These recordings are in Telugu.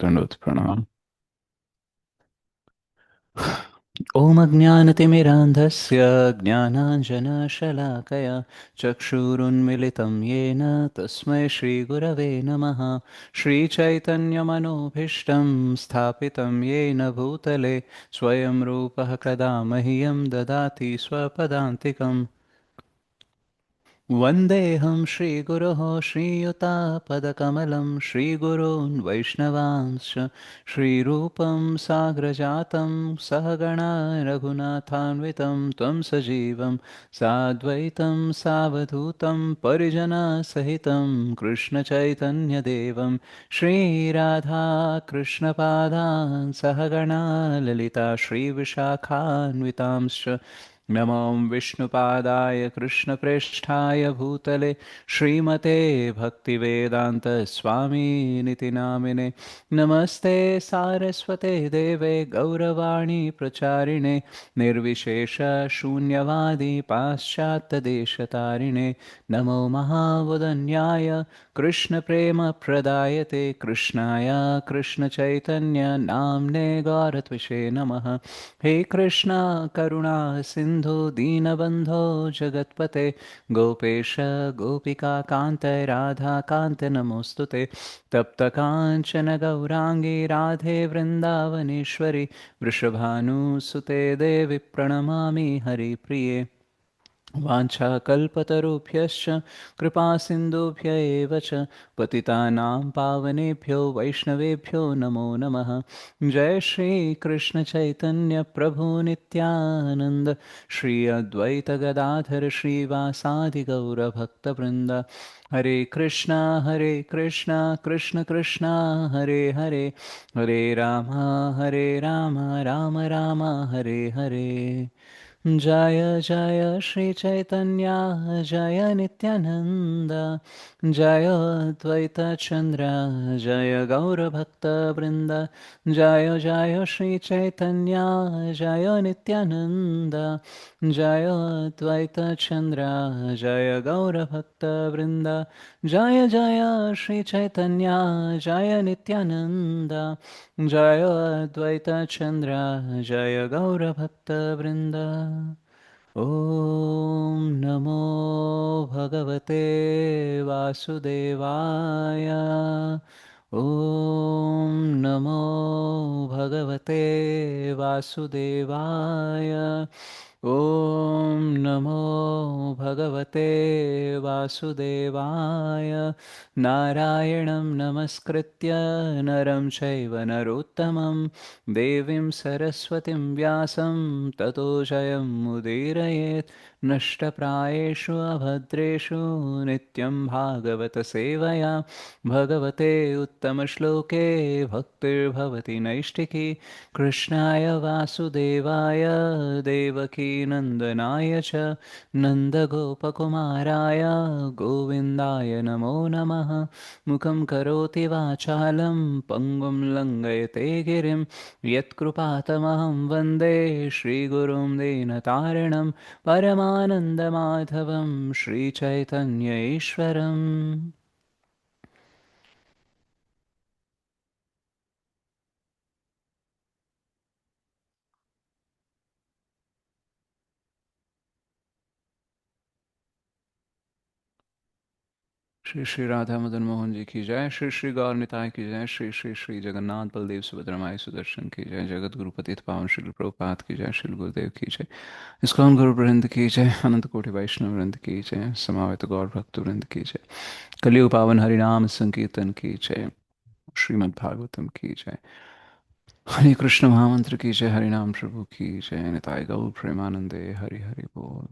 दंडवत प्रणाम। ॐ अज्ञानतिमिरान्धस्य ज्ञानाञ्जनशलाकया चक्षुरुन्मिलितं येन तस्मै श्रीगुरवे नमः। श्रीचैतन्यमनोभीष्टं स्थापितं येन भूतले स्वयं रूपः कदा मह्यं ददाति स्वपदान्तिकम्। वन्देऽहं श्रीगुरोः श्रीयुतापदकमलं श्रीगुरून् वैष्णवांश्च श्रीरूपं साग्रजातं सहगणा रघुनाथान्वितं त्वं सजीवं साद्वैतं सावधूतं परिजनसहितं कृष्णचैतन्यदेवं श्रीराधाकृष्णपादान् सहगणा ललिता श्रीविशाखान्वितांश्च नमो विष्णुपादाय कृष्णप्रेष्ठाय भूतले श्रीमते भक्तिवेदान्तस्वामिनिति नामिने नमस्ते सारस्वते देवे गौरवाणी प्रचारिणे निर्विशेषशून्यवादी पाश्चात्यदेशतारिणे नमो महावदन्याय कृष्णप्रेमप्रदायते कृष्णाय कृष्णचैतन्य नाम्ने गौरत्विषे नमः। हे कृष्णा करुणा सिंधु दीनबंधो जगत्पते गोपेश गोपिका कांत राधा कांत नमोस्तुते तप्त कांचन गौरांगी राधे वृंदावनेश्वरी वृषभानुसुते देवी प्रणमामि हरिप्रिये। वाञ्छाकल्पतरुभ्यश्च कृपासिन्धुभ्य एव च पतितानां पावनेभ्यो वैष्णवेभ्यो नमो नमः। जय श्रीकृष्णचैतन्य प्रभु नित्यानन्द श्री अद्वैतगदाधर श्रीवासादि गौरभक्तवृन्द। हरे कृष्णा कृष्ण कृष्ण हरे हरे हरे राम राम राम हरे हरे। जय जय श्री चैतन्य जय नित्यानंद जय अद्वैत चंद्र जय गौरभक्तवृंद। जय जय श्री चैतन्य जय नित्यानंद जय अद्वैत चंद्र जय गौरभक्तवृंद। जय जय श्री चैतन्य जय नित्यानंद जय अद्वैत चंद्र जय गौरभक्तवृंद। ॐ नमो भगवते वासुदेवाय। ॐ नमो भगवते वासुदेवाय। ॐ नमो भगवते वासुदेवाय। नारायणं नमस्कृत्य नरं चैव नरोत्तमं देवीं सरस्वतीं व्यासं ततो जयमुदीरयेत्। नष्टप्रायेषु अभद्रेषु नित्यं भागवतसेवया भगवते उत्तमश्लोके भक्तिर्भवति नैष्टिकी। कृष्णाय वासुदेवाय देवकीनन्दनाय च नन्दगोपकुमाराय गोविन्दाय नमो नमः। मुखं करोति वाचालं पङ्गुं लङ्घयते गिरिं यत्कृपातमहं वन्दे श्रीगुरुं दीनतारिणं परमानन्दमाधवं श्रीचैतन्य ईश्वरम्। श्री श्री राधा मदन मोहन जी की जय। श्री श्री गौर निताय की जय। श्री श्री श्री जगन्नाथ बलदेव सुभद्रा माई सुदर्शन की जय। जगत गुरु पतित पावन श्री प्रभुपाद की जय। श्री गुरुदेव की जय। इस्कॉन गुरु वृंद की जय। अनंत कोटि वैष्णव वृंद की जय। समावेत गौर भक्त वृंद की जय। कलियुग पावन हरिनाम संकीर्तन की जय। श्रीमद् भागवतम की जय। हरे कृष्ण महामंत्र की जय। हरिनाम प्रभु की जय। निताय गौर प्रेमानंदे हरि हरि बोल।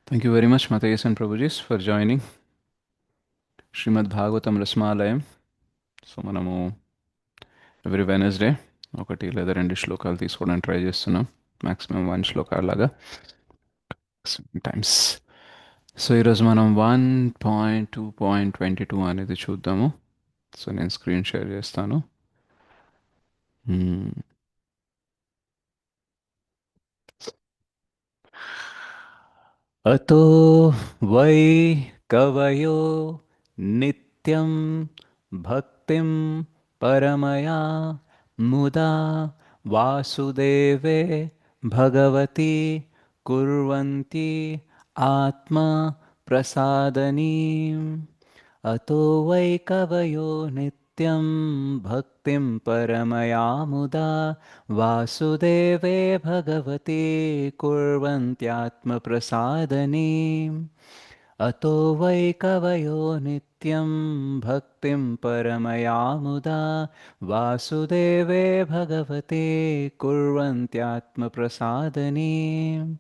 Thank you very much, Matthias and Prabhujis, for joining Srimad Bhagavatam Rasmalayam. So మనము ఎవ్రీ వెనస్డే ఒకటి లేదా రెండు శ్లోకాలు తీసుకోవడానికి ట్రై చేస్తున్నాం. మ్యాక్సిమం వన్ శ్లోకాల లాగా టైమ్స్. సో ఈరోజు మనం 1.2.22 అనేది చూద్దాము. సో నేను స్క్రీన్ షేర్ చేస్తాను. అతో వై కవయో నిత్యం भक्तिं परमया मुदा वासुदेवे भगवती कुर्वन्ति आत्मा प्रसादनीम् अतो वै कवयो नित्यं भक्तिं परमया मुदा वासुदेवे भगवती कुर्वन्त्यात्मप्रसादनीम् अतो वै कवयो नित्यं भक्तिं परमया मुदा वासुदेवे भगवते कुर्वन्त्यात्मप्रसादनीम्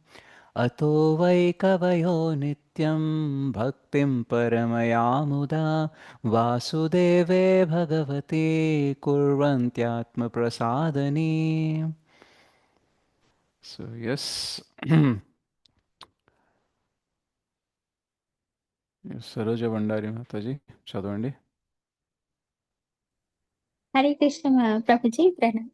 अतो वै कवयो नित्यं भक्तिं परमया मुदा वासुदेवे भगवते कुर्वन्त्यात्मप्रसादनीम्. So yes, సరోజ బండారి మాతాజీ చదవండి. हरे कृष्ण प्रभुजी प्रणम।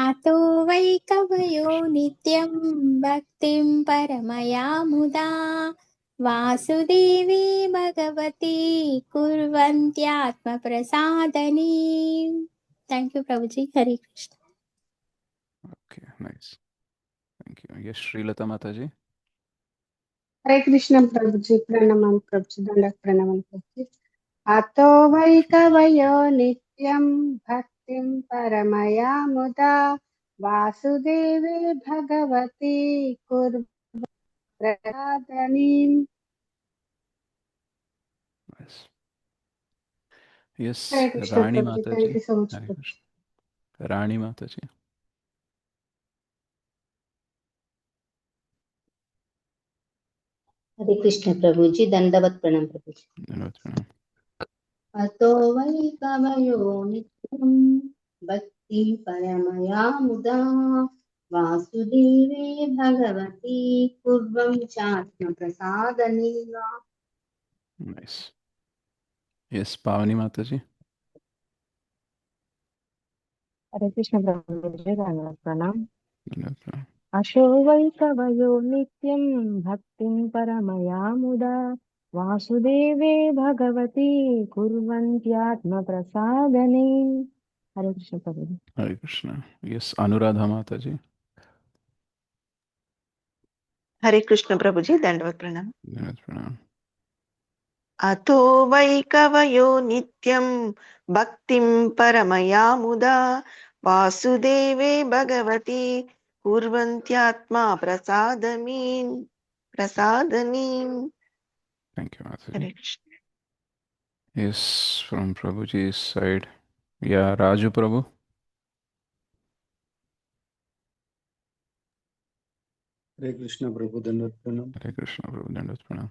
अतो वै कवयो नित्यं भक्तिं परमया मुदा वासुदेवी भगवती कुर्वन्त्यात्मप्रसादनी। Thank you Prabhuji. Hare Krishna. Okay, nice, thank you. Yes Srilatha Mataji. Hare Krishna Prabhu ji प्रणमः प्रभु जी दंडक प्रणमः प्रभु जी। अतो वै कवयो नित्यं भक्तिं परमया मुदा वासुदेवे भगवती कुर्वन्त्यात्मप्रसादनीम्। Yes Hare Krishna Rani Prabhu ji, Mataji. Thank you so much Hare Prabhu Krishna. जी। రాణి మాతాజీ. हरे कृष्ण प्रभु जी दंडवत प्रणाम प्रभु जी। ధన్యవాद ప్రణాम. अतो वै कवयो नित्यं भक्ति परमया मुदा वासुदेवे भगवती कुर्वं चात्म प्रसादनेन। నైస్. ఎస్ పావని మాతాజీ. हरे कृष्ण प्रभु जी धन्यवाद प्रणाम। ధన్యవాद ప్రణాम. अशो वै कवयो नित्यं भक्तिं परमया मुदा वासुदेवे भगवती कुर्वन्त्यात्मप्रसादने। हरे कृष्ण प्रभु जी। హరే కృష్ణ. ఎస్ అనురాధ మాతాజీ. हरे कृष्ण प्रभु जी दंडवत प्रणाम। ధన్యవాद ప్రణాम. अतो वै कवयो नित्यं भक्तिं परमया मुदा वासुदेवे भगवती कुर्वन्त्यात्मा प्रसादनीम्। Thank you Mataji. Hare Krishna. Yes from Prabhuji side, yeah Raju Prabhu. Hare Krishna Prabhu दंडवत प्रणाम। హరే కృష్ణ ప్రభు దండవత్ ప్రణాం.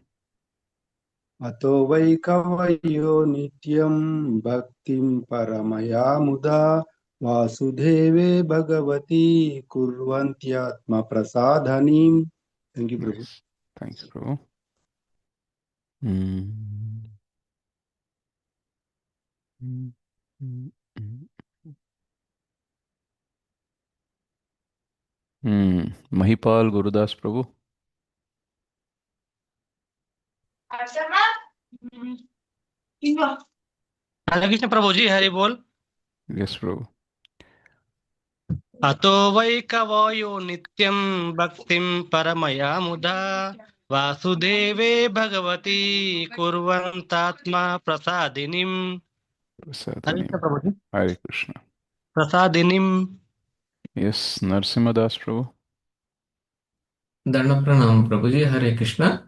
अतो वै कवयो नित्यं भक्तिं परमया मुदा वासुदेवे भगवती कुर्वन्त्यात्मप्रसादनीम्। Thank you Prabhu. Nice, thank you Prabhu. Hmm. Hmm. Hmm. Hmm. Mahipal Gurudas Prabhu. Hare Krishna Prabhu ji Hari बोल। ఎస్ ప్రభు. अतो वै कवयो नित्यं भक्तिं परमया मुदा वासुदेवे भगवती कुर्वन्तात्मा प्रसादिनीम्। हरे ప్రసాదని. कृष्ण प्रभु जी। హరే కృష్ణ. प्रसादिनीम्। ఎస్ నరసింహదాస్ ప్రభు. दंड प्रणाम प्रभु जी। हरे कृष्ण।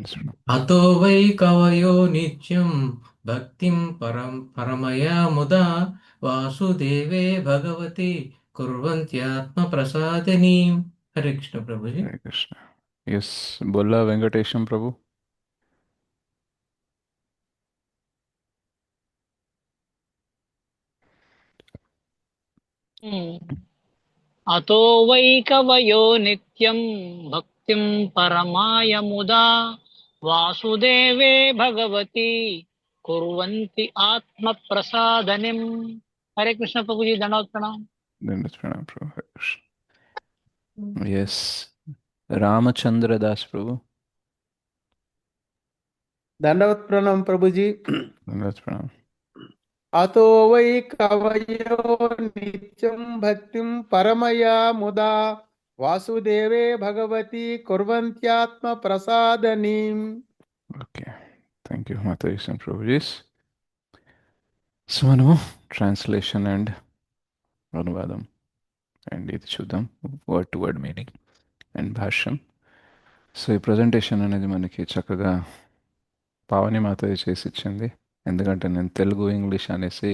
ఎస్ ప్రభు. अतो वै कवयो नित्यं भक्तिं परमया मुदा वासुदेवे भगवती कुर्वन्त्यात्मप्रसादिनीम्। हरे कृष्ण प्रभु जी। హరే కృష్ణ. ఎస్ బొల్లా వెంకటేశం ప్రభు. अतो वै कवयो नित्यं भक्तिं परमाय मुदा वासुदेवे भगवती कुर्वन्ति आत्मप्रसादनिम्। हरे कृष्ण प्रभु जी धन्यवाद प्रणाम। దండవత్ ప్రణాం ప్రభు. హరే కృష్ణ. ఎస్ రామచంద్ర దాస్ ప్రభు. दंडवत प्रणाम प्रभु जी। దండవత్ ప్రణాం. అతో వై కవయో నిత్యం భక్తిం పరమయా ముదా వాసుదేవే భగవతి కుర్వంత్యాత్మ ప్రసాదనీం. Okay, thank you Mataji Prabhujis. So మనము ట్రాన్స్లేషన్ అండ్ అనువాదం అండ్ ఇది చూద్దాం, word to word meaning and భాష్యం. సో ఈ ప్రజెంటేషన్ అనేది మనకి చక్కగా పావని మాతాజీ చేసి ఇచ్చింది, ఎందుకంటే నేను తెలుగు ఇంగ్లీష్ అనేసి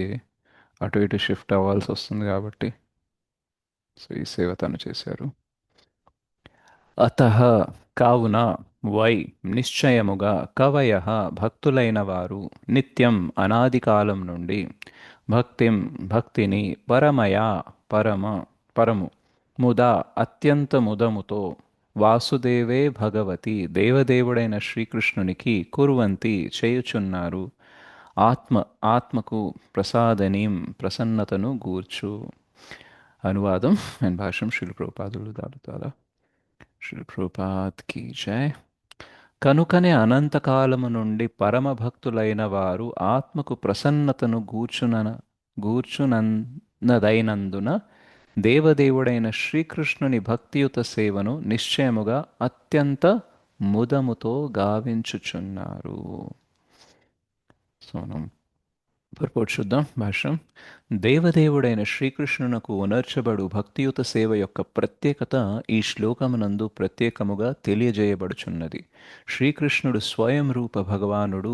అటు ఇటు షిఫ్ట్ అవ్వాల్సి వస్తుంది కాబట్టి. సో ఈ సేవ తను చేశారు. అతః కావున, వై నిశ్చయముగా, కవయః భక్తులైన వారు, నిత్యం అనాది కాలం నుండి, భక్తిని, పరమయా పరము, ముదా అత్యంత ముదముతో, వాసుదేవే భగవతి దేవదేవుడైన శ్రీకృష్ణునికి, కుర్వంతి చేయుచున్నారు, ఆత్మకు ప్రసాదనీం ప్రసన్నతను గూర్చు. అనువాదం అండ్ భాష్యం శ్రీల ప్రభుపాదులు దాడుతారా. శ్రీల ప్రభుపాద్ కీ జై. కనుకనే అనంతకాలము నుండి పరమభక్తులైన వారు ఆత్మకు ప్రసన్నతను గూర్చునదైనందున దేవదేవుడైన శ్రీకృష్ణుని భక్తియుత సేవను నిశ్చయముగా అత్యంత ముదముతో గావించుచున్నారు. సో మనం పర్పోర్ట్ చూద్దాం. భాష్యం. దేవదేవుడైన శ్రీకృష్ణునకు ఉనర్చబడు భక్తియుత సేవ యొక్క ప్రత్యేకత ఈ శ్లోకమునందు ప్రత్యేకముగా తెలియజేయబడుచున్నది. శ్రీకృష్ణుడు స్వయం రూప భగవానుడు,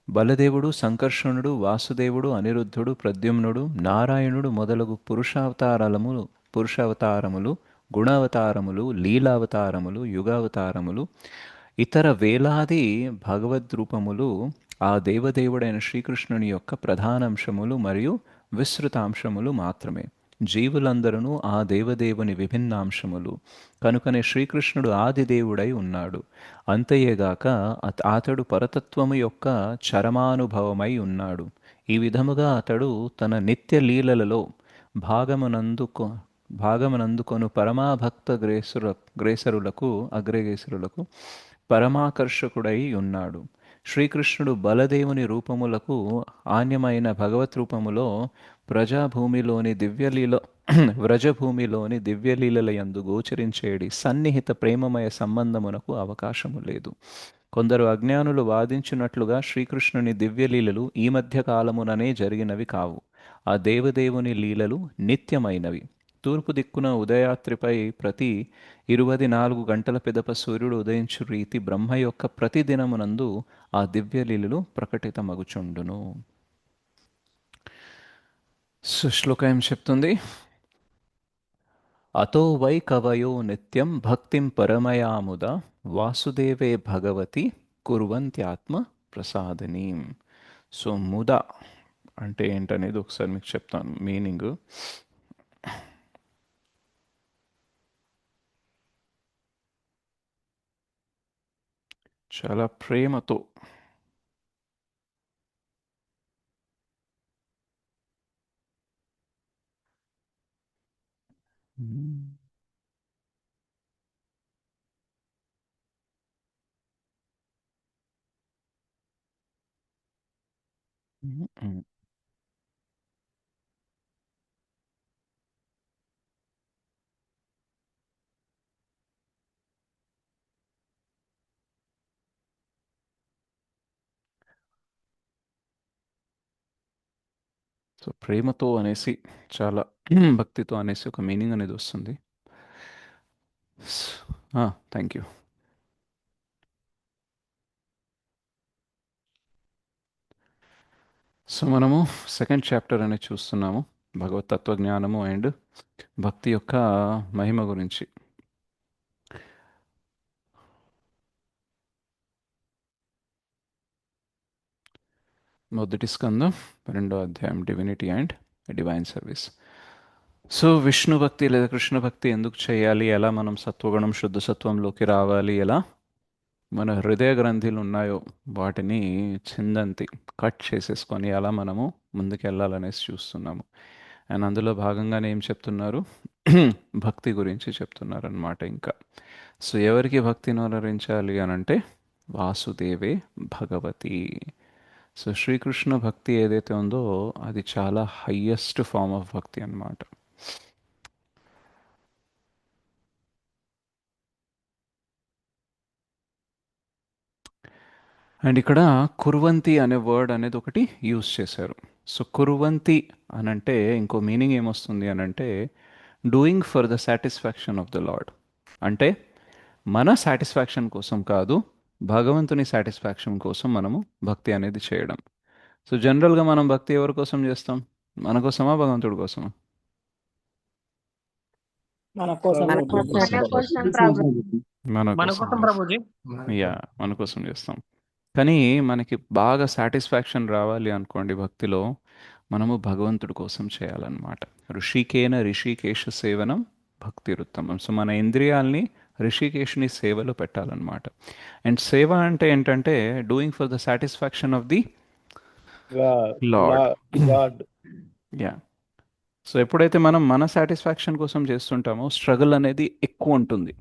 బలదేవుడు, సంకర్షణుడు, వాసుదేవుడు, అనిరుద్ధుడు, ప్రద్యుమ్నుడు, నారాయణుడు మొదలగు పురుషావతారములు, గుణావతారములు, లీలావతారములు, యుగావతారములు, ఇతర వేలాది భగవద్రూపములు ఆ దేవదేవుడైన శ్రీకృష్ణుని యొక్క ప్రధానాంశములు మరియు విస్తృతాంశములు మాత్రమే. జీవులందరూ ఆ దేవదేవుని విభిన్నాంశములు. కనుకనే శ్రీకృష్ణుడు ఆదిదేవుడై ఉన్నాడు. అంతయేగాక అతడు పరతత్వము యొక్క చరమానుభవమై ఉన్నాడు. ఈ విధముగా అతడు తన నిత్య లీలలలో భాగమునందుకొను పరమాభక్త అగ్రగేసరులకు పరమాకర్షకుడై ఉన్నాడు. శ్రీకృష్ణుడు బలదేవుని రూపములకు ఆన్యమైన భగవత్ రూపములో వ్రజభూమిలోని దివ్యలీలయందు గోచరించేడి సన్నిహిత ప్రేమమయ సంబంధమునకు అవకాశము లేదు. కొందరు అజ్ఞానులు వాదించినట్లుగా శ్రీకృష్ణుని దివ్యలీలలు ఈ మధ్య కాలముననే జరిగినవి కావు. ఆ దేవదేవుని లీలలు నిత్యమైనవి. తూర్పు దిక్కున ఉదయాత్రిపై ప్రతి 24 గంటల పిదప సూర్యుడు ఉదయించు రీతి బ్రహ్మ యొక్క ప్రతి దినమునందు ఆ దివ్యలీలలు ప్రకటితమగుచుండును. శ్లోక ఏం చెప్తుంది? అతో వై కవయో నిత్యం భక్తిం పరమయాముద వాసుదేవే భగవతి కుర్వంత్యాత్మ ప్రసాదినీం. సో ముద అంటే ఏంటనేది ఒకసారి మీకు చెప్తాను మీనింగ్. చాలా ప్రేమతో, సో ప్రేమతో అనేసి, చాలా భక్తితో అనేసి ఒక మీనింగ్ అనేది వస్తుంది. Thank you. సో మనము సెకండ్ చాప్టర్ అనేది చూస్తున్నాము, భగవత్ తత్వజ్ఞానము అండ్ భక్తి యొక్క మహిమ గురించి. మొదటి స్కందం 2వ అధ్యాయం, divinity and divine service. So Vishnu భక్తి లేదా కృష్ణ భక్తి ఎందుకు చేయాలి, ఎలా మనం సత్వగుణం శుద్ధ సత్వంలోకి రావాలి, ఎలా మన హృదయ గ్రంథులు ఉన్నాయో వాటిని చిందంతి కట్ చేసేసుకొని ఎలా మనము ముందుకు వెళ్ళాలనేసి చూస్తున్నాము. అండ్ అందులో భాగంగానే ఏం చెప్తున్నారు? భక్తి గురించి చెప్తున్నారు అన్నమాట. ఇంకా సో ఎవరికి భక్తిని వరించాలి అని అంటే వాసుదేవే భగవతి. సో శ్రీకృష్ణ భక్తి ఏదైతే ఉందో అది చాలా హయ్యెస్ట్ ఫార్మ్ ఆఫ్ భక్తి అన్నమాట. అండ్ ఇక్కడ కుర్వంతి అనే వర్డ్ అనేది ఒకటి యూజ్ చేశారు. సో కుర్వంతి అనంటే ఇంకో మీనింగ్ ఏమొస్తుంది అనంటే doing for the satisfaction of the lord. అంటే మన సాటిస్ఫాక్షన్ కోసం కాదు, భగవంతుని సాటిస్ఫాక్షన్ కోసం మనము భక్తి అనేది చేయడం. సో జనరల్గా మనం భక్తి ఎవరి కోసం చేస్తాం? మన కోసమా, భగవంతుడి కోసమా? మన కోసం మన ప్రభుజీ. కోసం మన కోసం ప్రభు మన మన కోసం కోసం ప్రభుజీ. యా, మన కోసం చేస్తాం. కానీ మనకి బాగా సాటిస్ఫాక్షన్ రావాలి అనుకోండి భక్తిలో, మనము భగవంతుడి కోసం చేయాలన్నమాట. ఋషికేన ఋషికేశ సేవనం భక్తిరుత్తమం. సో మన ఇంద్రియాల్ని ఋషికేశుని సేవలో పెట్టాలన్నమాట. అండ్ సేవ అంటే ఏంటంటే doing for the satisfaction of the lord. God. Yeah. So ఎప్పుడైతే మనం మన సాటిస్ఫాక్షన్ కోసం చేస్తుంటామో స్ట్రగుల్ అనేది ఎక్కువ ఉంటుంది.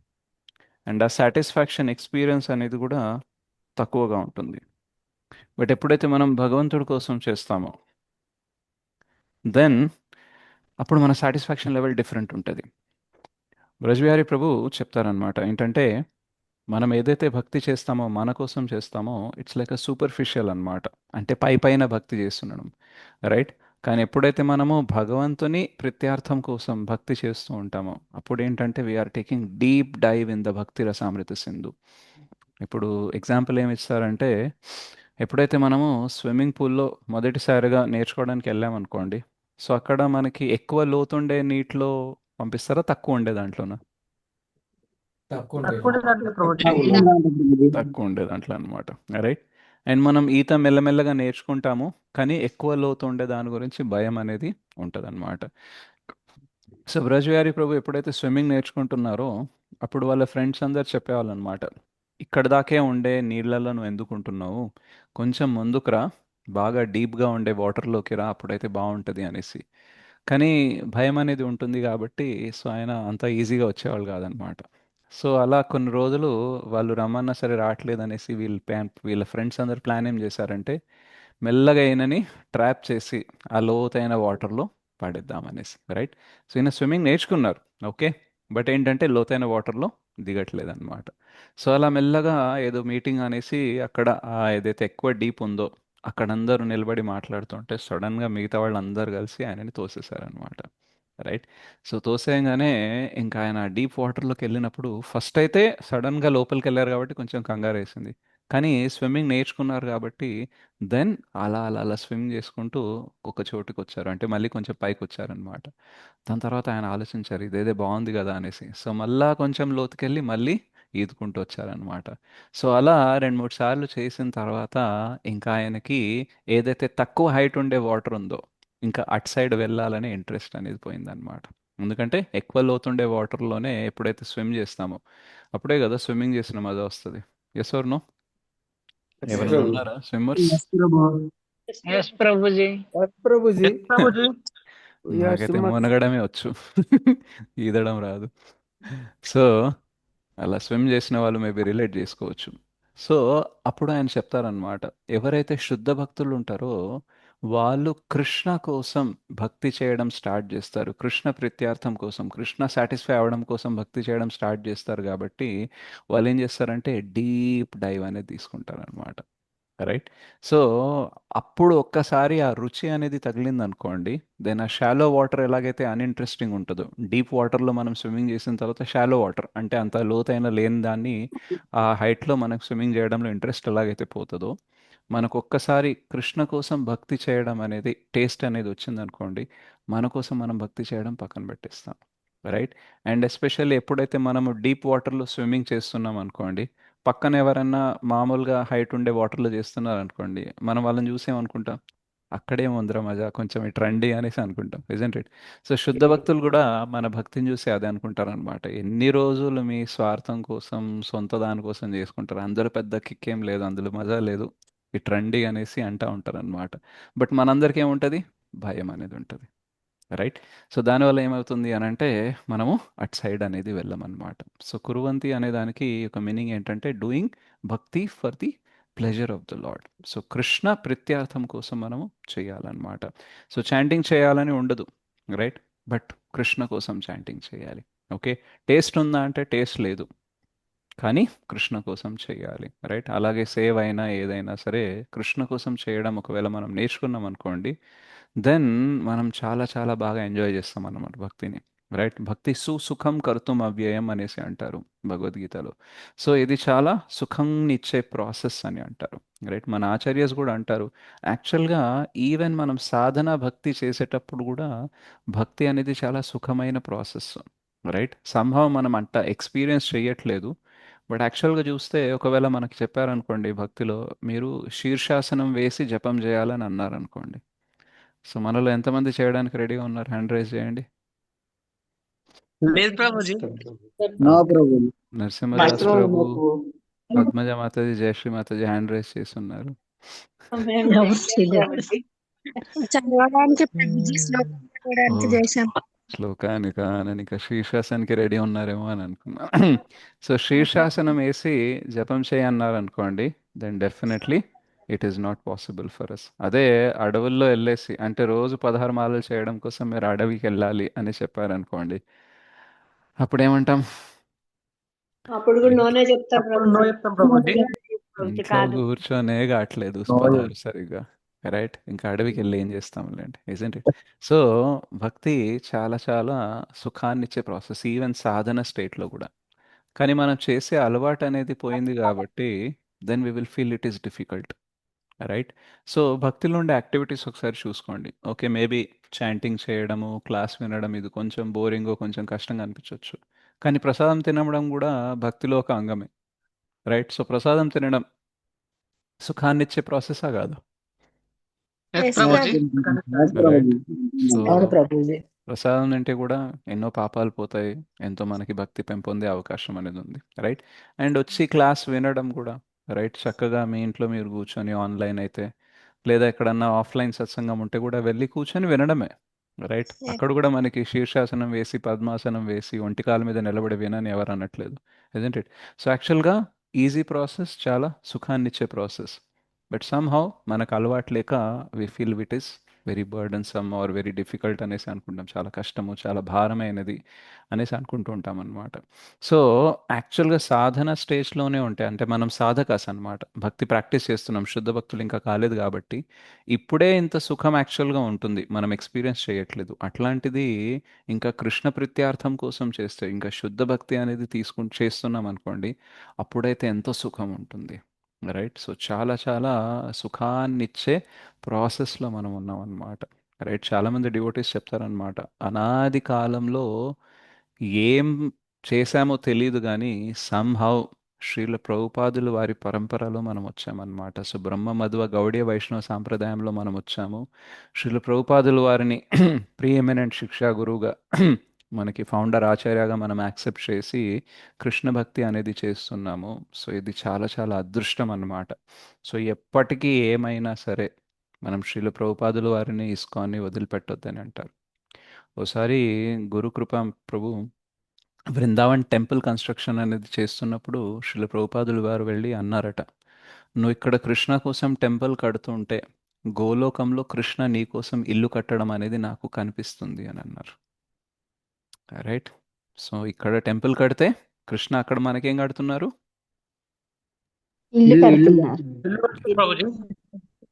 అండ్ ఆ సాటిస్ఫాక్షన్ ఎక్స్పీరియన్స్ అనేది కూడా తక్కువగా ఉంటుంది. బట్ ఎప్పుడైతే మనం భగవంతుడి కోసం చేస్తామో దెన్ అప్పుడు మన సాటిస్ఫాక్షన్ లెవెల్ డిఫరెంట్ ఉంటుంది. బ్రజబిహారీ ప్రభు చెప్తారనమాట ఏంటంటే మనం ఏదైతే భక్తి చేస్తామో మన కోసం చేస్తామో ఇట్స్ లైక్ అ సూపర్ఫిషియల్ అనమాట. అంటే పై పైన భక్తి చేస్తున్నాం, రైట్? కానీ ఎప్పుడైతే మనము భగవంతుని ప్రత్యార్థం కోసం భక్తి చేస్తూ ఉంటామో అప్పుడు ఏంటంటే we're taking deep dive in the Bhakti Rasamrita Sindhu. ఇప్పుడు ఎగ్జాంపుల్ ఏమి ఇస్తారంటే ఎప్పుడైతే మనము స్విమ్మింగ్ పూల్లో మొదటిసారిగా నేర్చుకోవడానికి వెళ్ళామనుకోండి, సో అక్కడ మనకి ఎక్కువ లోతుండే నీటిలో పంపిస్తారా, తక్కువ ఉండే దాంట్లోనా? తక్కువ తక్కువ ఉండేది. దాంట్లో ప్రభుజీ. తక్కువ ఉండే దాంట్లో అనమాట, రైట్? అండ్ మనం ఈత మెల్లమెల్లగా నేర్చుకుంటాము, కానీ ఎక్కువ లోతు ఉండే దాని గురించి భయం అనేది ఉంటుంది అనమాట. సో బ్రజవిహారీ ప్రభు ఎప్పుడైతే స్విమ్మింగ్ నేర్చుకుంటున్నారో అప్పుడు వాళ్ళ ఫ్రెండ్స్ అందరు చెప్పేవాళ్ళు అనమాట, ఇక్కడ దాకే ఉండే నీళ్ళల్లో నువ్వు ఎందుకు ఉంటున్నావు, కొంచెం ముందుకు రా, బాగా డీప్గా ఉండే వాటర్లోకి రా, అప్పుడైతే బాగుంటుంది అనేసి. కానీ భయం అనేది ఉంటుంది కాబట్టి సో ఆయన అంత ఈజీగా వచ్చేవాళ్ళు కాదనమాట. సో అలా కొన్ని రోజులు వాళ్ళు రమ్మన్నా సరే రావట్లేదు అనేసి వీళ్ళ ఫ్రెండ్స్ అందరు ప్లాన్ ఏం చేశారంటే మెల్లగా ఈయనని ట్రాప్ చేసి ఆ లోతైన వాటర్లో పడేద్దామనేసి, రైట్? సో ఈయన స్విమ్మింగ్ నేర్చుకున్నారు, ఓకే, బట్ ఏంటంటే లోతైన వాటర్లో దిగట్లేదు అనమాట. సో అలా మెల్లగా ఏదో మీటింగ్ అనేసి అక్కడ ఏదైతే ఎక్కువ డీప్ ఉందో అక్కడ అందరూ నిలబడి మాట్లాడుతుంటే సడన్గా మిగతా వాళ్ళందరూ కలిసి ఆయనని తోసేశారనమాట, రైట్? సో తోసేయంగానే ఇంకా ఆయన డీప్ వాటర్లోకి వెళ్ళినప్పుడు ఫస్ట్ అయితే సడన్గా లోపలికి వెళ్ళారు కాబట్టి కొంచెం కంగారు వేసింది. కానీ స్విమ్మింగ్ నేర్చుకున్నారు కాబట్టి దెన్ అలా అలా అలా స్విమ్ చేసుకుంటూ ఒక చోటుకి వచ్చారు, అంటే మళ్ళీ కొంచెం పైకి వచ్చారనమాట. దాని తర్వాత ఆయన ఆలోచించారు ఇదేదే బాగుంది కదా అనేసి, సో మళ్ళా కొంచెం లోతుకెళ్ళి మళ్ళీ ఈదుకుంటూ వచ్చారనమాట. సో అలా 2-3 సార్లు చేసిన తర్వాత ఇంకా ఆయనకి ఏదైతే తక్కువ హైట్ ఉండే వాటర్ ఉందో ఇంకా అటు సైడ్ వెళ్ళాలనే ఇంట్రెస్ట్ అనేది పోయిందనమాట. ఎందుకంటే ఎక్కువ లోతుండే వాటర్లోనే ఎప్పుడైతే స్విమ్ చేస్తామో అప్పుడే కదా స్విమ్మింగ్ చేసిన మజా వస్తుంది. Yes or no? ఎవరైనా ఉన్నారా స్విమ్మర్స్? ఎస్ ప్రభుజీ. ప్రభుజీ. ప్రభుజీ. నాకైతే మునగడమే వచ్చు, ఈదడం రాదు. సో అలా స్విమ్ చేసిన వాళ్ళు మేబీ రిలేట్ చేసుకోవచ్చు. సో అప్పుడు ఆయన చెప్తారనమాట, ఎవరైతే శుద్ధ భక్తులు ఉంటారో వాళ్ళు కృష్ణ కోసం భక్తి చేయడం స్టార్ట్ చేస్తారు, కృష్ణ ప్రీత్యార్థం కోసం, కృష్ణ సాటిస్ఫై అవ్వడం కోసం భక్తి చేయడం స్టార్ట్ చేస్తారు. కాబట్టి వాళ్ళు ఏం చేస్తారంటే డీప్ డైవ్ అనేది తీసుకుంటారనమాట, రైట్? సో అప్పుడు ఒక్కసారి ఆ రుచి అనేది తగిలింది అనుకోండి, దెన్ ఆ షాలో వాటర్ ఎలాగైతే అన్ఇంట్రెస్టింగ్ ఉంటుందో, డీప్ వాటర్లో మనం స్విమ్మింగ్ చేసిన తర్వాత షాలో వాటర్ అంటే అంత లోతైన లేని దాన్ని ఆ హైట్లో మనకు స్విమ్మింగ్ చేయడంలో ఇంట్రెస్ట్ ఎలాగైతే పోతుందో, మనకు ఒక్కసారి కృష్ణ కోసం భక్తి చేయడం అనేది టేస్ట్ అనేది వచ్చిందనుకోండి, మన కోసం మనం భక్తి చేయడం పక్కన పెట్టేస్తాం, రైట్? అండ్ ఎస్పెషల్లీ ఎప్పుడైతే మనము డీప్ వాటర్లో స్విమ్మింగ్ చేస్తున్నాం అనుకోండి, పక్కన ఎవరన్నా మామూలుగా హైట్ ఉండే వాటర్లో చేస్తున్నారు అనుకోండి, మనం వాళ్ళని చూసేమనుకుంటాం, అక్కడే ఉందిరా మజా, కొంచెం ఇటు రండి అనేసి అనుకుంటాం, ఇజంట్ ఇట్? సో శుద్ధ భక్తులు కూడా మన భక్తిని చూసి అదే అనుకుంటారు అనమాట. ఎన్ని రోజులు మీ స్వార్థం కోసం సొంత దానికోసం చేసుకుంటారు, అందులో పెద్ద కిక్ ఏం లేదు, అందులో మజా లేదు, ఇటు రండి అనేసి అంటూ ఉంటారు అనమాట. బట్ మనందరికీ ఏముంటుంది, భయం అనేది ఉంటుంది, రైట్? సో దానివల్ల ఏమవుతుంది అని అంటే మనము అట్ సైడ్ అనేది వెళ్ళమన్నమాట. సో కురువంతి అనే దానికి ఒక మీనింగ్ ఏంటంటే doing bhakti for the pleasure of the lord. So Krishna ప్రీత్యార్థం కోసం మనము చేయాలన్నమాట. సో చాంటింగ్ చేయాలని ఉండదు, రైట్? బట్ కృష్ణ కోసం చాంటింగ్ చేయాలి. ఓకే, టేస్ట్ ఉందా అంటే టేస్ట్ లేదు, కానీ కృష్ణ కోసం చేయాలి, రైట్? అలాగే సేవ్ అయినా ఏదైనా సరే కృష్ణ కోసం చేయడం ఒకవేళ మనం నేర్చుకున్నాం అనుకోండి, దెన్ మనం చాలా చాలా బాగా ఎంజాయ్ చేస్తాం అన్నమాట భక్తిని, రైట్? భక్తి సుసుఖం కర్తుం అవ్యయం అనేసి అంటారు భగవద్గీతలో. సో ఇది చాలా సుఖంని ఇచ్చే ప్రాసెస్ అని అంటారు, రైట్? మన ఆచార్యస్ కూడా అంటారు, యాక్చువల్గా ఈవెన్ మనం సాధన భక్తి చేసేటప్పుడు కూడా భక్తి అనేది చాలా సుఖమైన ప్రాసెస్, రైట్? సంభవం మనం అంత ఎక్స్పీరియన్స్ చేయట్లేదు, బట్ యాక్చువల్గా చూస్తే ఒకవేళ మనకి చెప్పారనుకోండి భక్తిలో, మీరు శీర్షాసనం వేసి జపం చేయాలని అన్నారనుకోండి, సో మనలో ఎంతమంది చేయడానికి రెడీగా ఉన్నారు? హ్యాండ్ రైజ్ చేయండి. లేదు ప్రభుజీ. నా ఓకే, ప్రభు. నరసింహదాస్ ప్రభు, పద్మజ మాతాజీ, జయశ్రీ మాతాజీ హ్యాండ్ రైజ్ చేస్తున్నారు. ఎవరు చేయలేదు. చదవడానికి ప్రభుజీ శ్లోకం చదవడానికి ఓ, చేశాం. శ్లోకానిక నేను ఇక శీర్షాసనానికి రెడీ ఉన్నారేమో అని అనుకున్నా. సో శీర్షాసనం వేసి జపం చేయన్నారు అనుకోండి, then definitely it is not possible for us. అదే అడవుల్లో వెళ్ళేసి, అంటే రోజు 16 మాలలు చేయడం కోసం మీరు అడవికి వెళ్ళాలి అని చెప్పారనుకోండి, అప్పుడేమంటాం? అప్పుడు కూడా నోనే చెప్తారు అప్పుడు నో చెప్తాం ప్రభుజీ. ఇంట్లో కూర్చొనే కావట్లేదు 16 సరిగ్గా, రైట్? ఇంకా అడవికి వెళ్ళి ఏం చేస్తాంలేండి, ఇజంట్ ఇట్? సో భక్తి చాలా చాలా సుఖాన్ని ఇచ్చే ప్రాసెస్, ఈవెన్ సాధన స్టేట్లో కూడా. కానీ మనం చేసే అలవాటు అనేది పోయింది కాబట్టి then we will feel it is difficult, right? So భక్తిలో ఉండే యాక్టివిటీస్ ఒకసారి చూసుకోండి. ఓకే, మేబీ చాంటింగ్ చేయడము, క్లాస్ వినడం ఇది కొంచెం బోరింగ్, కొంచెం కష్టంగా అనిపించవచ్చు, కానీ ప్రసాదం తినడం కూడా భక్తిలో ఒక అంగమే, రైట్? సో ప్రసాదం తినడం సుఖాన్నిచ్చే ప్రాసెసా కాదు? ఎస్ ప్రభుజీ. రైట్? సో అవును ప్రభుజీ. ప్రసాదం అంటే కూడా ఎన్నో పాపాలు పోతాయి, ఎంతో మనకి భక్తి పెంపొందే అవకాశం అనేది ఉంది, రైట్? అండ్ వచ్చి క్లాస్ వినడం కూడా, రైట్? చక్కగా మీ ఇంట్లో మీరు కూర్చొని, ఆన్లైన్ అయితే లేదా ఎక్కడన్నా ఆఫ్లైన్ సత్సంగం ఉంటే కూడా వెళ్ళి కూర్చొని వినడమే, రైట్? అక్కడ కూడా మనకి శీర్షాసనం వేసి పద్మాసనం వేసి ఒంటికాల మీద నిలబడి వినని ఎవరు అనట్లేదు, ఇజంట్ ఇట్? సో యాక్చువల్గా ఈజీ ప్రాసెస్, చాలా సుఖాన్నిచ్చే ప్రాసెస్, బట్ సమ్హౌ మనకు అలవాటు లేక we feel it is very burdensome or very difficult అనేసి అనుకుంటాం, చాలా కష్టము, చాలా భారమైనది అనేసి అనుకుంటూ ఉంటాం అనమాట. సో యాక్చువల్గా సాధన స్టేజ్లోనే ఉంటాయి, అంటే మనం సాధకాస్ అనమాట, భక్తి ప్రాక్టీస్ చేస్తున్నాం, శుద్ధ భక్తులు ఇంకా కాలేదు కాబట్టి ఇప్పుడే ఇంత సుఖం యాక్చువల్గా ఉంటుంది, మనం ఎక్స్పీరియన్స్ చేయట్లేదు. అట్లాంటిది ఇంకా కృష్ణ ప్రీత్యార్థం కోసం చేస్తే, ఇంకా శుద్ధ భక్తి అనేది చేస్తున్నాం అనుకోండి, అప్పుడైతే ఎంతో సుఖం ఉంటుంది, రైట్? సో చాలా చాలా సుఖాన్నిచ్చే ప్రాసెస్లో మనం ఉన్నాం అన్నమాట, రైట్? చాలామంది డివోటీస్ చెప్తారనమాట, అనాది కాలంలో ఏం చేశామో తెలియదు కానీ సంహౌ శ్రీల ప్రభుపాదులు వారి పరంపరలో మనం వచ్చామన్నమాట. సో బ్రహ్మ మధ్వ గౌడీయ వైష్ణవ సాంప్రదాయంలో మనం వచ్చాము. శ్రీల ప్రభుపాదులు వారిని ప్రీ ఎమినెంట్ శిక్షా గురువుగా మనకి ఫౌండర్ ఆచార్యగా మనం యాక్సెప్ట్ చేసి కృష్ణ భక్తి అనేది చేస్తున్నాము. సో ఇది చాలా చాలా అదృష్టం అన్నమాట. సో ఎప్పటికీ ఏమైనా సరే మనం శ్రీల ప్రభుపాదులు వారిని ఇస్కాన్ని వదిలిపెట్టొద్దని అంటారు. ఓసారి గురుకృప ప్రభు బృందావన్ టెంపుల్ కన్స్ట్రక్షన్ అనేది చేస్తున్నప్పుడు శ్రీల ప్రభుపాదులు వారు వెళ్ళి అన్నారట, నువ్వు ఇక్కడ కృష్ణ కోసం టెంపుల్ కడుతుంటే గోలోకంలో కృష్ణ నీ కోసం ఇల్లు కట్టడం అనేది నాకు కనిపిస్తుంది అని అన్నారు, రైట్? సో ఇక్కడ టెంపుల్ కడితే కృష్ణ అక్కడ మనకేం కడుతున్నారు? ఇల్లు కడుతున్నారు. ప్రభుజీ.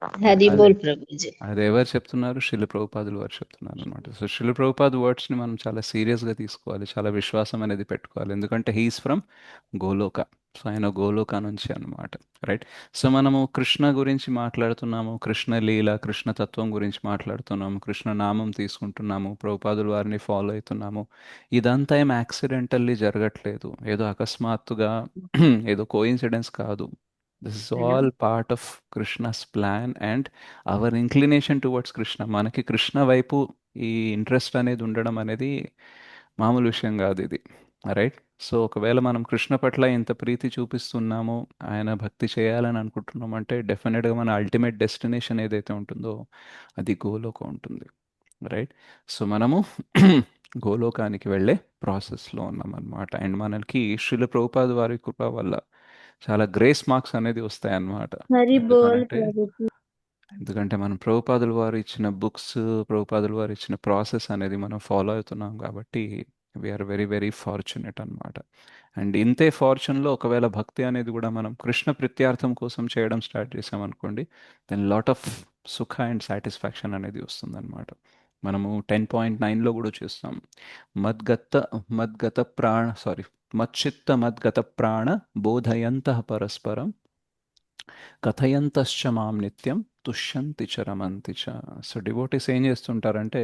హరి అదే బోల్ ప్రభుజీ. అది ఎవరు చెప్తున్నారు? శ్రీల ప్రభుపాదులు వారు చెప్తున్నారు అనమాట. సో శ్రీల ప్రభుపాద్ వర్డ్స్ని మనం చాలా సీరియస్గా తీసుకోవాలి, చాలా విశ్వాసం అనేది పెట్టుకోవాలి, ఎందుకంటే హీఈస్ ఫ్రమ్ గోలోక. సో ఆయన గోలోక నుంచి అనమాట, రైట్? సో మనము కృష్ణ గురించి మాట్లాడుతున్నాము, కృష్ణ లీల, కృష్ణ తత్వం గురించి మాట్లాడుతున్నాము, కృష్ణ నామం తీసుకుంటున్నాము, ప్రభుపాదుల వారిని ఫాలో అవుతున్నాము. ఇదంతా ఏం యాక్సిడెంటల్లీ జరగట్లేదు, ఏదో అకస్మాత్తుగా ఏదో కోఇన్సిడెన్స్ కాదు. This is all part of Krishna's plan and hour inclination towards Krishna. మనకి కృష్ణ వైపు ఈ ఇంట్రెస్ట్ అనేది ఉండడం అనేది మామూలు విషయం కాదు ఇది, రైట్? సో ఒకవేళ మనం కృష్ణ పట్ల ఇంత ప్రీతి చూపిస్తున్నాము, ఆయన భక్తి చేయాలని అనుకుంటున్నాం అంటే డెఫినెట్గా మన అల్టిమేట్ డెస్టినేషన్ ఏదైతే ఉంటుందో అది గోలోకం ఉంటుంది, రైట్? సో మనము గోలోకానికి వెళ్ళే ప్రాసెస్లో ఉన్నాం అనమాట. అండ్ మనకి శ్రీల ప్రభుపాద వారి కృప వల్ల చాలా గ్రేస్ మార్క్స్ అనేది వస్తాయి అన్నమాట. హరి బోల్ ఎందుకనంటే ప్రభుజీ. ఎందుకంటే మనం ప్రభుపాదుల వారు ఇచ్చిన బుక్స్, ప్రభుపాదుల వారు ఇచ్చిన ప్రాసెస్ అనేది మనం ఫాలో అవుతున్నాం కాబట్టి వీఆర్ వెరీ వెరీ ఫార్చునేట్ అన్నమాట. అండ్ ఇంతే ఫార్చున్లో ఒకవేళ భక్తి అనేది కూడా మనం కృష్ణ ప్రీత్యార్థం కోసం చేయడం స్టార్ట్ చేసామనుకోండి, దెన్ లాట్ ఆఫ్ సుఖ అండ్ సాటిస్ఫాక్షన్ అనేది వస్తుందన్నమాట. మనము 10.9లో కూడా చూస్తాం. మద్గత మద్గత ప్రాణ సారీ మచ్చిత్త మద్గత ప్రాణ బోధయంత పరస్పరం కథయంతశ్చ మాం నిత్యం తుష్యంతి చ రమంతి చ. సో డివోటీస్ ఏం చేస్తుంటారంటే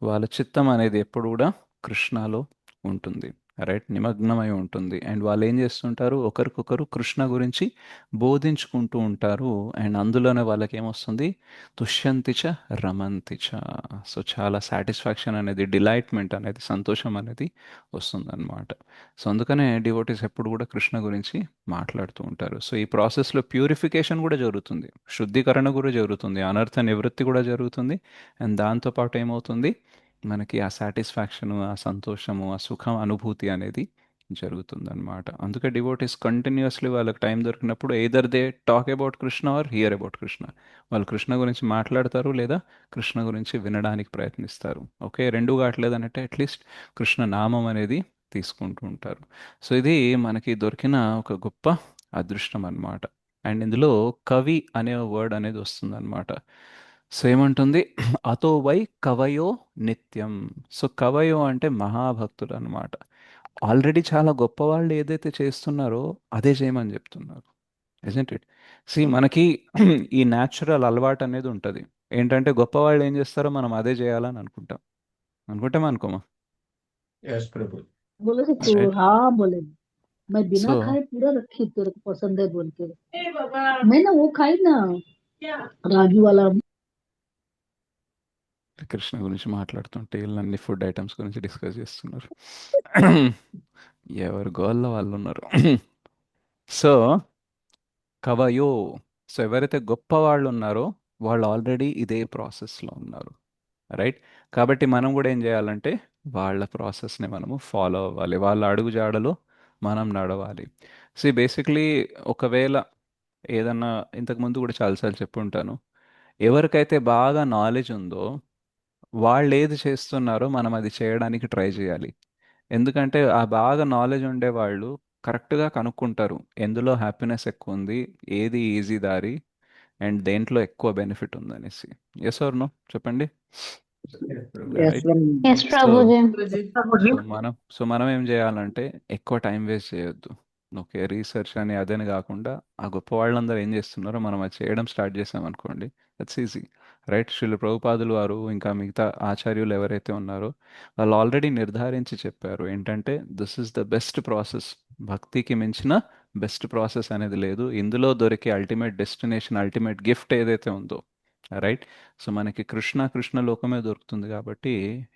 వాళ్ళ చిత్తం అనేది ఎప్పుడు కూడా కృష్ణలో ఉంటుంది, రైట్, నిమగ్నమై ఉంటుంది. అండ్ వాళ్ళు ఏం చేస్తుంటారు, ఒకరికొకరు కృష్ణ గురించి బోధించుకుంటూ ఉంటారు. అండ్ అందులోనే వాళ్ళకి ఏమొస్తుంది, తుష్యంతి చ రమంతి చ. సో చాలా సాటిస్ఫాక్షన్ అనేది, డిలైట్మెంట్ అనేది, సంతోషం అనేది వస్తుందన్నమాట. సో అందుకనే డివోటీస్ ఎప్పుడు కూడా కృష్ణ గురించి మాట్లాడుతూ ఉంటారు. సో ఈ ప్రాసెస్లో ప్యూరిఫికేషన్ కూడా జరుగుతుంది, శుద్ధీకరణ కూడా జరుగుతుంది, అనర్థ నివృత్తి కూడా జరుగుతుంది. అండ్ దాంతోపాటు ఏమవుతుంది, మనకి ఆ సాటిస్ఫాక్షను, ఆ సంతోషము, ఆ సుఖం అనుభూతి అనేది జరుగుతుంది అనమాట. అందుకే డివోటీస్ కంటిన్యూస్లీ వాళ్ళకి టైం దొరికినప్పుడు either they talk about Krishna or hear about Krishna. వాళ్ళు కృష్ణ గురించి మాట్లాడతారు లేదా కృష్ణ గురించి వినడానికి ప్రయత్నిస్తారు. ఓకే, రెండు కావట్లేదనంటే అట్లీస్ట్ కృష్ణ నామం అనేది తీసుకుంటూ ఉంటారు. సో ఇది మనకి దొరికిన ఒక గొప్ప అదృష్టం అన్నమాట. అండ్ ఇందులో కవి అనే వర్డ్ అనేది వస్తుంది అనమాట. సో ఏమంటుంది, అతో వై కవయో నిత్యం. సో కవయో అంటే మహాభక్తులు అనమాట. ఆల్రెడీ చాలా గొప్ప వాళ్ళు ఏదైతే చేస్తున్నారో అదే చేయమని చెప్తున్నారు, ఇజంట్ ఇట్? సి మనకి ఈ న్యాచురల్ అలవాటు అనేది ఉంటుంది. ఏంటంటే గొప్ప వాళ్ళు ఏం చేస్తారో మనం అదే చేయాలని అనుకుంటాం. అనుకుంటామా అనుకోమా? यस प्रभु। बोले तो तू రైట్. हाँ बोले मैं बिना సో खाए पूरा रखी तेरे को पसंद है बोल के मैं ना वो खाई ना रागी वाला కృష్ణ గురించి మాట్లాడుతుంటే వీళ్ళన్ని ఫుడ్ ఐటమ్స్ గురించి డిస్కస్ చేస్తున్నారు. ఎవరు గోల్లో వాళ్ళు ఉన్నారు. సో కవయో, సో ఎవరైతే గొప్ప వాళ్ళు ఉన్నారో వాళ్ళు ఆల్రెడీ ఇదే ప్రాసెస్లో ఉన్నారు, రైట్. కాబట్టి మనం కూడా ఏం చేయాలంటే వాళ్ళ ప్రాసెస్ని మనము ఫాలో అవ్వాలి, వాళ్ళ అడుగు జాడలో మనం నడవాలి. సో బేసిక్లీ ఒకవేళ ఏదన్నా, ఇంతకుముందు కూడా చాలాసార్లు చెప్పుంటాను, ఎవరికైతే బాగా నాలెడ్జ్ ఉందో వాళ్ళు ఏది చేస్తున్నారో మనం అది చేయడానికి ట్రై చేయాలి. ఎందుకంటే ఆ బాగా నాలెడ్జ్ ఉండేవాళ్ళు కరెక్ట్గా కనుక్కుంటారు ఎందులో హ్యాపీనెస్ ఎక్కువ ఉంది, ఏది ఈజీ దారి, అండ్ దేంట్లో ఎక్కువ బెనిఫిట్ ఉందనేసి. ఎస్ ఆర్ నో చెప్పండి, right? Yes so Prabhuji. Prabhuji. మనం ఏం చేయాలంటే ఎక్కువ టైం వేస్ట్ చేయొద్దు. ఓకే, రీసెర్చ్ అని అదని కాకుండా ఆ గొప్ప వాళ్ళందరూ ఏం చేస్తున్నారో మనం అది చేయడం స్టార్ట్ చేసామనుకోండి, దట్స్ ఈజీ, రైట్. శ్రీల ప్రభుపాదులు వారు ఇంకా మిగతా ఆచార్యులు ఎవరైతే ఉన్నారో వాళ్ళు ఆల్రెడీ నిర్ధారించి చెప్పారు ఏంటంటే this is the best process, భక్తికి మించిన బెస్ట్ ప్రాసెస్ అనేది లేదు, ఇందులో దొరికే అల్టిమేట్ డెస్టినేషన్, అల్టిమేట్ గిఫ్ట్ ఏదైతే ఉందో, రైట్. సో మనకి కృష్ణ లోకమే దొరుకుతుంది కాబట్టి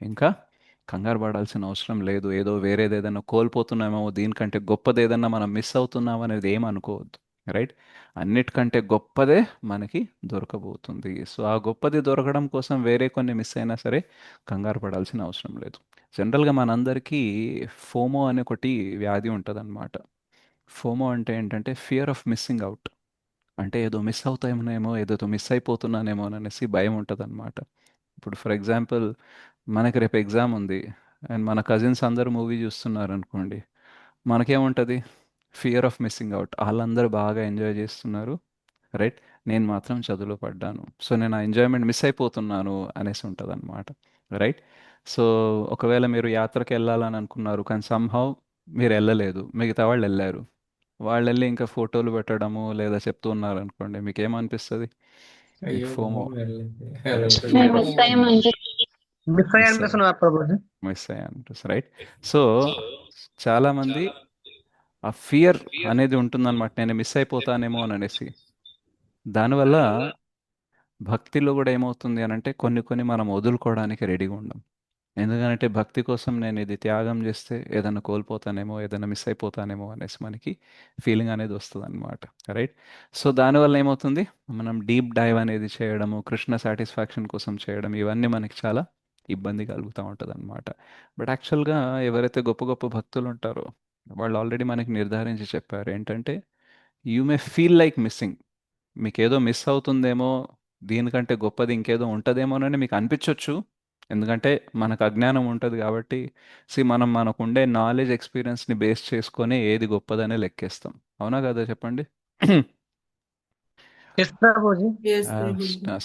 ఇంకా కంగారు పడాల్సిన అవసరం లేదు. ఏదో వేరేది ఏదైనా కోల్పోతున్నామో, దీనికంటే గొప్పది ఏదైనా మనం మిస్ అవుతున్నాం అనేది ఏం అనుకోవద్దు, రైట్. అన్నిటికంటే గొప్పదే మనకి దొరకబోతుంది. సో ఆ గొప్పది దొరకడం కోసం వేరే కొన్ని మిస్ అయినా సరే కంగారు పడాల్సిన అవసరం లేదు. జనరల్గా మనందరికీ ఫోమో అనే ఒకటి వ్యాధి ఉంటుందన్నమాట. ఫోమో అంటే ఏంటంటే ఫియర్ ఆఫ్ మిస్సింగ్ అవుట్. అంటే ఏదో మిస్ అవుతామేమో, ఏదో మిస్ అయిపోతున్నానేమో అనేసి భయం ఉంటుంది అనమాట. ఇప్పుడు ఫర్ ఎగ్జాంపుల్ మనకి రేపు ఎగ్జామ్ ఉంది అండ్ మన కజిన్స్ అందరూ మూవీ చూస్తున్నారు అనుకోండి, మనకేముంటుంది, ఫియర్ ఆఫ్ మిస్సింగ్ అవుట్. వాళ్ళందరూ బాగా ఎంజాయ్ చేస్తున్నారు, రైట్, నేను మాత్రం చదువులో పడ్డాను, సో నేను ఆ ఎంజాయ్మెంట్ మిస్ అయిపోతున్నాను అనేసి ఉంటుంది అనమాట, రైట్. సో ఒకవేళ మీరు యాత్రకి వెళ్ళాలని అనుకున్నారు కానీ సంహౌ మీరు వెళ్ళలేదు, మిగతా వాళ్ళు వెళ్ళారు, వాళ్ళు వెళ్ళి ఇంకా ఫోటోలు పెట్టడము లేదా చెప్తూ ఉన్నారు అనుకోండి, మీకు ఏమనిపిస్తుంది? ఈ అయ్యో ఫోమో మేము మిస్ అయ్యామని మిస్ అయ్యా అనిపిస్తున్నా ప్రభుజీ. మిస్ అయ్యాను, రైట్. సో చాలామంది ఆ ఫియర్ అనేది ఉంటుందన్నమాట, నేను మిస్ అయిపోతానేమో అని అనేసి. దానివల్ల భక్తిలో కూడా ఏమవుతుంది అని అంటే కొన్ని మనం వదులుకోవడానికి రెడీగా ఉండం. ఎందుకంటే భక్తి కోసం నేను ఇది త్యాగం చేస్తే ఏదైనా కోల్పోతానేమో, ఏదైనా మిస్ అయిపోతానేమో అనేసి మనకి ఫీలింగ్ అనేది వస్తుంది అనమాట, రైట్. సో దానివల్ల ఏమవుతుంది, మనం డీప్ డైవ్ అనేది చేయడము, కృష్ణ సాటిస్ఫాక్షన్ కోసం చేయడం, ఇవన్నీ మనకి చాలా ఇబ్బంది కలుగుతూ ఉంటుంది అనమాట. బట్ యాక్చువల్గా ఎవరైతే గొప్ప గొప్ప భక్తులు ఉంటారో వాళ్ళు ఆల్రెడీ మనకి నిర్ధారించి చెప్పారు ఏంటంటే you may feel like missing. మీకు ఏదో మిస్ అవుతుందేమో, దీనికంటే గొప్పది ఇంకేదో ఉంటుందేమోనని మీకు అనిపించవచ్చు. ఎందుకంటే మనకు అజ్ఞానం ఉంటుంది కాబట్టి. మనం మనకుండే నాలెడ్జ్ ఎక్స్పీరియన్స్ని బేస్ చేసుకొని ఏది గొప్పదనే లెక్కేస్తాం. అవునా కదా చెప్పండి? ఎస్ ప్రభుజీ.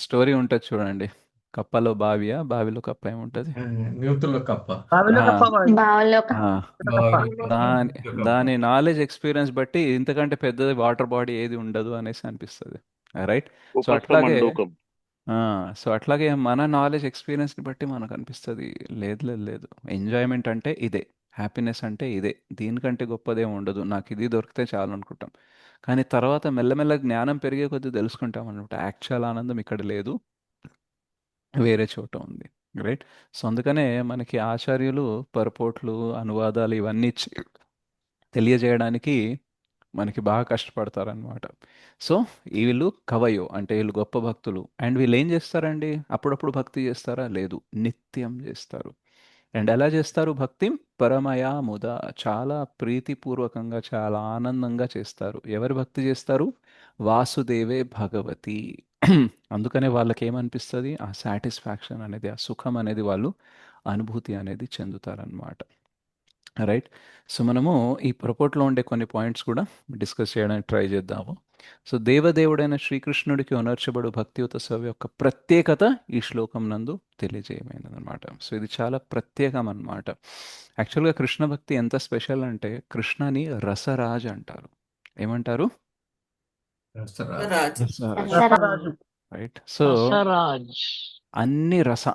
స్టోరీ ఉంటుంది చూడండి, కప్పలో బావియా, బావిలో కప్ప ఏముంటుంది? న్యూతుల కప్ప. బావిలో ఆ, కప్ప బావి. బావలో ఆ, కప్ప. దాని దాని నాలెడ్జ్ ఎక్స్పీరియన్స్ బట్టి ఇంతకంటే పెద్దది వాటర్ బాడీ ఏది ఉండదు అనేసి అనిపిస్తుంది. రైట్. సో అట్లాగే ఉపస్థమండూకం. అట్లాగే మన నాలెడ్జ్ ఎక్స్పీరియన్స్ని బట్టి మనకు అనిపిస్తుంది, లేదు లేదు లేదు, ఎంజాయ్మెంట్ అంటే ఇదే, హ్యాపీనెస్ అంటే ఇదే, దీనికంటే గొప్పదేం ఉండదు, నాకు ఇది దొరికితే చాలు అనుకుంటాం. కానీ తర్వాత మెల్లమెల్ల జ్ఞానం పెరిగే కొద్దీ తెలుసుకుంటాం అనమాట, యాక్చువల్ ఆనందం ఇక్కడ లేదు, వేరే చోట ఉంది. రైట్. సో అందుకనే మనకి ఆచార్యులు పరపోట్లు, అనువాదాలు ఇవన్నీ తెలియజేయడానికి మనకి బాగా కష్టపడతారనమాట. సో వీళ్ళు కవయో అంటే వీళ్ళు గొప్ప భక్తులు. అండ్ వీళ్ళు ఏం చేస్తారండి, అప్పుడప్పుడు భక్తి చేస్తారా? లేదు, నిత్యం చేస్తారు. అండ్ ఎలా చేస్తారు భక్తి? పరమయా ముద, చాలా ప్రీతిపూర్వకంగా, చాలా ఆనందంగా చేస్తారు. ఎవరు భక్తి చేస్తారు? వాసుదేవే భగవతి. అందుకనే వాళ్ళకి ఏమనిపిస్తుంది? ఆ సాటిస్ఫాక్షన్ అనేది, ఆ సుఖం అనేది వాళ్ళు అనుభూతి అనేది చెందుతారనమాట. రైట్. సో మనము ఈ ప్రపోర్ట్లో ఉండే కొన్ని పాయింట్స్ కూడా డిస్కస్ చేయడానికి ట్రై చేద్దాము. సో దేవదేవుడైన శ్రీకృష్ణుడికి ఉనర్చబడు భక్తియుత సేవ యొక్క ప్రత్యేకత ఈ శ్లోకం నందు తెలియజేయమైనది అనమాట. సో ఇది చాలా ప్రత్యేకం అనమాట. యాక్చువల్గా కృష్ణ భక్తి ఎంత స్పెషల్ అంటే, కృష్ణని రసరాజ్ అంటారు. ఏమంటారు? రసరాజ్. రసరాజు. రైట్. సో రసరాజ్. అన్ని రస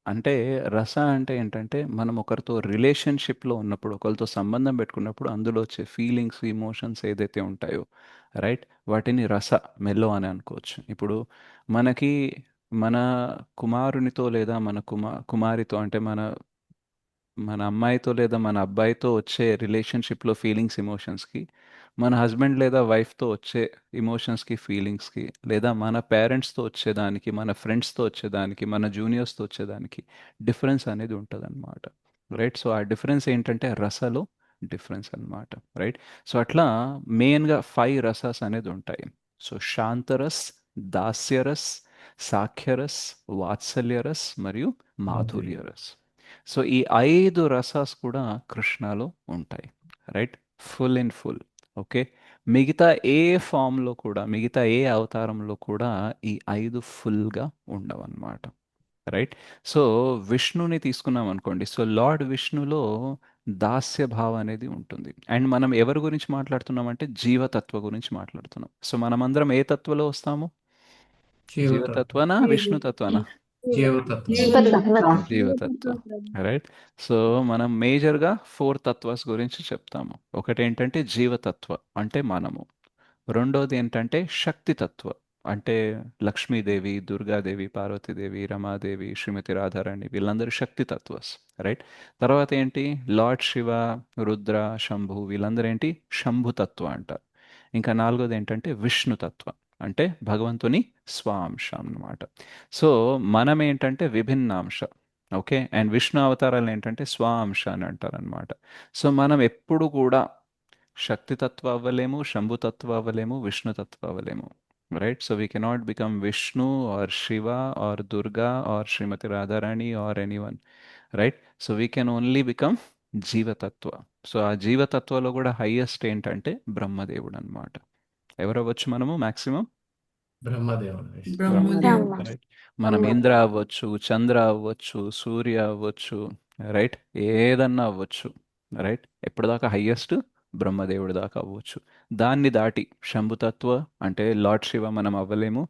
అంటే, రస అంటే ఏంటంటే మనం ఒకరితో రిలేషన్షిప్లో ఉన్నప్పుడు, ఒకరితో సంబంధం పెట్టుకున్నప్పుడు అందులో వచ్చే ఫీలింగ్స్, ఇమోషన్స్ ఏదైతే ఉంటాయో, రైట్, వాటిని రస మెల్లో అని అనుకోవచ్చు. ఇప్పుడు మనకి మన కుమారునితో లేదా మన కుమారితో అంటే మన మన అమ్మాయితో లేదా మన అబ్బాయితో వచ్చే రిలేషన్షిప్లో ఫీలింగ్స్, ఎమోషన్స్కి, మన హస్బెండ్ లేదా వైఫ్తో వచ్చే ఎమోషన్స్కి, ఫీలింగ్స్కి, లేదా మన పేరెంట్స్తో వచ్చేదానికి, మన ఫ్రెండ్స్తో వచ్చేదానికి, మన జూనియర్స్తో వచ్చేదానికి డిఫరెన్స్ అనేది ఉంటుంది అనమాట. రైట్. సో ఆ డిఫరెన్స్ ఏంటంటే రసలో డిఫరెన్స్ అనమాట. రైట్. సో అట్లా మెయిన్గా 5 రసాస్ అనేది ఉంటాయి. సో శాంతరస్, దాస్యరస్, సాఖ్యరస్, వాత్సల్యరస్ మరియు మాధుర్యరస్. సో ఈ 5 రసాస్ కూడా కృష్ణలో ఉంటాయి. Right. Full in full. Okay. మిగతా ఏ ఫామ్లో కూడా, మిగతా ఏ అవతారంలో కూడా ఈ 5 ఫుల్గా ఉండవన్నమాట. రైట్. సో విష్ణుని తీసుకున్నాం అనుకోండి. సో లార్డ్ విష్ణులో దాస్య భావం అనేది ఉంటుంది. అండ్ మనం ఎవరి గురించి మాట్లాడుతున్నామంటే జీవతత్వ గురించి మాట్లాడుతున్నాం. సో మనమందరం ఏ తత్వలో వస్తాము? జీవతత్వనా, విష్ణుతత్వనా? జీవతత్వ. రైట్. సో మనం మేజర్గా 4 తత్వాస్ గురించి చెప్తాము. ఒకటి ఏంటంటే జీవతత్వ అంటే మనము. రెండోది ఏంటంటే శక్తితత్వ అంటే లక్ష్మీదేవి, దుర్గాదేవి, పార్వతీదేవి, రమాదేవి, శ్రీమతి రాధారాణి, వీళ్ళందరూ శక్తితత్వస్. రైట్. తర్వాత ఏంటి? లార్డ్ శివ, రుద్ర, శంభు, వీళ్ళందరూ ఏంటి? శంభుతత్వ అంటారు. ఇంకా నాలుగోది ఏంటంటే విష్ణుతత్వ అంటే భగవంతుని స్వాంశం అన్నమాట. సో మనం ఏంటంటే విభిన్నాంశ. ఓకే. అండ్ విష్ణు అవతారాలు ఏంటంటే స్వాంశ అని అంటారనమాట. సో మనం ఎప్పుడు కూడా శక్తితత్వ అవ్వలేము, శంభుతత్వ అవ్వలేము, విష్ణుతత్వ అవ్వలేము. Right. So we cannot become Vishnu or Shiva or Durga or Srimati Radharani or anyone. Right. So we can only become జీవతత్వ. సో ఆ జీవతత్వలో కూడా హైయెస్ట్ ఏంటంటే బ్రహ్మదేవుడు అనమాట. ఎవరు అవ్వచ్చు మనము మ్యాక్సిమం? బ్రహ్మదేవుడు. రైట్. మనం ఇంద్ర అవ్వచ్చు, చంద్ర అవ్వచ్చు, సూర్య అవ్వచ్చు, రైట్, ఏదన్నా అవ్వచ్చు. రైట్. ఎప్పటిదాకా హైయెస్ట్ బ్రహ్మదేవుడి దాకా అవ్వచ్చు. దాన్ని దాటి శంభుతత్వ అంటే లార్డ్ శివ మనం అవ్వలేము.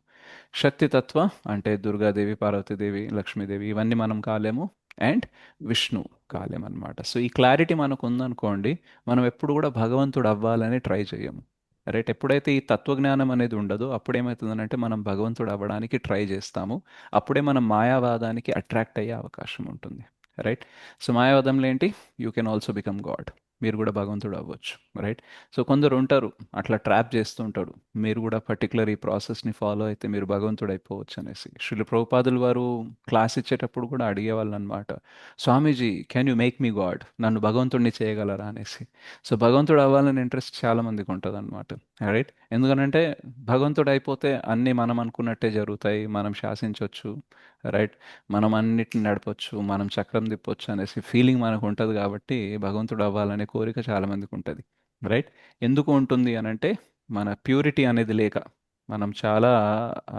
శక్తితత్వ అంటే దుర్గాదేవి, పార్వతీదేవి, లక్ష్మీదేవి, ఇవన్నీ మనం కాలేము. అండ్ విష్ణు కాలేమన్నమాట. సో ఈ క్లారిటీ మనకు ఉందనుకోండి, మనం ఎప్పుడు కూడా భగవంతుడు అవ్వాలని ట్రై చేయము. రైట్. ఎప్పుడైతే ఈ తత్వజ్ఞానం అనేది ఉండదో అప్పుడు ఏమవుతుందంటే మనం భగవంతుడు అవ్వడానికి ట్రై చేస్తాము. అప్పుడే మనం మాయావాదానికి అట్రాక్ట్ అయ్యే అవకాశం ఉంటుంది. రైట్. సో మాయావాదంలో ఏంటి? You can also become God. మీరు కూడా భగవంతుడు అవ్వచ్చు, రైట్? సో కొందరు ఉంటారు అట్లా ట్రాప్ చేస్తూ ఉంటాడు, మీరు కూడా పర్టికులర్ ఈ ప్రాసెస్ని ఫాలో అయితే మీరు భగవంతుడు అయిపోవచ్చు అనేసి. శ్రీల ప్రభుపాదులు వారు క్లాస్ ఇచ్చేటప్పుడు కూడా అడిగేవాళ్ళు అనమాట, Swamiji can you make me god, నన్ను భగవంతుడిని చేయగలరా అనేసి. సో భగవంతుడు అవ్వాలని ఇంట్రెస్ట్ చాలా మందికి ఉంటుంది అనమాట, రైట్? ఎందుకనంటే భగవంతుడు అయిపోతే అన్నీ మనం అనుకున్నట్టే జరుగుతాయి, మనం శాసించవచ్చు, రైట్? మనం అన్నిటిని నడపొచ్చు, మనం చక్రం తిప్పొచ్చు అనేసి ఫీలింగ్ మనకు ఉంటుంది కాబట్టి భగవంతుడు అవ్వాలనే కోరిక చాలా మందికి ఉంటుంది, రైట్? ఎందుకు ఉంటుంది అని అంటే మన ప్యూరిటీ అనేది లేక, మనం చాలా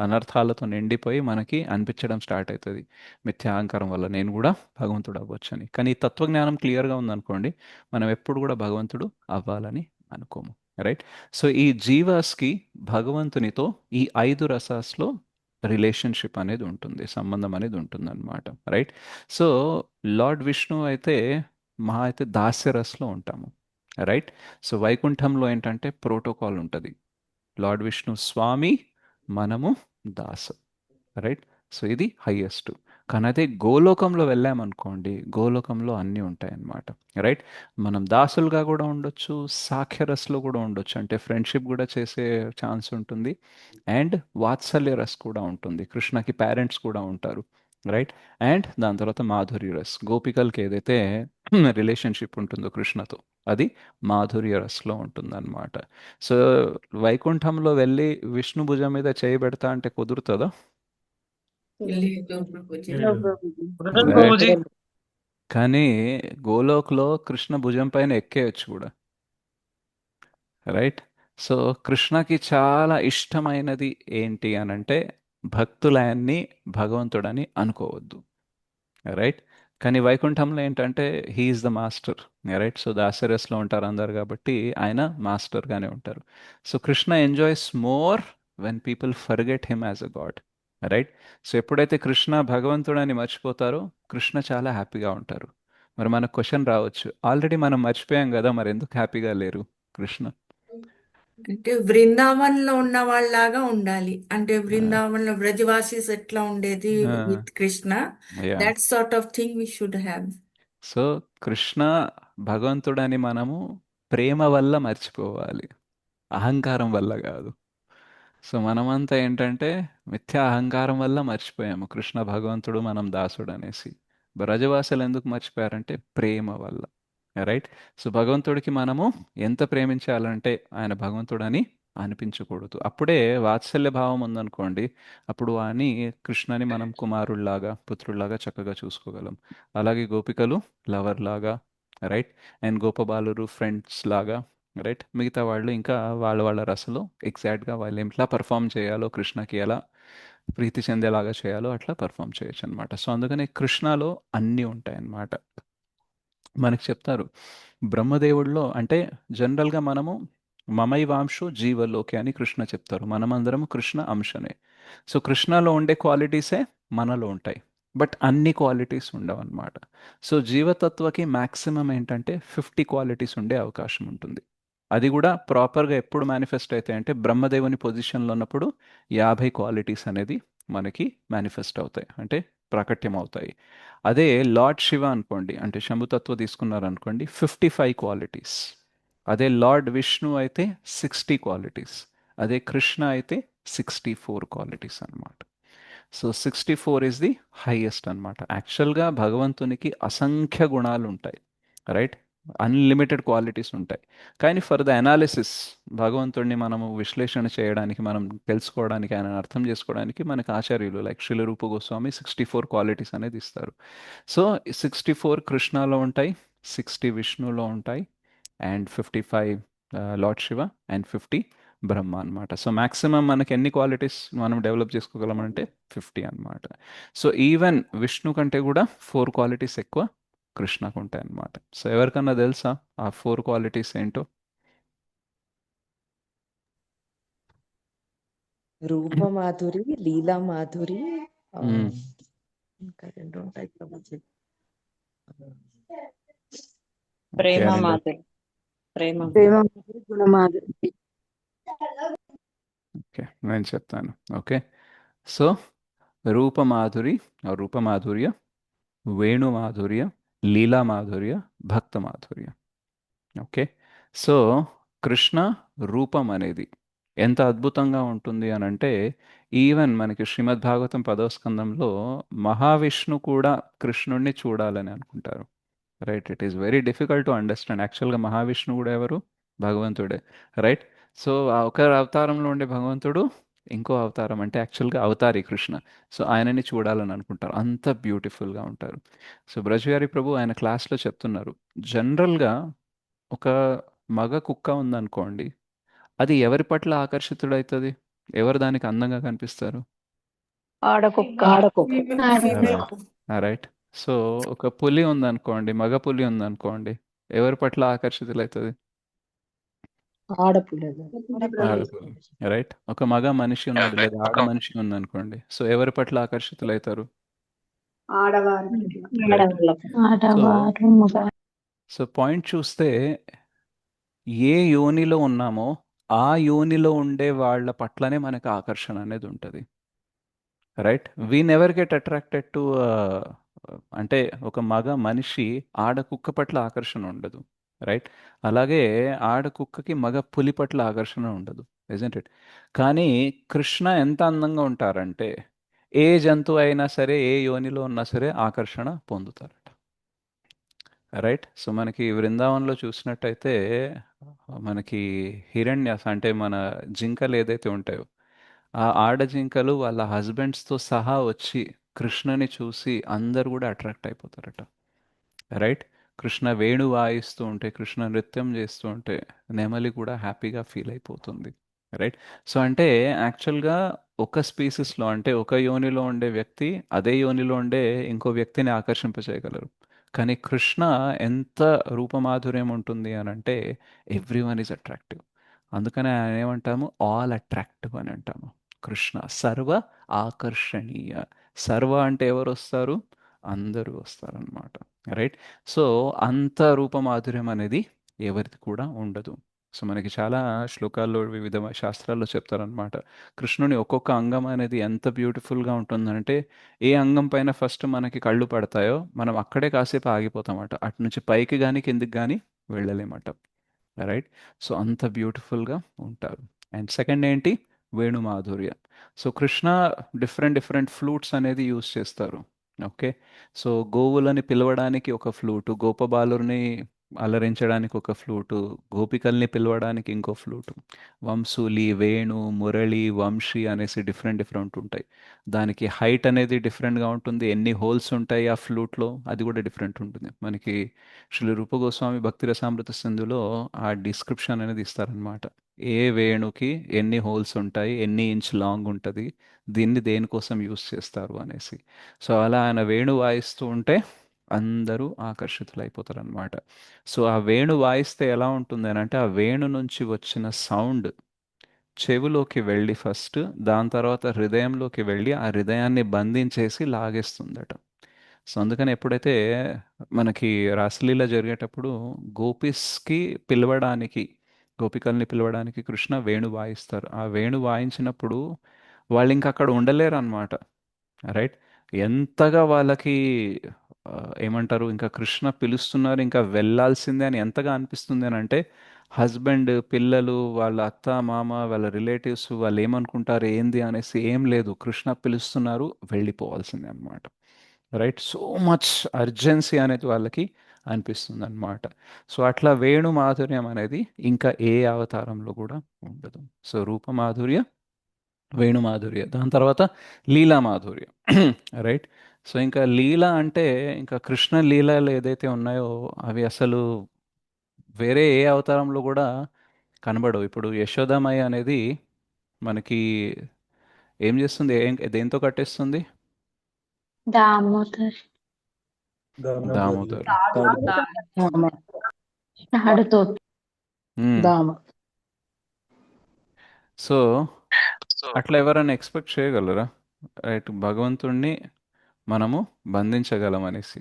అనర్థాలతో నిండిపోయి మనకి అనిపించడం స్టార్ట్ అవుతుంది మిథ్యా అహంకారం వల్ల, నేను కూడా భగవంతుడు అవ్వచ్చు అని. కానీ ఈ తత్వజ్ఞానం క్లియర్గా ఉందనుకోండి, మనం ఎప్పుడు కూడా భగవంతుడు అవ్వాలని అనుకోము, రైట్? సో ఈ జీవాస్కి భగవంతునితో ఈ 5 రసాస్లో రిలేషన్షిప్ అనేది ఉంటుంది, సంబంధం అనేది ఉంటుంది అనమాట, రైట్? సో లార్డ్ విష్ణు అయితే మహా అయితే దాస్యరస్లో ఉంటాము, రైట్? సో వైకుంఠంలో ఏంటంటే ప్రోటోకాల్ ఉంటుంది, లార్డ్ విష్ణు స్వామి, మనము దాస్, రైట్? సో ఇది హయ్యెస్ట్. కానీ అదే గోలోకంలో వెళ్ళామనుకోండి, గోలోకంలో అన్నీ ఉంటాయి అన్నమాట, రైట్? మనం దాసులుగా కూడా ఉండొచ్చు, సాఖ్యరస్లో కూడా ఉండొచ్చు, అంటే ఫ్రెండ్షిప్ కూడా చేసే ఛాన్స్ ఉంటుంది, అండ్ వాత్సల్య రస్ కూడా ఉంటుంది, కృష్ణకి పేరెంట్స్ కూడా ఉంటారు, రైట్? అండ్ దాని తర్వాత మాధుర్య రస్, గోపికలకి ఏదైతే రిలేషన్షిప్ ఉంటుందో కృష్ణతో, అది మాధుర్య రస్లో ఉంటుందన్నమాట. సో వైకుంఠంలో వెళ్ళి విష్ణు భుజం మీద చేయబెడతా అంటే కుదురుతుందా? కుదరదు ప్రభుజీ. కానీ గోలోక్లో కృష్ణ భుజం పైన ఎక్కేయచ్చు కూడా, రైట్? సో కృష్ణకి చాలా ఇష్టమైనది ఏంటి అని అంటే భక్తులన్నీ భగవంతుడని అనుకోవద్దు, రైట్? కానీ వైకుంఠంలో ఏంటంటే he's the master, right? So దాసరస్లో ఉంటారు అందరు కాబట్టి ఆయన మాస్టర్గానే ఉంటారు. So Krishna enjoys more when people forget him as a god, right? So ఎప్పుడైతే కృష్ణ భగవంతుడని మర్చిపోతారో కృష్ణ చాలా హ్యాపీగా ఉంటారు. మరి మనకు క్వశ్చన్ రావచ్చు, ఆల్రెడీ మనం మర్చిపోయాం కదా, మరి ఎందుకు హ్యాపీగా లేరు కృష్ణ? అంటే బృందావనంలో ఉన్న వాళ్ళలాగా ఉండాలి, అంటే బృందావనంలో బ్రజవాసీస్ ఎట్లా ఉండేది with Krishna, yeah. That sort of thing we should have. So Krishna భగవంతుడని మనము ప్రేమ వల్ల మర్చిపోవాలి, అహంకారం వల్ల కాదు. సో మనమంతా ఏంటంటే మిథ్యా అహంకారం వల్ల మర్చిపోయాము కృష్ణ భగవంతుడు మనం దాసుడు అనేసి. బ్రజవాసులు ఎందుకు మర్చిపోయారంటే ప్రేమ వల్ల, రైట్? సో భగవంతుడికి మనము ఎంత ప్రేమించాలంటే ఆయన భగవంతుడని అనిపించకూడదు, అప్పుడే వాత్సల్య భావం ఉందనుకోండి, అప్పుడు అని కృష్ణని మనం కుమారుల్లాగా పుత్రుల్లాగా చక్కగా చూసుకోగలం. అలాగే గోపికలు లవర్ లాగా, రైట్? అండ్ గోపబాలురు ఫ్రెండ్స్ లాగా, రైట్? మిగతా వాళ్ళు ఇంకా వాళ్ళ వాళ్ళ రసలో ఎగ్జాక్ట్గా వాళ్ళు ఎట్లా పర్ఫామ్ చేయాలో, కృష్ణకి ఎలా ప్రీతి చెందేలాగా చేయాలో అట్లా పర్ఫామ్ చేయొచ్చు అనమాట. సో అందుకనే కృష్ణలో అన్నీ ఉంటాయి అన్నమాట. మనకి చెప్తారు బ్రహ్మదేవుడిలో, అంటే జనరల్గా మనము మమైవాంశో జీవలోకి అని కృష్ణ చెప్తారు, మనమందరము కృష్ణ అంశనే. సో కృష్ణలో ఉండే క్వాలిటీసే మనలో ఉంటాయి, బట్ అన్ని క్వాలిటీస్ ఉండవు అనమాట. సో జీవతత్వకి మ్యాక్సిమం ఏంటంటే 50 క్వాలిటీస్ ఉండే అవకాశం ఉంటుంది. అది కూడా ప్రాపర్గా ఎప్పుడు మేనిఫెస్ట్ అవుతాయి అంటే బ్రహ్మదేవుని పొజిషన్లో ఉన్నప్పుడు 50 క్వాలిటీస్ అనేది మనకి మేనిఫెస్ట్ అవుతాయి, అంటే ప్రాకట్యం అవుతాయి. అదే లార్డ్ శివ అనుకోండి, అంటే శంభుతత్వ తీసుకున్నారనుకోండి, 55 క్వాలిటీస్. అదే లార్డ్ విష్ణు అయితే 60 క్వాలిటీస్. అదే కృష్ణ అయితే 64 క్వాలిటీస్ అన్నమాట. సో 64 ఇస్ ది హైయెస్ట్ అనమాట. యాక్చువల్గా భగవంతునికి అసంఖ్య గుణాలు ఉంటాయి, రైట్? అన్లిమిటెడ్ క్వాలిటీస్ ఉంటాయి. కానీ ఫర్ ద అనాలిసిస్, భగవంతుడిని మనము విశ్లేషణ చేయడానికి, మనం తెలుసుకోవడానికి, ఆయన అర్థం చేసుకోవడానికి మనకి ఆచార్యులు లైక్ శ్రీల రూప గోస్వామి 64 క్వాలిటీస్ అనేది ఇస్తారు. సో 64 కృష్ణలో ఉంటాయి, 60 విష్ణులో ఉంటాయి, అండ్ 55 లార్డ్ శివ, అండ్ 50 బ్రహ్మ అనమాట. సో మ్యాక్సిమం మనకి ఎన్ని క్వాలిటీస్ మనం డెవలప్ చేసుకోగలమంటే 50 అనమాట. సో ఈవెన్ విష్ణు కంటే కూడా 4 క్వాలిటీస్ ఎక్కువ కృష్ణకు ఉంటాయి అన్నమాట. సో ఎవరికన్నా తెలుసా ఆ 4 క్వాలిటీస్ ఏంటో? రూప మాధురి, లీలా మాధురి, మ్మ్. ఇంకా 2 ఉంటాయి ప్రభుజీ. ఓకే, ప్రేమ అనిందా? మాధురి, ప్రేమ ప్రేమ మాధురి, గుణ మాధురి. ఓకే, నేను చెప్తాను. ఓకే, సో రూపమాధురి, రూపమాధుర్య, వేణుమాధుర్య, లీలా మాధుర్య, భక్త మాధుర్య. ఓకే. సో కృష్ణ రూపం అనేది ఎంత అద్భుతంగా ఉంటుంది అని అంటే ఈవెన్ మనకి శ్రీమద్ భాగవతం 10వ స్కందంలో మహావిష్ణు కూడా కృష్ణుణ్ణి చూడాలని అనుకుంటారు. Right, it is very difficult to understand. యాక్చువల్గా మహావిష్ణు కూడా ఎవరు? భగవంతుడే. రైట్. సో ఆ ఒక అవతారంలో ఉండే భగవంతుడు ఇంకో అవతారం అంటే యాక్చువల్గా అవతారి కృష్ణ. సో ఆయనని చూడాలని అనుకుంటారు, అంత బ్యూటిఫుల్గా ఉంటారు. సో బ్రజవిహారి ప్రభు ఆయన క్లాస్లో చెప్తున్నారు, జనరల్గా ఒక మగ కుక్క ఉందనుకోండి, అది ఎవరి పట్ల ఆకర్షితుడవుతుంది? ఎవరు దానికి అందంగా కనిపిస్తారు? ఆడకుక్క రైట్. సో ఒక పులి ఉందనుకోండి, మగ పులి ఉందనుకోండి, ఎవరి పట్ల ఆకర్షితులవుతుంది? ఆడపులి ఆడపులి. రైట్. ఒక మగ మనిషి ఉన్నాడు లేదా ఆడ మనిషి ఉందనుకోండి, సో ఎవరి పట్ల ఆకర్షితులవుతారు? సో పాయింట్ చూస్తే ఏ యోనిలో ఉన్నామో ఆ యోనిలో ఉండే వాళ్ళ పట్లనే మనకు ఆకర్షణ అనేది ఉంటుంది. Right. We never get attracted to అంటే ఒక మగ మనిషి ఆడ కుక్క పట్ల ఆకర్షణ ఉండదు. రైట్. అలాగే ఆడ కుక్కకి మగ పులి పట్ల ఆకర్షణ ఉండదు, ఇజంట్ ఇట్? కానీ కృష్ణ ఎంత అందంగా ఉంటారంటే ఏ జంతువు అయినా సరే ఏ యోనిలో ఉన్నా సరే ఆకర్షణ పొందుతారట. రైట్. సో మనకి వృందావనంలో చూసినట్టయితే మనకి హిరణ్యాస అంటే మన జింకలు ఏదైతే ఉంటాయో ఆ ఆడ జింకలు వాళ్ళ హస్బెండ్స్తో సహా వచ్చి కృష్ణని చూసి అందరు కూడా అట్రాక్ట్ అయిపోతారట. రైట్. కృష్ణ వేణు వాయిస్తూ ఉంటే, కృష్ణ నృత్యం చేస్తూ ఉంటే నెమలి కూడా హ్యాపీగా ఫీల్ అయిపోతుంది. రైట్. సో అంటే యాక్చువల్గా ఒక స్పీసీస్లో అంటే ఒక యోనిలో ఉండే వ్యక్తి అదే యోనిలో ఉండే ఇంకో వ్యక్తిని ఆకర్షింపచేయగలరు. కానీ కృష్ణ ఎంత రూపమాధుర్యం ఉంటుంది అని అంటే ఎవ్రీ వన్ ఈజ్ అట్రాక్టివ్. అందుకనే ఆయన ఏమంటాము? ఆల్ అట్రాక్టివ్ అని అంటాము. కృష్ణ సర్వ ఆకర్షణీయ. సర్వ అంటే ఎవరు వస్తారు? అందరూ వస్తారనమాట. రైట్. సో అంత రూపమాధుర్యం అనేది ఎవరిది కూడా ఉండదు. సో మనకి చాలా శ్లోకాల్లో వివిధ శాస్త్రాల్లో చెప్తారనమాట, కృష్ణుని ఒక్కొక్క అంగం అనేది ఎంత బ్యూటిఫుల్గా ఉంటుందంటే ఏ అంగం పైన ఫస్ట్ మనకి కళ్ళు పడతాయో మనం అక్కడే కాసేపు ఆగిపోతామట, అటు నుంచి పైకి కానీ కిందికి కానీ వెళ్ళలేమట. రైట్. సో అంత బ్యూటిఫుల్గా ఉంటారు. అండ్ సెకండ్ ఏంటి? వేణుమాధుర్య. So Krishna different different flutes అనేది యూస్ చేస్తారు. ఓకే. సో గోవులని పిలవడానికి ఒక ఫ్లూటు, గోపబాలుని అలరించడానికి ఒక ఫ్లూటు, గోపికల్ని పిలవడానికి ఇంకో ఫ్లూటు, వంశూలి, వేణు, మురళి, వంశీ అనేసి డిఫరెంట్ డిఫరెంట్ ఉంటాయి. దానికి హైట్ అనేది డిఫరెంట్గా ఉంటుంది, ఎన్ని హోల్స్ ఉంటాయి ఆ ఫ్లూట్లో అది కూడా డిఫరెంట్ ఉంటుంది. మనకి శ్రీ రూప గోస్వామి భక్తి రసామృత సింధులో ఆ డిస్క్రిప్షన్ అనేది ఇస్తారనమాట, ఏ వేణుకి ఎన్ని హోల్స్ ఉంటాయి, ఎన్ని ఇంచ్ లాంగ్ ఉంటుంది, దీన్ని దేనికోసం యూస్ చేస్తారు అనేసి. సో అలా ఆయన వేణు వాయిస్తూ ఉంటే అందరూ ఆకర్షితులైపోతారు అనమాట. సో ఆ వేణు వాయిస్తే ఎలా ఉంటుంది అని అంటే ఆ వేణు నుంచి వచ్చిన సౌండ్ చెవులోకి వెళ్ళి ఫస్ట్, దాని తర్వాత హృదయంలోకి వెళ్ళి ఆ హృదయాన్ని బంధించేసి లాగేస్తుందట. సో అందుకని ఎప్పుడైతే మనకి రాసలీల జరిగేటప్పుడు గోపిస్కి పిలవడానికి, గోపికల్ని పిలవడానికి కృష్ణ వేణు వాయిస్తారు. ఆ వేణు వాయించినప్పుడు వాళ్ళు ఇంకా అక్కడ ఉండలేరు అనమాట. రైట్. ఎంతగా వాళ్ళకి ఏమంటారు, ఇంకా కృష్ణ పిలుస్తున్నారు ఇంకా వెళ్ళాల్సిందే అని ఎంతగా అనిపిస్తుంది అని అంటే హస్బెండ్, పిల్లలు, వాళ్ళ అత్త మామ, వాళ్ళ రిలేటివ్స్ వాళ్ళు ఏమనుకుంటారు ఏంది అనేసి ఏం లేదు, కృష్ణ పిలుస్తున్నారు వెళ్ళిపోవాల్సిందే అనమాట. రైట్. సో మచ్ అర్జెన్సీ అనేది వాళ్ళకి అనిపిస్తుంది అనమాట. సో అట్లా వేణు మాధుర్యం అనేది ఇంకా ఏ అవతారంలో కూడా ఉండదు. సో రూపమాధుర్య, వేణుమాధుర్య, దాని తర్వాత లీలా మాధుర్యం. రైట్. సో ఇంకా లీల అంటే ఇంకా కృష్ణ లీలలు ఏదైతే ఉన్నాయో అవి అసలు వేరే ఏ అవతారంలో కూడా కనబడవు. ఇప్పుడు యశోదామయ్య అనేది మనకి ఏం చేస్తుంది, దేంతో కట్టేస్తుంది? దామోదర్ దామోదర్. తాడుతో దామ సో అట్లా ఎవరైనా ఎక్స్పెక్ట్ చేయగలరా? రైట్. భగవంతుణ్ణి మనము బంధించగలం అనేసి?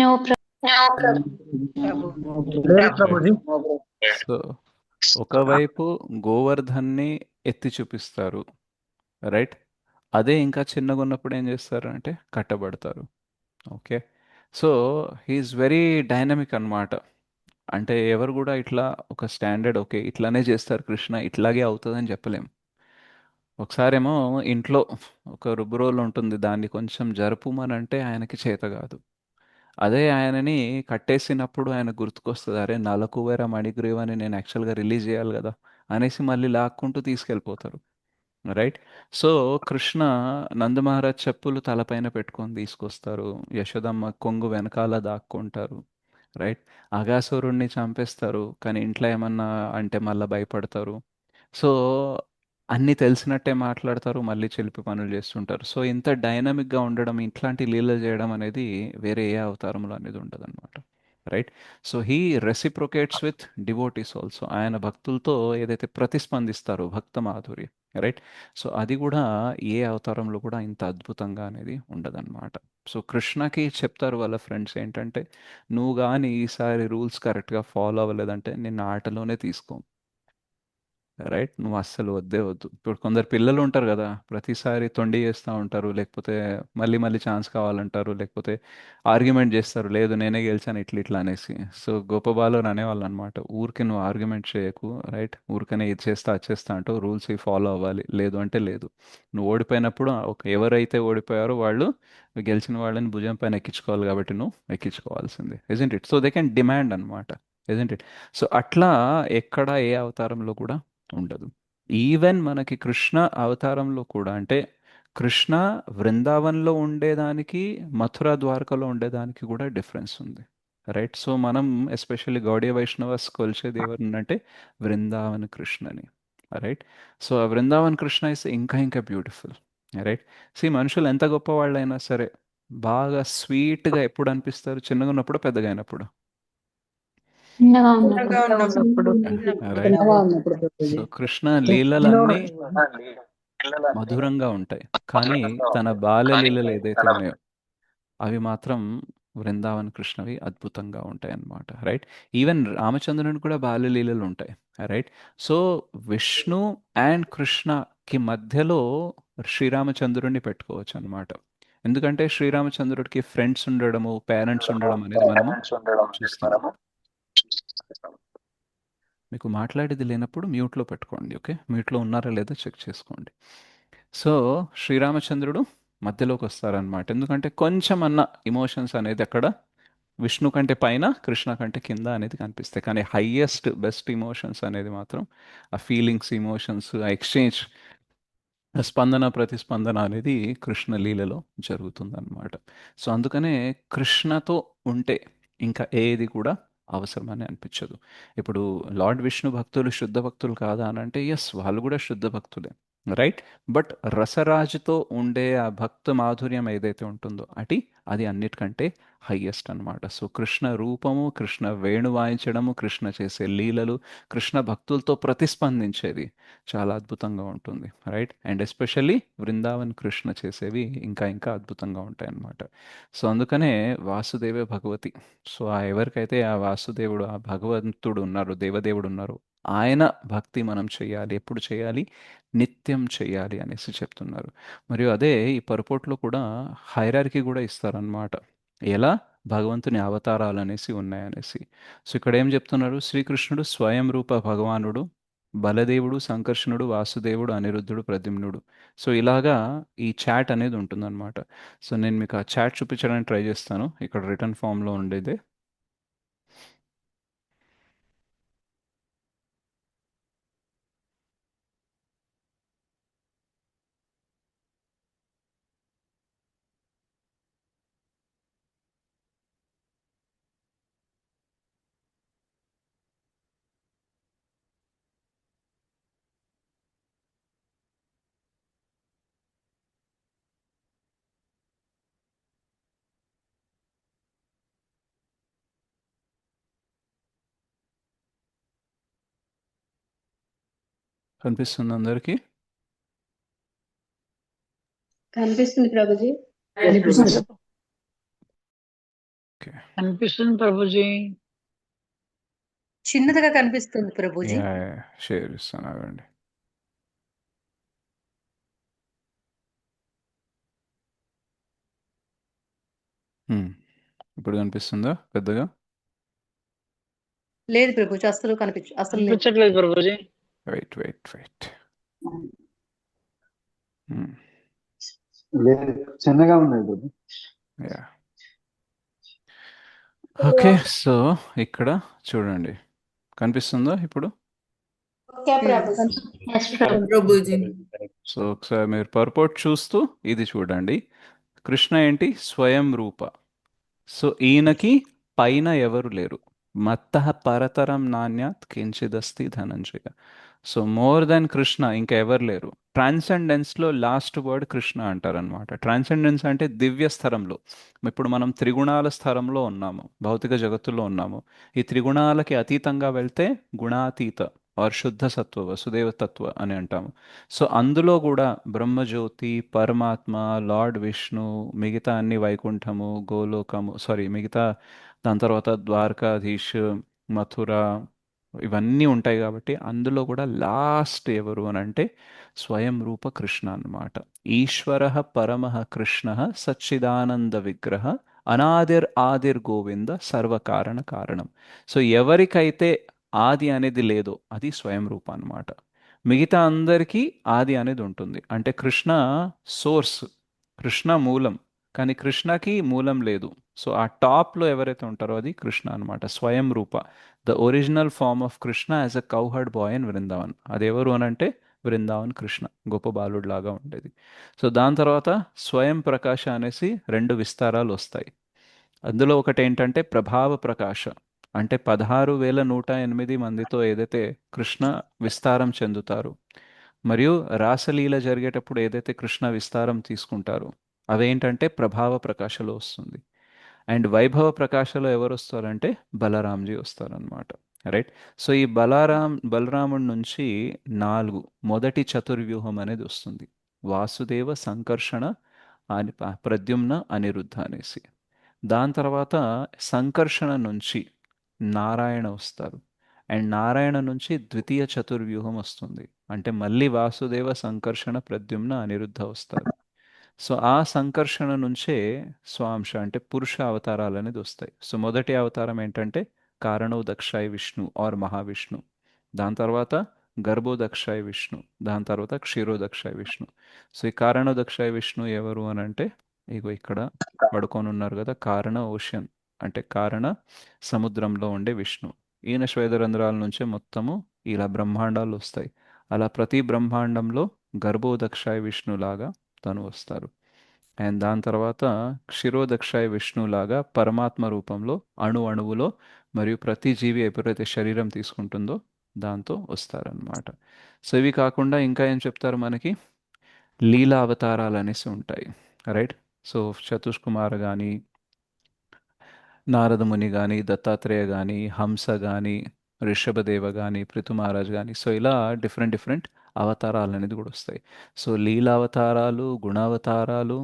నో ప్రభుజీ సో ఒకవైపు గోవర్ధన్ని ఎత్తి చూపిస్తారు. రైట్. అదే ఇంకా చిన్నగా ఉన్నప్పుడు ఏం చేస్తారు అంటే కట్టబడతారు. Okay. So he's very dynamic అన్నమాట. అంటే ఎవరు కూడా ఇట్లా ఒక స్టాండర్డ్ ఓకే ఇట్లానే చేస్తారు కృష్ణ ఇట్లాగే అవుతుందని చెప్పలేం. ఒకసారేమో ఇంట్లో ఒక రుబ్బురోలు ఉంటుంది, దాన్ని కొంచెం జరుపుమనంటే ఆయనకి చేత కాదు. అదే ఆయనని కట్టేసినప్పుడు ఆయన గుర్తుకొస్తుంది, అరే నలకువేర మణిగ్రీవ్ అని నేను యాక్చువల్గా రిలీజ్ చేయాలి కదా అనేసి మళ్ళీ లాక్కుంటూ తీసుకెళ్ళిపోతారు. రైట్. సో కృష్ణ నందమహారాజ్ చెప్పులు తలపైన పెట్టుకొని తీసుకొస్తారు, యశోదమ్మ కొంగు వెనకాల దాక్కుంటారు. రైట్. అగాసురుణ్ణి చంపేస్తారు కానీ ఇంట్లో ఏమన్నా అంటే మళ్ళీ భయపడతారు. సో అన్నీ తెలిసినట్టే మాట్లాడతారు, మళ్ళీ చిలిపి పనులు చేస్తుంటారు. సో ఇంత డైనమిక్గా ఉండడం, ఇట్లాంటి లీలలు చేయడం అనేది వేరే ఏ అవతారంలో అనేది ఉండదన్నమాట. Right. So he reciprocates with devotees also. ఆయన భక్తులతో ఏదైతే ప్రతిస్పందిస్తారో భక్త మాధుర్యం. రైట్. సో అది కూడా ఏ అవతారంలో కూడా ఇంత అద్భుతంగా అనేది ఉండదన్నమాట. సో కృష్ణకి చెప్తారు వాళ్ళ ఫ్రెండ్స్ ఏంటంటే, నువ్వు కానీ ఈసారి రూల్స్ కరెక్ట్గా ఫాలో అవ్వలేదంటే నిన్న ఆటలోనే తీసుకో. రైట్. నువ్వు అస్సలు వద్దే వద్దు. ఇప్పుడు కొందరు పిల్లలు ఉంటారు కదా, ప్రతిసారి తొండి చేస్తూ ఉంటారు, లేకపోతే మళ్ళీ మళ్ళీ ఛాన్స్ కావాలంటారు, లేకపోతే ఆర్గ్యుమెంట్ చేస్తారు, లేదు నేనే గెలిచాను ఇట్లా ఇట్లా అనేసి. సో గోపబాలు అని అనేవాళ్ళు అనమాట, ఊరికి నువ్వు ఆర్గ్యుమెంట్ చేయకు. రైట్. ఊరికనే ఇది చేస్తా అది చేస్తా అంటూ రూల్స్ ఫాలో అవ్వాలి, లేదు అంటే లేదు. నువ్వు ఓడిపోయినప్పుడు ఒక ఎవరైతే ఓడిపోయారో వాళ్ళు గెలిచిన వాళ్ళని భుజం పైన ఎక్కించుకోవాలి, కాబట్టి నువ్వు ఎక్కించుకోవాల్సిందే. Isn't it? So they can demand అనమాట. Isn't it? సో అట్లా ఎక్కడ ఏ అవతారంలో కూడా ఉండదు. ఈవెన్ మనకి కృష్ణ అవతారంలో కూడా అంటే కృష్ణ వృందావన్లో ఉండేదానికి మథుర ద్వారకలో ఉండేదానికి కూడా డిఫరెన్స్ ఉంది. రైట్. సో మనం ఎస్పెషల్లీ గౌడీయ వైష్ణవస్ కొలిచేది ఎవరినంటే వృందావన్ కృష్ణని. రైట్. సో ఆ వృందావన్ కృష్ణ ఇస్ ఇంకా ఇంకా బ్యూటిఫుల్. రైట్. సి మనుషులు ఎంత గొప్ప వాళ్ళైనా సరే బాగా స్వీట్గా ఎప్పుడు అనిపిస్తారు, చిన్నగా ఉన్నప్పుడు పెద్దగా అయినప్పుడు. చిన్నగా ఉన్నప్పుడు. చిన్నగా ఉన్నప్పుడు రైట్. చిన్నగా ఉన్నప్పుడు సో ప్రభుజీ. కృష్ణ లీలలన్నీ మధురంగా ఉంటాయి, కానీ తన బాల్యలీలలు ఏదైతే ఉన్నాయో అవి మాత్రం వృందావన్ కృష్ణవి అద్భుతంగా ఉంటాయి అన్నమాట. రైట్. ఈవెన్ రామచంద్రుని కూడా బాల్యలీలలు ఉంటాయి. రైట్. సో విష్ణు అండ్ కృష్ణకి మధ్యలో శ్రీరామచంద్రుడిని పెట్టుకోవచ్చు అన్నమాట. ఎందుకంటే శ్రీరామచంద్రుడికి ఫ్రెండ్స్ ఉండడము, పేరెంట్స్ ఉండడం అనేది మనము చూస్తాం. మీకు మాట్లాడేది లేనప్పుడు మ్యూట్లో పెట్టుకోండి. ఓకే, మ్యూట్లో ఉన్నారా లేదా చెక్ చేసుకోండి. సో శ్రీరామచంద్రుడు మధ్యలోకి వస్తారనమాట, ఎందుకంటే కొంచెం అన్న ఇమోషన్స్ అనేది అక్కడ విష్ణు కంటే పైన, కృష్ణ కంటే కింద అనేది కనిపిస్తాయి. కానీ హయ్యెస్ట్ బెస్ట్ ఇమోషన్స్ అనేది మాత్రం ఆ ఫీలింగ్స్, ఇమోషన్స్, ఆ ఎక్స్చేంజ్, స్పందన ప్రతిస్పందన అనేది కృష్ణ లీలలో జరుగుతుందన్నమాట. సో అందుకనే కృష్ణతో ఉంటే ఇంకా ఏది కూడా అవసరమని అనిపించదు. ఇప్పుడు లార్డ్ విష్ణు భక్తులు శుద్ధ భక్తులు కాదా అని అంటే ఎస్, వాళ్ళు కూడా శుద్ధ భక్తులే. రైట్. బట్ రసరాజుతో ఉండే ఆ భక్త మాధుర్యం ఏదైతే ఉంటుందో అది అన్నిటికంటే హయ్యెస్ట్ అన్నమాట. సో కృష్ణ రూపము, కృష్ణ వేణు వాయించడము, కృష్ణ చేసే లీలలు, కృష్ణ భక్తులతో ప్రతిస్పందించేది చాలా అద్భుతంగా ఉంటుంది. Right. And especially Vrindavan Krishna చేసేవి ఇంకా ఇంకా అద్భుతంగా ఉంటాయి అన్నమాట. సో అందుకనే వాసుదేవే భగవతి. సో ఆ ఎవరికైతే ఆ వాసుదేవుడు, ఆ భగవంతుడు ఉన్నారు, దేవదేవుడు ఉన్నారు, ఆయన భక్తి మనం చేయాలి. ఎప్పుడు చేయాలి? నిత్యం చేయాలి అనేసి చెప్తున్నారు. మరియు అదే ఈ పరుపోట్లో కూడా హైరార్కీ కూడా ఇస్తారనమాట, ఎలా భగవంతుని అవతారాలు అనేసి ఉన్నాయనేసి. సో ఇక్కడ ఏం చెప్తున్నారు? శ్రీకృష్ణుడు స్వయం రూప భగవానుడు, బలదేవుడు, సంకర్షణుడు, వాసుదేవుడు, అనిరుద్ధుడు, ప్రద్యుమ్నుడు. సో ఇలాగా ఈ చాట్ అనేది ఉంటుందన్నమాట. సో నేను మీకు ఆ చాట్ చూపించడానికి ట్రై చేస్తాను, ఇక్కడ రిటర్న్ ఫామ్లో ఉండేదే. కనిపిస్తుంది అందరికీ? కనిపిస్తుంది ప్రభుజీ. ఓకే. కనిపిస్తుంది ప్రభుజీ. చిన్నదిగా కనిపిస్తుంది ప్రభుజీ. షేర్ ఇస్తాను, ఆగండి. ఇప్పుడు కనిపిస్తుందా పెద్దగా? లేదు ప్రభుజీ, అసలు అసలు లేదు. కనిపించట్లేదు ప్రభుజీ. Wait wait wait. లేదు, చిన్నగా ఉన్నది ప్రభు. Yeah okay. సో ఇక్కడ చూడండి, కనిపిస్తుందా ఇప్పుడు? Okay Prabhuji. Yes, Prabhu. Prabhuji. So ఒకసారి మీరు పర్పోర్ట్ చూస్తూ ఇది చూడండి. కృష్ణ ఏంటి? స్వయం రూప. సో ఈయనకి పైన ఎవరు లేరు. మత్తః పరతరం నాణ్యాత్ కించిదస్తి ధనంజయ. సో మోర్ దెన్ కృష్ణ ఇంకా ఎవరు లేరు. ట్రాన్సెండెన్స్లో లాస్ట్ వర్డ్ కృష్ణ అంటారనమాట. ట్రాన్సెండెన్స్ అంటే దివ్య స్థలంలో. ఇప్పుడు మనం త్రిగుణాల స్థలంలో ఉన్నాము, భౌతిక జగత్తులో ఉన్నాము. ఈ త్రిగుణాలకి అతీతంగా వెళ్తే గుణాతీత ఆర్ శుద్ధ సత్వ వసుదేవ తత్వ అని అంటాము. సో అందులో కూడా బ్రహ్మజ్యోతి, పరమాత్మ, లార్డ్ విష్ణు, మిగతా అన్ని వైకుంఠము, గోలోకము, మిగతా దాని తర్వాత ద్వారకాధీష్, మథుర, ఇవన్నీ ఉంటాయి. కాబట్టి అందులో కూడా లాస్ట్ ఎవరు అని అంటే స్వయం రూప కృష్ణ అన్నమాట. ఈశ్వర పరమ కృష్ణ సచ్చిదానంద విగ్రహ అనాదిర్ ఆదిర్ గోవింద సర్వకారణ కారణం. సో ఎవరికైతే ఆది అనేది లేదో అది స్వయం రూప అన్నమాట. మిగతా అందరికీ ఆది అనేది ఉంటుంది. అంటే కృష్ణ సోర్స్, కృష్ణ మూలం, కానీ కృష్ణకి మూలం లేదు. సో ఆ టాప్లో ఎవరైతే ఉంటారో అది కృష్ణ అన్నమాట, స్వయం రూప. The original form of Krishna as a cowherd boy in Vrindavan. అది ఎవరు అని అంటే వృందావన్ కృష్ణ, గొప్ప బాలుడు లాగా ఉండేది. సో దాని తర్వాత స్వయం ప్రకాశ అనేసి 2 విస్తారాలు వస్తాయి. అందులో ఒకటి ఏంటంటే ప్రభావ ప్రకాశ, అంటే 16,108 మందితో ఏదైతే కృష్ణ విస్తారం చెందుతారు, మరియు రాసలీల జరిగేటప్పుడు ఏదైతే కృష్ణ విస్తారం తీసుకుంటారో అవేంటంటే ప్రభావ ప్రకాశలో వస్తుంది. అండ్ వైభవ ప్రకాశలో ఎవరు వస్తారంటే బలరాంజీ వస్తారనమాట. రైట్. సో ఈ బలరాముడి నుంచి 4 మొదటి చతుర్వ్యూహం అనేది వస్తుంది. వాసుదేవ, సంకర్షణ, ప్రద్యుమ్న, అనిరుద్ధ అనేసి. దాని తర్వాత సంకర్షణ నుంచి నారాయణ వస్తారు. అండ్ నారాయణ నుంచి ద్వితీయ చతుర్వ్యూహం వస్తుంది. అంటే మళ్ళీ వాసుదేవ, సంకర్షణ, ప్రద్యుమ్న, అనిరుద్ధ వస్తారు. సో ఆ సంకర్షణ నుంచే స్వాంశ అంటే పురుష అవతారాలు అనేది వస్తాయి. సో మొదటి అవతారం ఏంటంటే కారణోదక్షాయ విష్ణు ఆర్ మహావిష్ణు. దాని తర్వాత గర్భోదక్షాయ విష్ణు. దాని తర్వాత క్షీరోదక్షాయ విష్ణు. సో ఈ కారణోదక్షాయ విష్ణు ఎవరు అని అంటే ఇగో ఇక్కడ పడుకొని ఉన్నారు కదా, కారణ ఓషన్, అంటే కారణ సముద్రంలో ఉండే విష్ణు. ఈయన శ్వేతరంధ్రాల నుంచే మొత్తము ఇలా బ్రహ్మాండాలు వస్తాయి. అలా ప్రతి బ్రహ్మాండంలో గర్భోదక్షాయ విష్ణులాగా తను వస్తారు. అండ్ దాని తర్వాత క్షీరోదక్షాయ విష్ణులాగా పరమాత్మ రూపంలో అణువులో మరియు ప్రతి జీవి ఎప్పుడైతే శరీరం తీసుకుంటుందో దాంతో వస్తారనమాట. సో ఇవి కాకుండా ఇంకా ఏం చెప్తారు మనకి, లీలా అవతారాలు అనేసి ఉంటాయి. రైట్. సో చతుష్కుమార్ కానీ, నారదముని కానీ, దత్తాత్రేయ కానీ, హంస కానీ, రిషభదేవ కానీ, పృథు మహారాజ్ కానీ, సో ఇలా డిఫరెంట్ అవతారాలు అనేది కూడా వస్తాయి. సో లీలావతారాలు, గుణావతారాలు,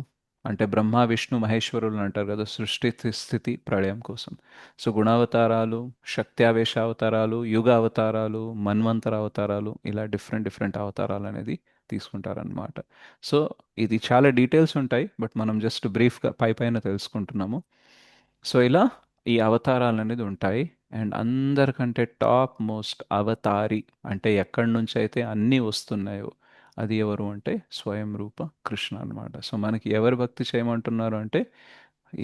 అంటే బ్రహ్మ విష్ణు మహేశ్వరులు అంటారు కదా సృష్టి స్థితి ప్రళయం కోసం. సో గుణావతారాలు, శక్త్యావేశ అవతారాలు, యుగ అవతారాలు, మన్వంతర అవతారాలు, ఇలా డిఫరెంట్ అవతారాలు అనేది తీసుకుంటారనమాట. సో ఇది చాలా డీటెయిల్స్ ఉంటాయి, బట్ మనం జస్ట్ బ్రీఫ్గా పైన తెలుసుకుంటున్నాము. సో ఇలా ఈ అవతారాలు అనేది ఉంటాయి. అండ్ అందరికంటే టాప్ మోస్ట్ అవతారి, అంటే ఎక్కడి నుంచి అయితే అన్నీ వస్తున్నాయో అది ఎవరు అంటే స్వయం రూప కృష్ణ అనమాట. సో మనకి ఎవరు భక్తి చేయమంటున్నారు అంటే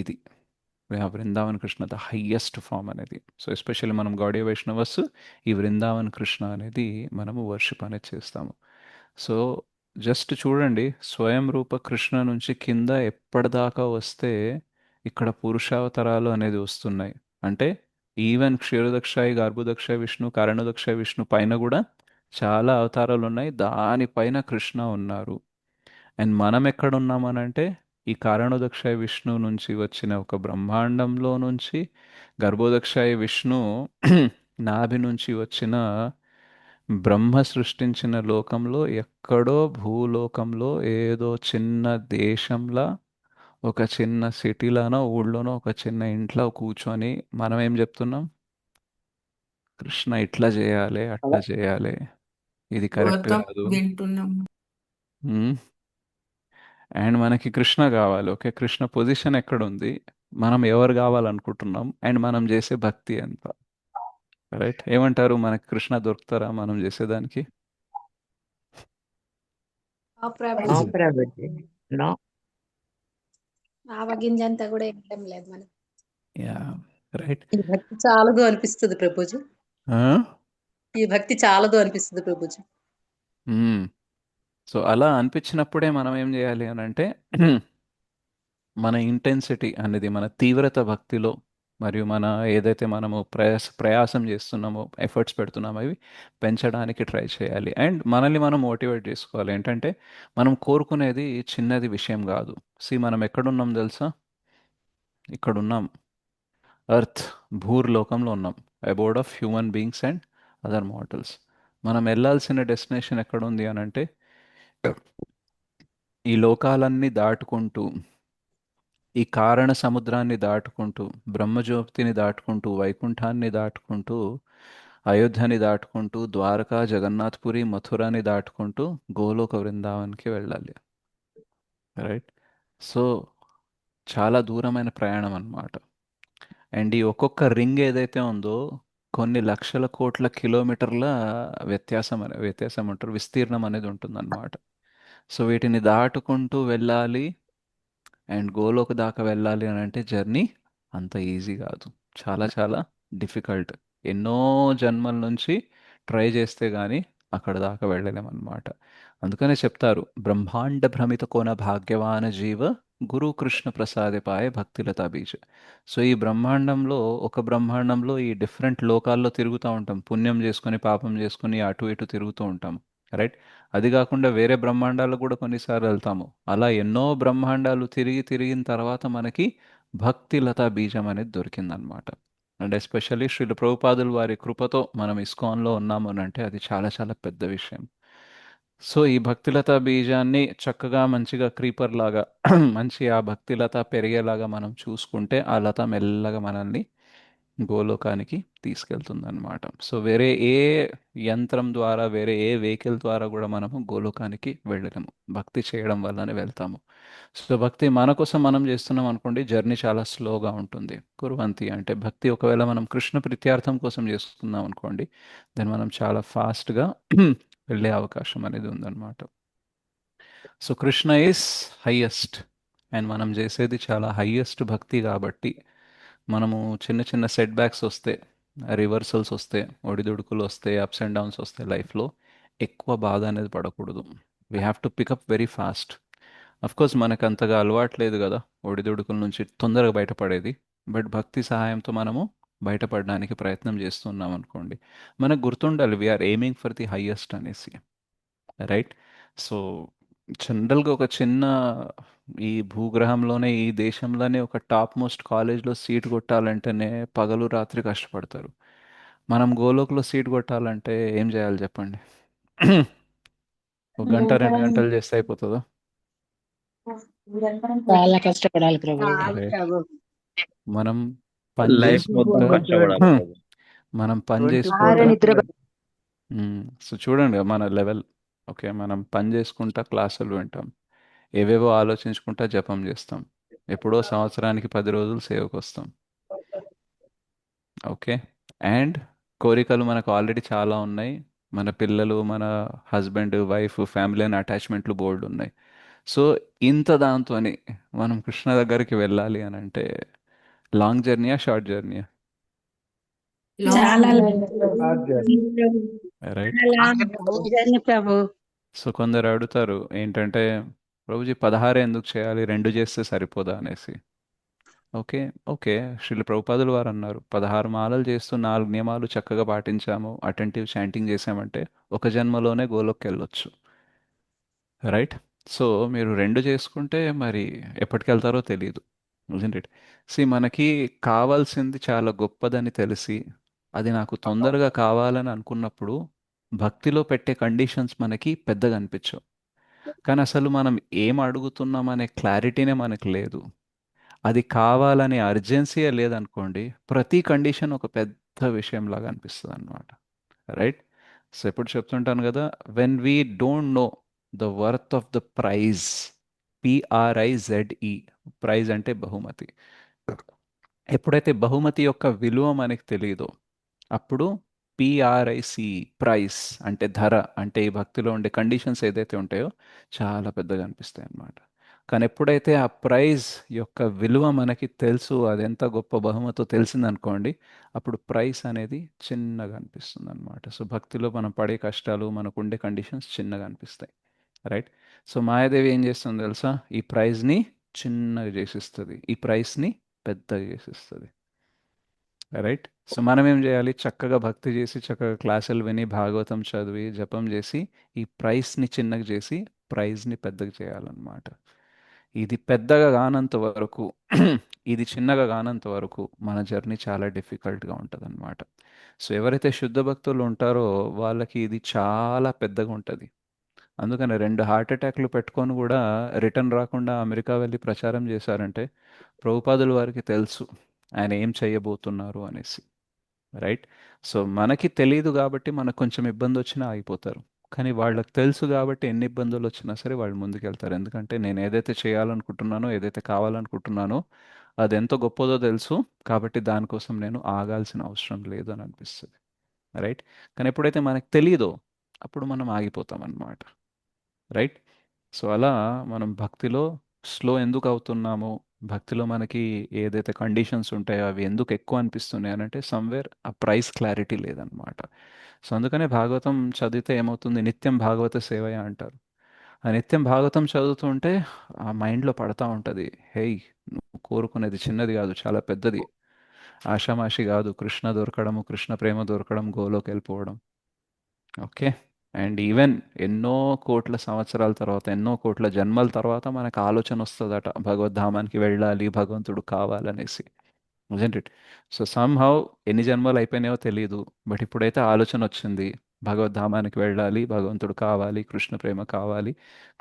ఇది Vrindavan Krishna the highest form అనేది. సో ఎస్పెషల్లీ మనం గౌడీయ వైష్ణవస్ ఈ వృందావన్ కృష్ణ అనేది మనము వర్షిప్ అనేది చేస్తాము. సో జస్ట్ చూడండి, స్వయం రూప కృష్ణ నుంచి కింద ఎప్పటిదాకా వస్తే ఇక్కడ పురుషావతారాలు అనేది వస్తున్నాయి. అంటే ఈవెన్ క్షీరదక్షాయి, గర్భోదక్షాయ విష్ణు, కారణోదక్షాయ విష్ణు పైన కూడా చాలా అవతారాలు ఉన్నాయి. దానిపైన కృష్ణ ఉన్నారు. అండ్ మనం ఎక్కడ ఉన్నామనంటే ఈ కారణోదక్షాయ విష్ణు నుంచి వచ్చిన ఒక బ్రహ్మాండంలో నుంచి, గర్భోదక్షాయ విష్ణు నాభి నుంచి వచ్చిన బ్రహ్మ సృష్టించిన లోకంలో ఎక్కడో భూలోకంలో ఏదో చిన్న దేశంలా, ఒక చిన్న సిటీలోనో ఊళ్ళోనో ఒక చిన్న ఇంట్లో కూర్చొని మనం ఏం చెప్తున్నాం, కృష్ణ ఇట్లా చేయాలి, అట్లా చేయాలి, ఇది కరెక్ట్ మొత్తం కాదు. వింటున్నాం. అండ్ మనకి కృష్ణ కావాలి. ఓకే, కృష్ణ పొజిషన్ ఎక్కడ ఉంది, మనం ఎవరు కావాలనుకుంటున్నాం అండ్ మనం చేసే భక్తి ఎంత. రైట్, ఏమంటారు? మనకి కృష్ణ దొరుకుతారా మనం చేసేదానికి? ఆ నో ప్రభుజీ ప్రభుజీ నో. ఆవగింజంతా కూడా ఇవ్వడం లేదు మనం. Yeah, right. ఈ భక్తి చాలదు అనిపిస్తుంది ప్రభుజీ. ఈ భక్తి చాలదు అనిపిస్తుంది ప్రభుజీ. సో అలా అనిపించినప్పుడే మనం ఏం చేయాలి అని అంటే మన ఇంటెన్సిటీ అనేది, మన తీవ్రత భక్తిలో మరియు మన ఏదైతే మనము ప్రయాసం చేస్తున్నామో, ఎఫర్ట్స్ పెడుతున్నామో అవి పెంచడానికి ట్రై చేయాలి. అండ్ మనల్ని మనం మోటివేట్ చేసుకోవాలి. ఏంటంటే మనం కోరుకునేది చిన్నది విషయం కాదు. మనం ఎక్కడున్నాం తెలుసా? ఇక్కడున్నాం, ఎర్త్, భూర్లోకంలో ఉన్నాం, abode of human beings and other mortals. మనం వెళ్ళాల్సిన డెస్టినేషన్ ఎక్కడుంది అని అంటే ఈ లోకాలన్నీ దాటుకుంటూ, ఈ కారణ సముద్రాన్ని దాటుకుంటూ, బ్రహ్మజ్యోతిని దాటుకుంటూ, వైకుంఠాన్ని దాటుకుంటూ, అయోధ్యని దాటుకుంటూ, ద్వారకా, జగన్నాథ్పురి, మథురాని దాటుకుంటూ గోలోక వృందావన్కి వెళ్ళాలి. రైట్. సో చాలా దూరమైన ప్రయాణం అన్నమాట. అండ్ ఈ ఒక్కొక్క రింగ్ ఏదైతే ఉందో కొన్ని లక్షల కోట్ల కిలోమీటర్ల వ్యత్యాసం అంటారు, విస్తీర్ణం అనేది ఉంటుందన్నమాట. సో వీటిని దాటుకుంటూ వెళ్ళాలి. అండ్ గోలోక్ దాకా వెళ్ళాలి అని అంటే జర్నీ అంత ఈజీ కాదు, చాలా చాలా డిఫికల్ట్. ఎన్నో జన్మల నుంచి ట్రై చేస్తే కానీ అక్కడ దాకా వెళ్ళలేమన్నమాట. అందుకనే చెప్తారు, బ్రహ్మాండ భ్రమిత కోన భాగ్యవాన జీవ గురు కృష్ణ ప్రసాదిపాయ భక్తిలతా బీజ. సో ఈ బ్రహ్మాండంలో, ఒక బ్రహ్మాండంలో ఈ డిఫరెంట్ లోకాల్లో తిరుగుతూ ఉంటాం, పుణ్యం చేసుకొని పాపం చేసుకొని అటు ఇటు తిరుగుతూ ఉంటాం. రైట్. అది కాకుండా వేరే బ్రహ్మాండాలు కూడా కొన్నిసార్లు వెళ్తాము. అలా ఎన్నో బ్రహ్మాండాలు తిరిగిన తర్వాత మనకి భక్తి లతా బీజం అనేది దొరికిందనమాట. అండ్ ఎస్పెషల్లీ శ్రీల ప్రభుపాదులు వారి కృపతో మనం ఇస్కాన్లో ఉన్నాము అని అంటే అది చాలా చాలా పెద్ద విషయం. సో ఈ భక్తిలత బీజాన్ని చక్కగా మంచిగా క్రీపర్ లాగా మంచి ఆ భక్తిలత పెరిగేలాగా మనం చూసుకుంటే ఆ లత మెల్లగా మనల్ని గోలోకానికి తీసుకెళ్తుంది అనమాట. సో వేరే ఏ యంత్రం ద్వారా, వేరే ఏ వెహికల్ ద్వారా కూడా మనము గోలోకానికి వెళ్ళలేము, భక్తి చేయడం వల్లనే వెళ్తాము. సో భక్తి మన కోసం మనం చేస్తున్నాం అనుకోండి, జర్నీ చాలా స్లోగా ఉంటుంది. కుర్వంతి అంటే భక్తి ఒకవేళ మనం కృష్ణ ప్రీత్యార్థం కోసం చేసుకున్నాం అనుకోండి, దెన్ మనం చాలా ఫాస్ట్గా వెళ్ళే అవకాశం అనేది ఉందన్నమాట. So Krishna is highest and మనం చేసేది చాలా హయ్యెస్ట్ భక్తి కాబట్టి మనము చిన్న చిన్న సెట్ బ్యాక్స్ వస్తే, రివర్సల్స్ వస్తే, ఒడిదుడుకులు వస్తే, అప్స్ అండ్ డౌన్స్ వస్తే లైఫ్లో ఎక్కువ బాధ అనేది పడకూడదు. We have to pick up very fast. Course మనకు అంతగా అలవాటు లేదు కదా ఒడిదుడుకుల నుంచి తొందరగా బయటపడేది. బట్ భక్తి సహాయంతో మనము బయటపడడానికి ప్రయత్నం చేస్తున్నాం అనుకోండి, మనకు గుర్తుండాలి we are aiming for the highest అనేసి. రైట్. సో జనరల్గా ఒక చిన్న, ఈ భూగ్రహంలోనే, ఈ దేశంలోనే ఒక టాప్ మోస్ట్ కాలేజ్లో సీట్ కొట్టాలంటేనే పగలు రాత్రి కష్టపడతారు. మనం గోలోక్లో సీట్ కొట్టాలంటే ఏం చేయాలి చెప్పండి? ఒక గంట 2 గంటలు చేస్తే అయిపోతుందా? చాలా కష్టపడాలి ప్రభు. రైట్. మనం పని లైఫ్ మొత్తం చేసుకుంటా కష్టపడాలి ప్రభు. మనం పని 24 చేసుకుంటా నిద్ర సో చూడండి మన లెవెల్. ఓకే, మనం పని చేసుకుంటా క్లాసులు వింటాం, ఏవేవో ఆలోచించుకుంటా జపం చేస్తాం, ఎప్పుడో సంవత్సరానికి 10 రోజులు సేవకు వస్తాం. ఓకే. అండ్ కోరికలు మనకు ఆల్రెడీ చాలా ఉన్నాయి, మన పిల్లలు, మన హస్బెండ్, వైఫ్, ఫ్యామిలీ అని అటాచ్మెంట్లు బోర్డు ఉన్నాయి. సో ఇంత దాంతోని మనం కృష్ణ దగ్గరికి వెళ్ళాలి అని అంటే లాంగ్ జర్నీయా, షార్ట్ జర్నీయా? చాలా రైట్. ప్రభు. సో కొందరు అడుగుతారు ఏంటంటే, ప్రభుజీ 16 ఎందుకు చేయాలి, 2 చేస్తే సరిపోదా అనేసి. Okay, okay. శ్రీల ప్రభుపాదులు వారు అన్నారు 16 మాలలు చేస్తూ 4 నియమాలు చక్కగా పాటించాము, అటెంటివ్ చాంటింగ్ చేసామంటే ఒక జన్మలోనే గోలోకి వెళ్ళొచ్చు. రైట్. సో మీరు 2 చేసుకుంటే మరి ఎప్పటికి వెళ్తారో తెలియదు. ఇట్ మనకి కావాల్సింది చాలా గొప్పదని తెలిసి అది నాకు తొందరగా కావాలని అనుకున్నప్పుడు భక్తిలో పెట్టే కండిషన్స్ మనకి పెద్దగా అనిపించవు. కానీ అసలు మనం ఏం అడుగుతున్నామనే క్లారిటీనే మనకు లేదు, అది కావాలనే అర్జెన్సీయే లేదనుకోండి, ప్రతి కండిషన్ ఒక పెద్ద విషయంలాగా అనిపిస్తుంది అనమాట. రైట్. సో ఎప్పుడు చెప్తుంటాను కదా, when we don't know the worth of the prize, PRIZE, prize అంటే బహుమతి. ఎప్పుడైతే బహుమతి యొక్క విలువ మనకి తెలియదో అప్పుడు పిఆర్ఐసి ప్రైస్ అంటే ధర అంటే ఈ భక్తిలో ఉండే కండిషన్స్ ఏదైతే ఉంటాయో చాలా పెద్దగా అనిపిస్తాయి అన్నమాట. కానీ ఎప్పుడైతే ఆ ప్రైజ్ యొక్క విలువ మనకి తెలుసు అది ఎంత గొప్ప బహుమతో తెలిసిందనుకోండి అప్పుడు ప్రైస్ అనేది చిన్నగా అనిపిస్తుంది అనమాట. సో భక్తిలో మనం పడే కష్టాలు మనకు ఉండే కండిషన్స్ చిన్నగా అనిపిస్తాయి. రైట్. సో మాయాదేవి ఏం చేస్తుంది తెలుసా, ఈ ప్రైజ్ని చిన్నగా చేసిస్తుంది, ఈ ప్రైస్ని పెద్దగా చేసిస్తుంది. రైట్. సో మనం ఏం చేయాలి, చక్కగా భక్తి చేసి చక్కగా క్లాసులు విని భాగవతం చదివి జపం చేసి ఈ ప్రైస్ని చిన్నగా చేసి ప్రైజ్ని పెద్దగా చేయాలన్నమాట. ఇది పెద్దగా కానంత వరకు ఇది చిన్నగా కానంత వరకు మన జర్నీ చాలా డిఫికల్ట్గా ఉంటుంది అనమాట. సో ఎవరైతే శుద్ధ భక్తులు ఉంటారో వాళ్ళకి ఇది చాలా పెద్దగా ఉంటుంది. అందుకని 2 హార్ట్ అటాక్లు పెట్టుకొని కూడా రిటర్న్ రాకుండా అమెరికా వెళ్ళి ప్రచారం చేశారంటే ప్రభుపాదుల వారికి తెలుసు ఆయన ఏం చేయబోతున్నారు అనేసి. రైట్. సో మనకి తెలియదు కాబట్టి మనకు కొంచెం ఇబ్బంది వచ్చినా ఆగిపోతారు, కానీ వాళ్ళకి తెలుసు కాబట్టి ఎన్ని ఇబ్బందులు వచ్చినా సరే వాళ్ళు ముందుకెళ్తారు. ఎందుకంటే నేను ఏదైతే చేయాలనుకుంటున్నానో ఏదైతే కావాలనుకుంటున్నానో అది ఎంత గొప్పదో తెలుసు కాబట్టి దానికోసం నేను ఆగాల్సిన అవసరం లేదు అని అనిపిస్తుంది. రైట్. కానీ ఎప్పుడైతే మనకు తెలియదో అప్పుడు మనం ఆగిపోతాం అన్నమాట. రైట్. సో అలా మనం భక్తిలో స్లో ఎందుకు అవుతున్నామో, భక్తిలో మనకి ఏదైతే కండిషన్స్ ఉంటాయో అవి ఎందుకు ఎక్కువ అనిపిస్తున్నాయి అని అంటే సమ్వేర్ ఆ ప్రైస్ క్లారిటీ లేదనమాట. సో అందుకనే భాగవతం చదివితే ఏమవుతుంది, నిత్యం భాగవత సేవయ అంటారు. ఆ నిత్యం భాగవతం చదువుతుంటే ఆ మైండ్లో పడతా ఉంటుంది, హేయ్ నువ్వు కోరుకునేది చిన్నది కాదు చాలా పెద్దది, ఆషామాషి కాదు, కృష్ణ దొరకడము కృష్ణ ప్రేమ దొరకడం గోలోకి వెళ్ళిపోవడం. ఓకే. అండ్ ఈవెన్ ఎన్నో కోట్ల సంవత్సరాల తర్వాత ఎన్నో కోట్ల జన్మల తర్వాత మనకు ఆలోచన వస్తుందట భగవద్ధామానికి వెళ్ళాలి భగవంతుడు కావాలనేసి. Isn't it? సో సమ్హౌ ఎన్ని జన్మలు అయిపోయినాయో తెలియదు, బట్ ఇప్పుడైతే ఆలోచన వచ్చింది భగవద్ధామానికి వెళ్ళాలి, భగవంతుడు కావాలి, కృష్ణ ప్రేమ కావాలి,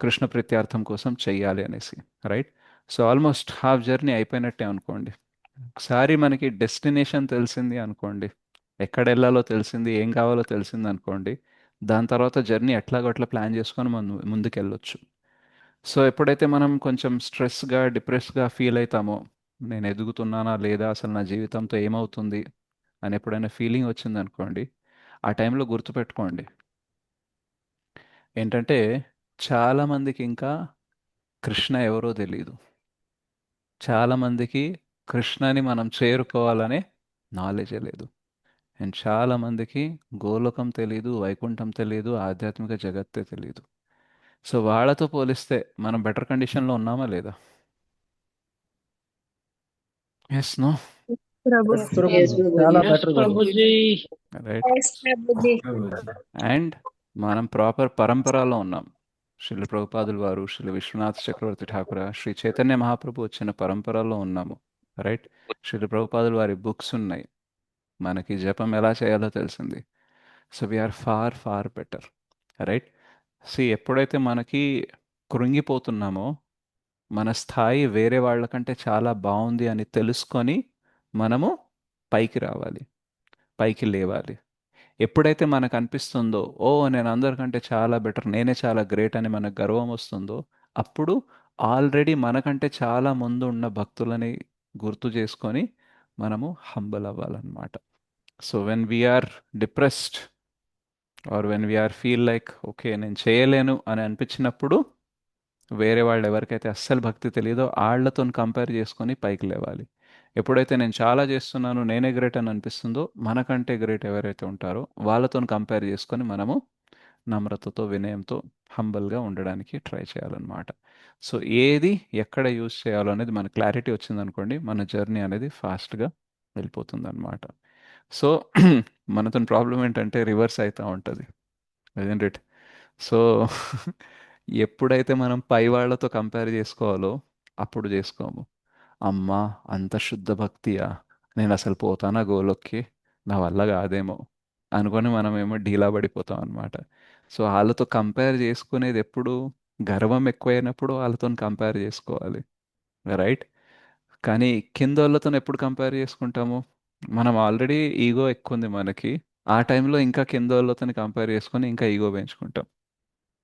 కృష్ణ ప్రీత్యార్థం కోసం చెయ్యాలి అనేసి. Right. So almost half journey అయిపోయినట్టే అనుకోండి. ఒకసారి మనకి డెస్టినేషన్ తెలిసింది అనుకోండి, ఎక్కడ వెళ్ళాలో తెలిసింది, ఏం కావాలో తెలిసింది అనుకోండి, దాని తర్వాత జర్నీ ఎట్లాగో అట్లా ప్లాన్ చేసుకొని మనం ముందుకు వెళ్ళొచ్చు. సో ఎప్పుడైతే మనం కొంచెం స్ట్రెస్గా డిప్రెస్గా ఫీల్ అవుతామో, నేను ఎదుగుతున్నానా లేదా, అసలు నా జీవితంతో ఏమవుతుంది అని ఎప్పుడైనా ఫీలింగ్ వచ్చింది అనుకోండి, ఆ టైంలో గుర్తుపెట్టుకోండి ఏంటంటే చాలామందికి ఇంకా కృష్ణ ఎవరో తెలియదు. చాలామందికి కృష్ణని మనం చేరుకోవాలనే నాలెడ్జే లేదు. అండ్ చాలామందికి గోలోకం తెలియదు, వైకుంఠం తెలియదు, ఆధ్యాత్మిక జగత్తే తెలియదు. సో వాళ్ళతో పోలిస్తే మనం బెటర్ కండిషన్లో ఉన్నామా లేదా? Yes no? Prabhu yes Prabhu, చాలా better Prabhu. Prabhuji. Right. Prabhuji. And మనం ప్రాపర్ పరంపరలో ఉన్నాం. శ్రీల ప్రభుపాదుల వారు, శ్రీల విశ్వనాథ చక్రవర్తి ఠాకూర, శ్రీ చైతన్య మహాప్రభు వచ్చిన పరంపరలో ఉన్నాము. రైట్. శ్రీల ప్రభుపాదుల వారి బుక్స్ ఉన్నాయి, మనకి జపం ఎలా చేయాలో తెలిసింది. So we're far far better. Right. ఎప్పుడైతే మనకి కృంగిపోతున్నామో, మన స్థాయి వేరే వాళ్ళకంటే చాలా బాగుంది అని తెలుసుకొని మనము పైకి రావాలి, పైకి లేవాలి. ఎప్పుడైతే మనకు అనిపిస్తుందో ఓ నేను అందరికంటే చాలా బెటర్, నేనే చాలా గ్రేట్ అని మనకు గర్వం వస్తుందో అప్పుడు ఆల్రెడీ మనకంటే చాలా ముందు ఉన్న భక్తులని గుర్తు చేసుకొని మనము హంబల్ అవ్వాలన్నమాట. So when we are depressed or when we are feel like okay నేను చేయలేను అని అనిపించినప్పుడు వేరే వాళ్ళు ఎవరికైతే అస్సలు భక్తి తెలియదో వాళ్ళతో కంపేర్ చేసుకొని పైకి లేవాలి. ఎప్పుడైతే నేను చాలా చేస్తున్నాను నేనే గ్రేట్ అని అనిపిస్తుందో మనకంటే గ్రేట్ ఎవరైతే ఉంటారో వాళ్ళతో కంపేర్ చేసుకొని మనము నమ్రతతో వినయంతో హంబల్గా ఉండడానికి ట్రై చేయాలన్నమాట. సో ఏది ఎక్కడ యూజ్ చేయాలో అనేది మన క్లారిటీ వచ్చిందనుకోండి, మన జర్నీ అనేది ఫాస్ట్గా వెళ్ళిపోతుంది అనమాట. సో మనతో ప్రాబ్లం ఏంటంటే రివర్స్ అవుతూ ఉంటుంది, ఇజంట్ ఇట్? సో ఎప్పుడైతే మనం పై వాళ్ళతో కంపేర్ చేసుకోవాలో అప్పుడు చేసుకోము. అమ్మా అంత శుద్ధ భక్తియా, నేను అసలు పోతానా గోలోకి, నా వల్ల కాదేమో అనుకొని మనమేమో ఢీలా పడిపోతాం అనమాట. సో వాళ్ళతో కంపేర్ చేసుకునేది ఎప్పుడు గర్వం ఎక్కువైనప్పుడు వాళ్ళతో కంపేర్ చేసుకోవాలి. రైట్. కానీ కింద వాళ్ళతో ఎప్పుడు కంపేర్ చేసుకుంటాము, మనం ఆల్రెడీ ఈగో ఎక్కువ ఉంది మనకి, ఆ టైంలో ఇంకా కింద వాళ్ళతో కంపేర్ చేసుకొని ఇంకా ఈగో పెంచుకుంటాం.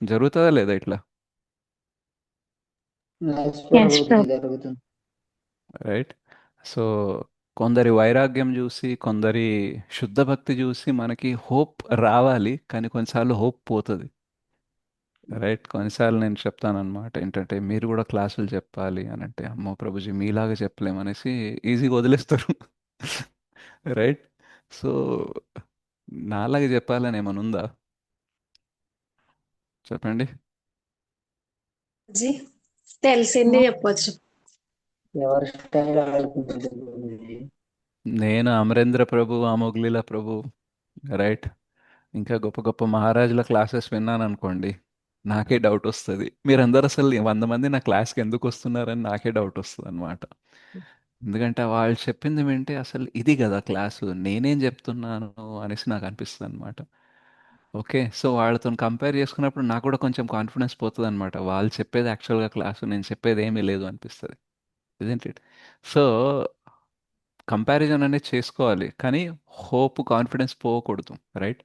జరుగుతుందా లేదా ఇట్లా? Yes, ప్రభు. జరుగుతుంది. రైట్. సో కొందరి వైరాగ్యం చూసి, కొందరి శుద్ధ భక్తి చూసి మనకి హోప్ రావాలి, కానీ కొన్నిసార్లు హోప్ పోతుంది. రైట్, కొన్నిసార్లు నేను చెప్తాను అనమాట ఏంటంటే, మీరు కూడా క్లాసులు చెప్పాలి అని అంటే, అమ్మో ప్రభుజీ మీలాగా చెప్పలేమనేసి ఈజీగా వదిలేస్తారు. రైట్. సో నాలాగా చెప్పాలని ఏమైనా ఉందా చెప్పండి. జీ తెలిసింది చెప్పొచ్చు. ఎవరి స్టైల్ ఆడుకుంటుంది ప్రభుజీ. నేను అమరేంద్ర ప్రభు, అమోఘలీల ప్రభు, రైట్, ఇంకా గొప్ప గొప్ప మహారాజుల క్లాసెస్ విన్నాను అనుకోండి, నాకే డౌట్ వస్తుంది, మీరందరూ అసలు 100 మంది నా క్లాస్కి ఎందుకు వస్తున్నారని నాకే డౌట్ వస్తుంది అనమాట. ఎందుకంటే వాళ్ళు చెప్పింది వింటే అసలు ఇది కదా క్లాసు, నేనేం చెప్తున్నాను అనేసి నాకు అనిపిస్తుంది అనమాట. ఓకే, సో వాళ్ళతో కంపేర్ చేసుకున్నప్పుడు నాకు కూడా కొంచెం కాన్ఫిడెన్స్ పోతుంది అనమాట. వాళ్ళు చెప్పేది యాక్చువల్గా క్లాసు, నేను చెప్పేది ఏమీ లేదు అనిపిస్తుంది. ఇదేంటి ఇట్? సో కంపారిజన్ అనేది చేసుకోవాలి, కానీ హోప్, కాన్ఫిడెన్స్ పోకూడదు. రైట్.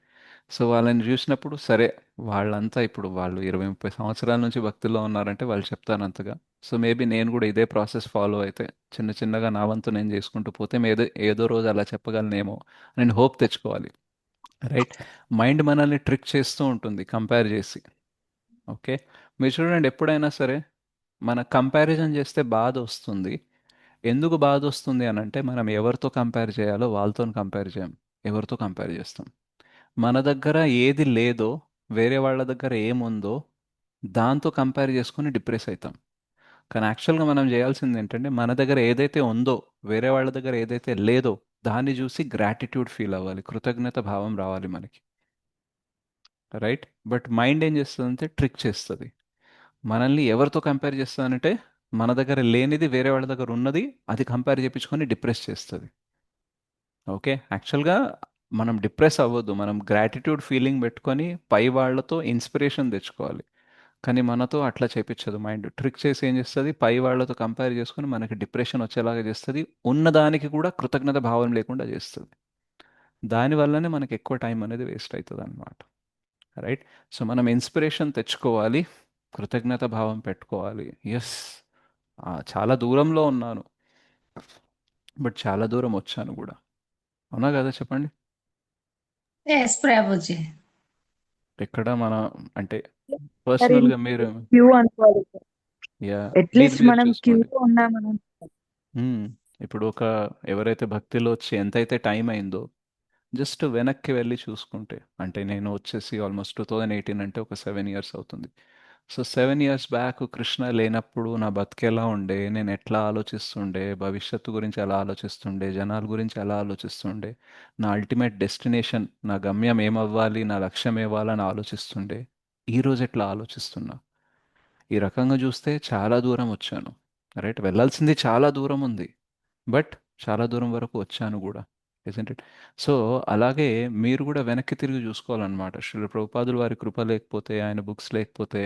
సో వాళ్ళని చూసినప్పుడు సరే, వాళ్ళంతా ఇప్పుడు వాళ్ళు 20-30 సంవత్సరాల నుంచి భక్తిలో ఉన్నారంటే వాళ్ళు చెప్తారు అంతగా. సో మేబీ నేను కూడా ఇదే ప్రాసెస్ ఫాలో అయితే, చిన్న చిన్నగా నా వంతు నేను చేసుకుంటూ పోతే ఏదో ఏదో రోజు అలా చెప్పగలనేమో నేను హోప్ తెచ్చుకోవాలి. రైట్. మైండ్ మనల్ని ట్రిక్ చేస్తూ ఉంటుంది కంపేర్ చేసి. ఓకే, మీరు చూడండి, ఎప్పుడైనా సరే మన కంపారిజన్ చేస్తే బాధ వస్తుంది. ఎందుకు బాధ వస్తుంది అని అంటే, మనం ఎవరితో కంపేర్ చేయాలో వాళ్ళతో కంపేర్ చేయం, ఎవరితో కంపేర్ చేస్తాం. మన దగ్గర ఏది లేదో, వేరే వాళ్ళ దగ్గర ఏముందో దాంతో కంపేర్ చేసుకుని డిప్రెస్ అవుతాం. కానీ యాక్చువల్గా మనం చేయాల్సింది ఏంటంటే, మన దగ్గర ఏదైతే ఉందో, వేరే వాళ్ళ దగ్గర ఏదైతే లేదో దాన్ని చూసి గ్రాటిట్యూడ్ ఫీల్ అవ్వాలి, కృతజ్ఞత భావం రావాలి మనకి. రైట్. బట్ మైండ్ ఏం చేస్తుందంటే ట్రిక్ చేస్తుంది, మనల్ని ఎవరితో కంపేర్ చేస్తుందంటే, మన దగ్గర లేనిది వేరే వాళ్ళ దగ్గర ఉన్నది అది కంపేర్ చేయించుకొని డిప్రెస్ చేస్తుంది. ఓకే, యాక్చువల్గా మనం డిప్రెస్ అవ్వద్దు, మనం గ్రాటిట్యూడ్ ఫీలింగ్ పెట్టుకొని పై వాళ్ళతో ఇన్స్పిరేషన్ తెచ్చుకోవాలి. కానీ మనతో అట్లా చేపించదు, మైండ్ ట్రిక్ చేసి ఏం చేస్తుంది, పై వాళ్ళతో కంపేర్ చేసుకొని మనకి డిప్రెషన్ వచ్చేలాగా చేస్తుంది, ఉన్నదానికి కూడా కృతజ్ఞత భావం లేకుండా చేస్తుంది. దానివల్లనే మనకి ఎక్కువ టైం అనేది వేస్ట్ అవుతుంది అనమాట. రైట్. సో మనం ఇన్స్పిరేషన్ తెచ్చుకోవాలి, కృతజ్ఞత భావం పెట్టుకోవాలి. ఎస్, చాలా దూరంలో ఉన్నాను, బట్ చాలా దూరం వచ్చాను కూడా. అవునా కదా చెప్పండి. ఎస్ ప్రభుజీ. ఎక్కడ మన అంటే పర్సనల్గా మీరు, క్యూ అనుకోవాలి సార్. యా, అట్లీస్ట్ మీరు మనం చూసుకోండి. క్యూలో ఉన్నామని. ఇప్పుడు ఎవరైతే భక్తిలో వచ్చి ఎంతైతే టైం అయిందో, జస్ట్ వెనక్కి వెళ్ళి చూసుకుంటే, అంటే నేను వచ్చేసి ఆల్మోస్ట్ 2018 అంటే ఒక 7 years అవుతుంది. సో 7 years బ్యాక్ కృష్ణ లేనప్పుడు నా బతికి ఎలా ఉండే, నేను ఎట్లా ఆలోచిస్తుండే, భవిష్యత్తు గురించి ఎలా ఆలోచిస్తుండే, జనాల గురించి ఎలా ఆలోచిస్తుండే, నా అల్టిమేట్ డెస్టినేషన్, నా గమ్యం ఏమవ్వాలి, నా లక్ష్యం ఏవ్వాలని ఆలోచిస్తుండే, ఈరోజు ఎట్లా ఆలోచిస్తున్నా. ఈ రకంగా చూస్తే చాలా దూరం వచ్చాను. రైట్, వెళ్ళాల్సింది చాలా దూరం ఉంది, బట్ చాలా దూరం వరకు వచ్చాను కూడా. Isn't it? సో అలాగే మీరు కూడా వెనక్కి తిరిగి చూసుకోవాలన్నమాట. శ్రీల ప్రభుపాదులు వారి కృప లేకపోతే, ఆయన బుక్స్ లేకపోతే,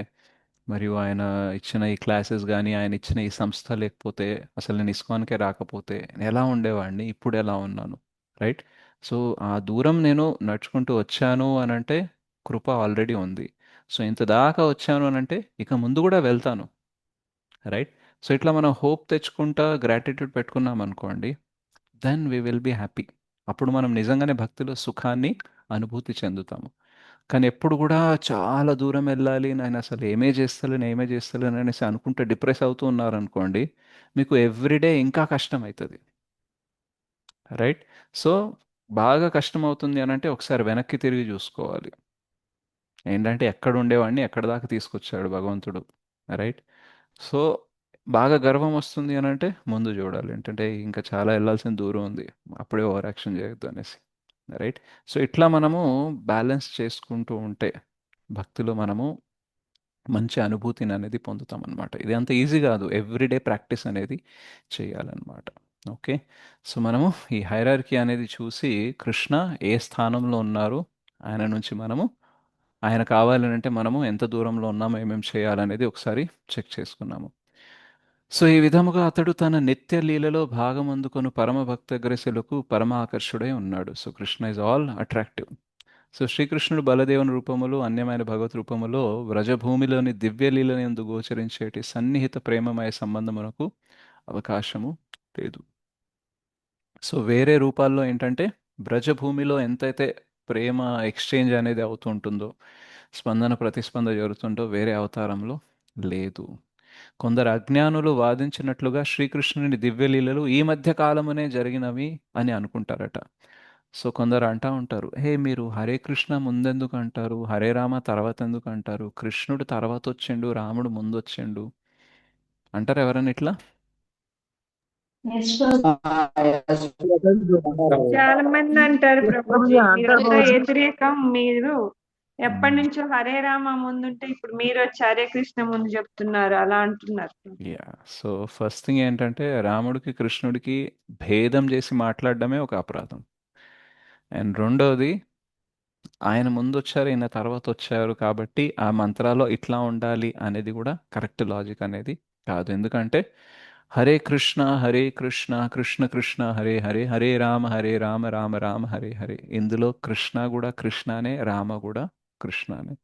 మరియు ఆయన ఇచ్చిన ఈ క్లాసెస్ కానీ, ఆయన ఇచ్చిన ఈ సంస్థ లేకపోతే, అసలు నేను ఇస్కాన్కే రాకపోతే నేను ఎలా ఉండేవాడిని, ఇప్పుడు ఎలా ఉన్నాను. రైట్. సో ఆ దూరం నేను నడుచుకుంటూ వచ్చాను అని అంటే కృప ఆల్రెడీ ఉంది. సో ఇంత దాకా వచ్చాను అని అంటే ఇక ముందు కూడా వెళ్తాను. రైట్. సో ఇట్లా మనం హోప్ తెచ్చుకుంటా గ్రాటిట్యూడ్ పెట్టుకున్నాం అనుకోండి, then we will be happy. అప్పుడు మనం నిజంగానే భక్తిలో సుఖాన్ని అనుభూతి చెందుతాము. కానీ ఎప్పుడు కూడా చాలా దూరం వెళ్ళాలి, నేను అసలు ఏమే చేస్తలేను అనేసి అనుకుంటే డిప్రెస్ అవుతూ ఉన్నారనుకోండి, మీకు ఎవ్రీడే ఇంకా కష్టం అవుతుంది. రైట్. సో బాగా కష్టం అవుతుంది అని అంటే ఒకసారి వెనక్కి తిరిగి చూసుకోవాలి. ఏంటంటే ఎక్కడ ఉండేవాడిని ఎక్కడ దాకా తీసుకొచ్చాడు భగవంతుడు. రైట్. సో బాగా గర్వం వస్తుంది అని అంటే ముందు చూడాలి, ఏంటంటే ఇంకా చాలా వెళ్ళాల్సిన దూరం ఉంది, అప్పుడే ఓవర్ యాక్షన్ చేయొద్దు అనేసి. రైట్. సో ఇట్లా మనము బ్యాలెన్స్ చేసుకుంటూ ఉంటే భక్తిలో మనము మంచి అనుభూతిని అనేది పొందుతాం అనమాట. ఇది అంత ఈజీ కాదు, ఎవ్రీడే ప్రాక్టీస్ అనేది చేయాలన్నమాట. ఓకే. సో మనము ఈ హైరార్కీ అనేది చూసి కృష్ణ ఏ స్థానంలో ఉన్నారు, ఆయన నుంచి మనము, ఆయన కావాలని అంటే మనము ఎంత దూరంలో ఉన్నామో, ఏమేమి చేయాలనేది ఒకసారి చెక్ చేసుకున్నాము. సో ఈ విధముగా అతడు తన నిత్య లీలలో భాగమందుకొను పరమ భక్తగ్రశులకు పరమ ఆకర్షుడై ఉన్నాడు. So Krishna is all attractive. So శ్రీకృష్ణుడు బలదేవుని రూపములో, అన్యమైన భగవత్ రూపములో వ్రజభూమిలోని దివ్యలీలనందు గోచరించేటి సన్నిహిత ప్రేమమయ సంబంధమునకు అవకాశము లేదు. సో వేరే రూపాల్లో ఏంటంటే బ్రజభూమిలో ఎంతైతే ప్రేమ ఎక్స్చేంజ్ అనేది అవుతుంటుందో, స్పందన ప్రతిస్పందన జరుగుతుందో వేరే అవతారంలో లేదు. కొందరు అజ్ఞానులు వాదించినట్లుగా శ్రీకృష్ణుని దివ్యలీలలు ఈ మధ్య కాలమునే జరిగినవి అని అనుకుంటారట. సో కొందరు అంటా ఉంటారు, హే మీరు హరే కృష్ణ ముందెందుకు అంటారు, హరే రామ తర్వాత ఎందుకు అంటారు, కృష్ణుడు తర్వాత వచ్చిండు రాముడు ముందు వచ్చిండు అంటారు ఎవరన్నా ఇట్లా? ఎస్ ప్రభు. చాలా మంది అంటారు ప్రభుజీ, ప్రభుజీ అంటారు మీరంతా ప్రభుజీ. వ్యతిరేకం. మీరు ఎప్పటి నుంచో హరే రామ ముందుంటే ఇప్పుడు మీరు వచ్చి హరే కృష్ణ ముందు చెప్తున్నారు అలా అంటున్నారు. యా, సో ఫస్ట్ థింగ్ ఏంటంటే రాముడికి కృష్ణుడికి భేదం చేసి మాట్లాడడమే ఒక అపరాధం. అండ్ రెండవది, ఆయన ముందు వచ్చారు ఈయన తర్వాత వచ్చారు కాబట్టి ఆ మంత్రాల్లో ఇట్లా ఉండాలి అనేది కూడా కరెక్ట్ లాజిక్ అనేది కాదు. ఎందుకంటే హరే కృష్ణ కృష్ణ కృష్ణ హరే హరే, హరే రామ రామ రామ హరే హరే. ఇందులో కృష్ణ కూడా కృష్ణనే, రామ కూడా కృష్ణనే.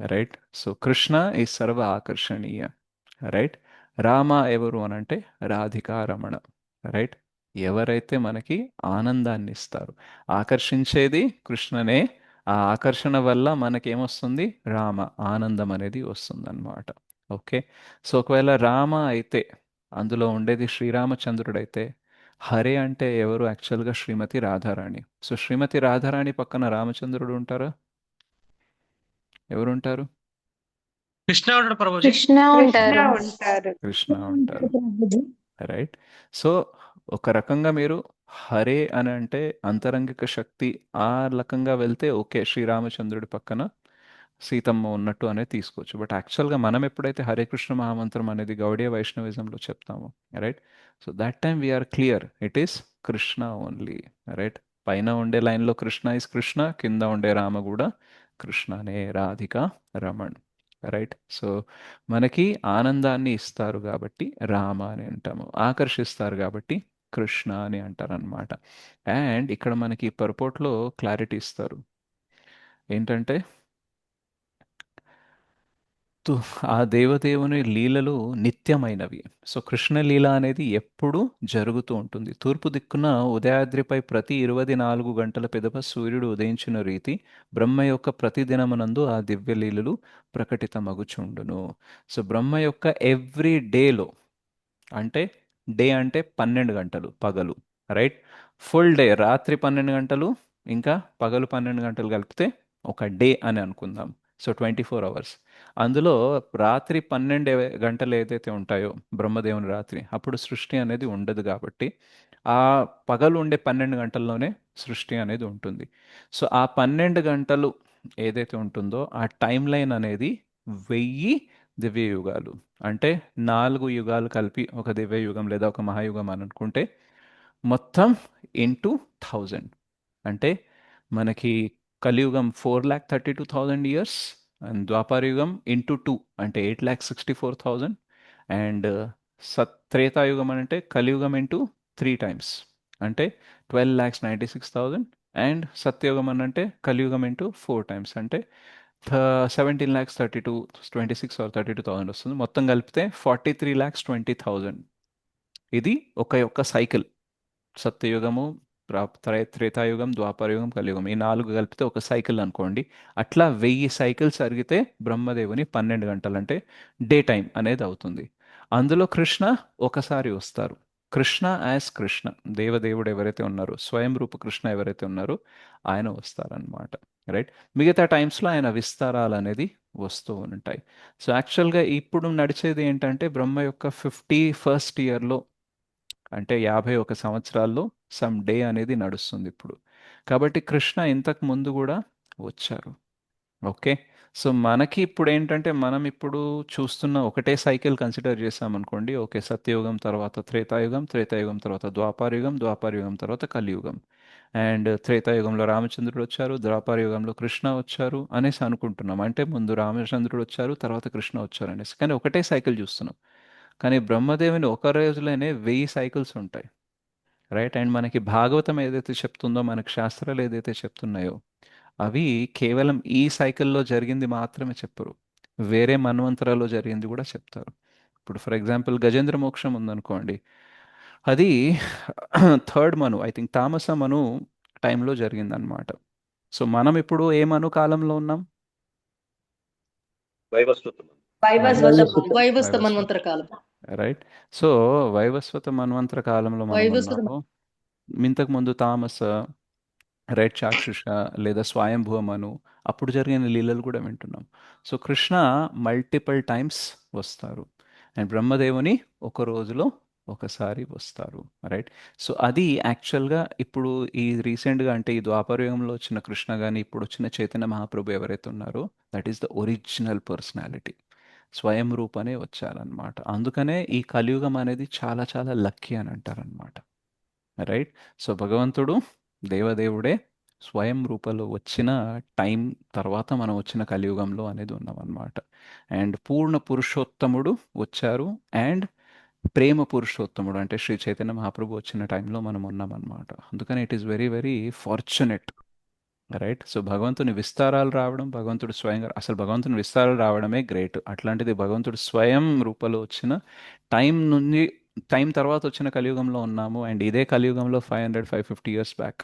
రైట్. సో కృష్ణ ఈ సర్వ ఆకర్షణీయ. రైట్. రామ ఎవరు అనంటే రాధికా రమణ. రైట్. ఎవరైతే మనకి ఆనందాన్ని ఇస్తారు, ఆకర్షించేది కృష్ణనే. ఆ ఆకర్షణ వల్ల మనకేమొస్తుంది? రామ ఆనందం అనేది వస్తుంది అన్నమాట. ఓకే. సో ఒకవేళ రామ అయితే అందులో ఉండేది శ్రీరామచంద్రుడైతే, హరే అంటే ఎవరు? యాక్చువల్గా శ్రీమతి రాధారాణి. సో శ్రీమతి రాధారాణి పక్కన రామచంద్రుడు ఉంటారా? ఎవరు ఉంటారు? కృష్ణ ఉంటాడు ప్రభుజీ. కృష్ణ ఉంటారు. కృష్ణ ఉంటారు. రైట్. సో ఒక రకంగా మీరు హరే అని అంటే అంతరంగిక శక్తి ఆ రకంగా వెళ్తే ఓకే, శ్రీరామచంద్రుడి పక్కన సీతమ్మ ఉన్నట్టు అనేది తీసుకోవచ్చు. బట్ యాక్చువల్గా మనం ఎప్పుడైతే హరే కృష్ణ మహామంత్రం అనేది గౌడీయ వైష్ణవిజంలో చెప్తామో, right, so that time we are clear it is Krishna only. Right. పైన ఉండే లైన్లో కృష్ణ ఇస్ కృష్ణ, కింద ఉండే రామ కూడా కృష్ణనే, రాధిక రమణ్. రైట్. సో మనకి ఆనందాన్ని ఇస్తారు కాబట్టి రామ అని అంటాము, ఆకర్షిస్తారు కాబట్టి కృష్ణ అని అంటారనమాట. అండ్ ఇక్కడ మనకి పర్పోర్ట్లో క్లారిటీ ఇస్తారు ఏంటంటే, ఆ దేవదేవుని లీలలు నిత్యమైనవి. సో కృష్ణ లీల అనేది ఎప్పుడు జరుగుతూ ఉంటుంది. తూర్పు దిక్కున ఉదయాద్రిపై ప్రతి 24 గంటల పిదప సూర్యుడు ఉదయించిన రీతి బ్రహ్మ యొక్క ప్రతి దినమునందు ఆ దివ్య లీలలు ప్రకటితమగుచుండును. సో బ్రహ్మ యొక్క ఎవ్రీ డేలో, అంటే డే అంటే 12 గంటలు పగలు, రైట్, ఫుల్ డే రాత్రి 12 గంటలు ఇంకా పగలు 12 గంటలు కలిపితే ఒక డే అని అనుకుందాం. So 24 hours. అందులో రాత్రి 12 గంటలు ఏదైతే ఉంటాయో బ్రహ్మదేవుని రాత్రి, అప్పుడు సృష్టి అనేది ఉండదు కాబట్టి ఆ పగలు ఉండే 12 గంటల్లోనే సృష్టి అనేది ఉంటుంది. సో ఆ 12 గంటలు ఏదైతే ఉంటుందో ఆ టైం లైన్ అనేది 1000 దివ్య యుగాలు. అంటే 4 యుగాలు కలిపి ఒక దివ్య యుగం లేదా ఒక మహాయుగం అని అనుకుంటే మొత్తం ఇంటూ 1000. అంటే మనకి కలియుగం 4,32,000 ఇయర్స్, అండ్ ద్వాపర యుగం ఇంటూ 2 అంటే 8,64,000, అండ్ త్రేతాయుగం అంటే కలియుగం ఇంటూ 3 టైమ్స్ అంటే 12,96,000, అండ్ సత్యయుగం అని అంటే కలియుగం ఇంటూ 4 టైమ్స్ అంటే 17,32 26 ఆర్ 32,000 వస్తుంది. మొత్తం కలిపితే 43,20,000. ఇది ఒక సైకిల్. సత్యయుగము, త్రేతాయుగం, ద్వాపరయుగం, కలియుగం, ఈ 4 కలిపితే ఒక సైకిల్ అనుకోండి. అట్లా 1000 సైకిల్స్ జరిగితే బ్రహ్మదేవుని 12 గంటలు అంటే డే టైం అనేది అవుతుంది. అందులో కృష్ణ ఒకసారి వస్తారు. కృష్ణ యాజ్ కృష్ణ, దేవదేవుడు ఎవరైతే ఉన్నారో, స్వయం రూప కృష్ణ ఎవరైతే ఉన్నారో ఆయన వస్తారనమాట. రైట్. మిగతా టైమ్స్లో ఆయన విస్తారాలు అనేది వస్తూ ఉంటాయి. సో యాక్చువల్గా ఇప్పుడు నడిచేది ఏంటంటే బ్రహ్మ యొక్క 51st ఇయర్లో, అంటే 51 సంవత్సరాల్లో సమ్ డే అనేది నడుస్తుంది ఇప్పుడు. కాబట్టి కృష్ణ ఇంతకు ముందు కూడా వచ్చారు. ఓకే. సో మనకి ఇప్పుడు ఏంటంటే మనం ఇప్పుడు చూస్తున్న ఒకటే సైకిల్ కన్సిడర్ చేసామనుకోండి. ఓకే, సత్యయుగం తర్వాత త్రేతాయుగం, త్రేతాయుగం తర్వాత ద్వాపరయుగం, ద్వాపరయుగం తర్వాత కలియుగం, అండ్ త్రేతాయుగంలో రామచంద్రుడు వచ్చారు, ద్వాపరయుగంలో కృష్ణ వచ్చారు అనేసి అనుకుంటున్నాం. అంటే ముందు రామచంద్రుడు వచ్చారు, తర్వాత కృష్ణ వచ్చారు అనేసి. కానీ ఒకటే సైకిల్ చూస్తున్నాం. కానీ బ్రహ్మదేవుని ఒక రోజులోనే 1000 సైకిల్స్ ఉంటాయి. రైట్. అండ్ మనకి భాగవతం ఏదైతే చెప్తుందో, మనకి శాస్త్రాలు ఏదైతే చెప్తున్నాయో అవి కేవలం ఈ సైకిల్లో జరిగింది మాత్రమే చెప్పరు, వేరే మన్వంతరాల్లో జరిగింది కూడా చెప్తారు. ఇప్పుడు ఫర్ ఎగ్జాంపుల్ గజేంద్ర మోక్షం ఉందనుకోండి, అది థర్డ్ మను, ఐ థింక్ తామస మను టైంలో జరిగిందనమాట. సో మనం ఇప్పుడు ఏ మను కాలంలో ఉన్నాం? వైవస్వత వైవస్వత వైవస్వత మన్వంతర కాలం. రైట్. సో వైవస్వత మన్వంతర కాలంలో మనం వైవస్వత ఉన్నాము. ఇంతకు ముందు తామస, రైట్, చాక్షుష లేదా స్వయంభువ మను, అప్పుడు జరిగిన లీలలు కూడా వింటున్నాం. సో కృష్ణ మల్టిపుల్ టైమ్స్ వస్తారు అండ్ బ్రహ్మదేవుని ఒక రోజులో ఒకసారి వస్తారు. రైట్. సో అది యాక్చువల్గా ఇప్పుడు ఈ రీసెంట్గా అంటే ఈ ద్వాపరయుగంలో వచ్చిన కృష్ణ కానీ ఇప్పుడు వచ్చిన చైతన్య మహాప్రభు ఎవరైతే ఉన్నారో that is the original personality, స్వయం రూపనే వచ్చారనమాట. అందుకనే ఈ కలియుగం అనేది చాలా చాలా లక్కీ అని అంటారనమాట. రైట్. సో భగవంతుడు దేవదేవుడే స్వయం రూపంలో వచ్చిన టైం తర్వాత మనం వచ్చిన కలియుగంలో అనేది ఉన్నామన్నమాట. అండ్ పూర్ణ పురుషోత్తముడు వచ్చారు అండ్ ప్రేమ పురుషోత్తముడు అంటే శ్రీ చైతన్య మహాప్రభు వచ్చిన టైంలో మనం ఉన్నామన్నమాట. అందుకని it is very very fortunate. Right. So భగవంతుని విస్తారాలు రావడం, భగవంతుడు స్వయంగా, అసలు భగవంతుని విస్తారాలు రావడమే గ్రేట్. అట్లాంటిది భగవంతుడు స్వయం రూపంలో వచ్చిన టైం తర్వాత వచ్చిన కలియుగంలో ఉన్నాము. అండ్ ఇదే కలియుగంలో 550 years బ్యాక్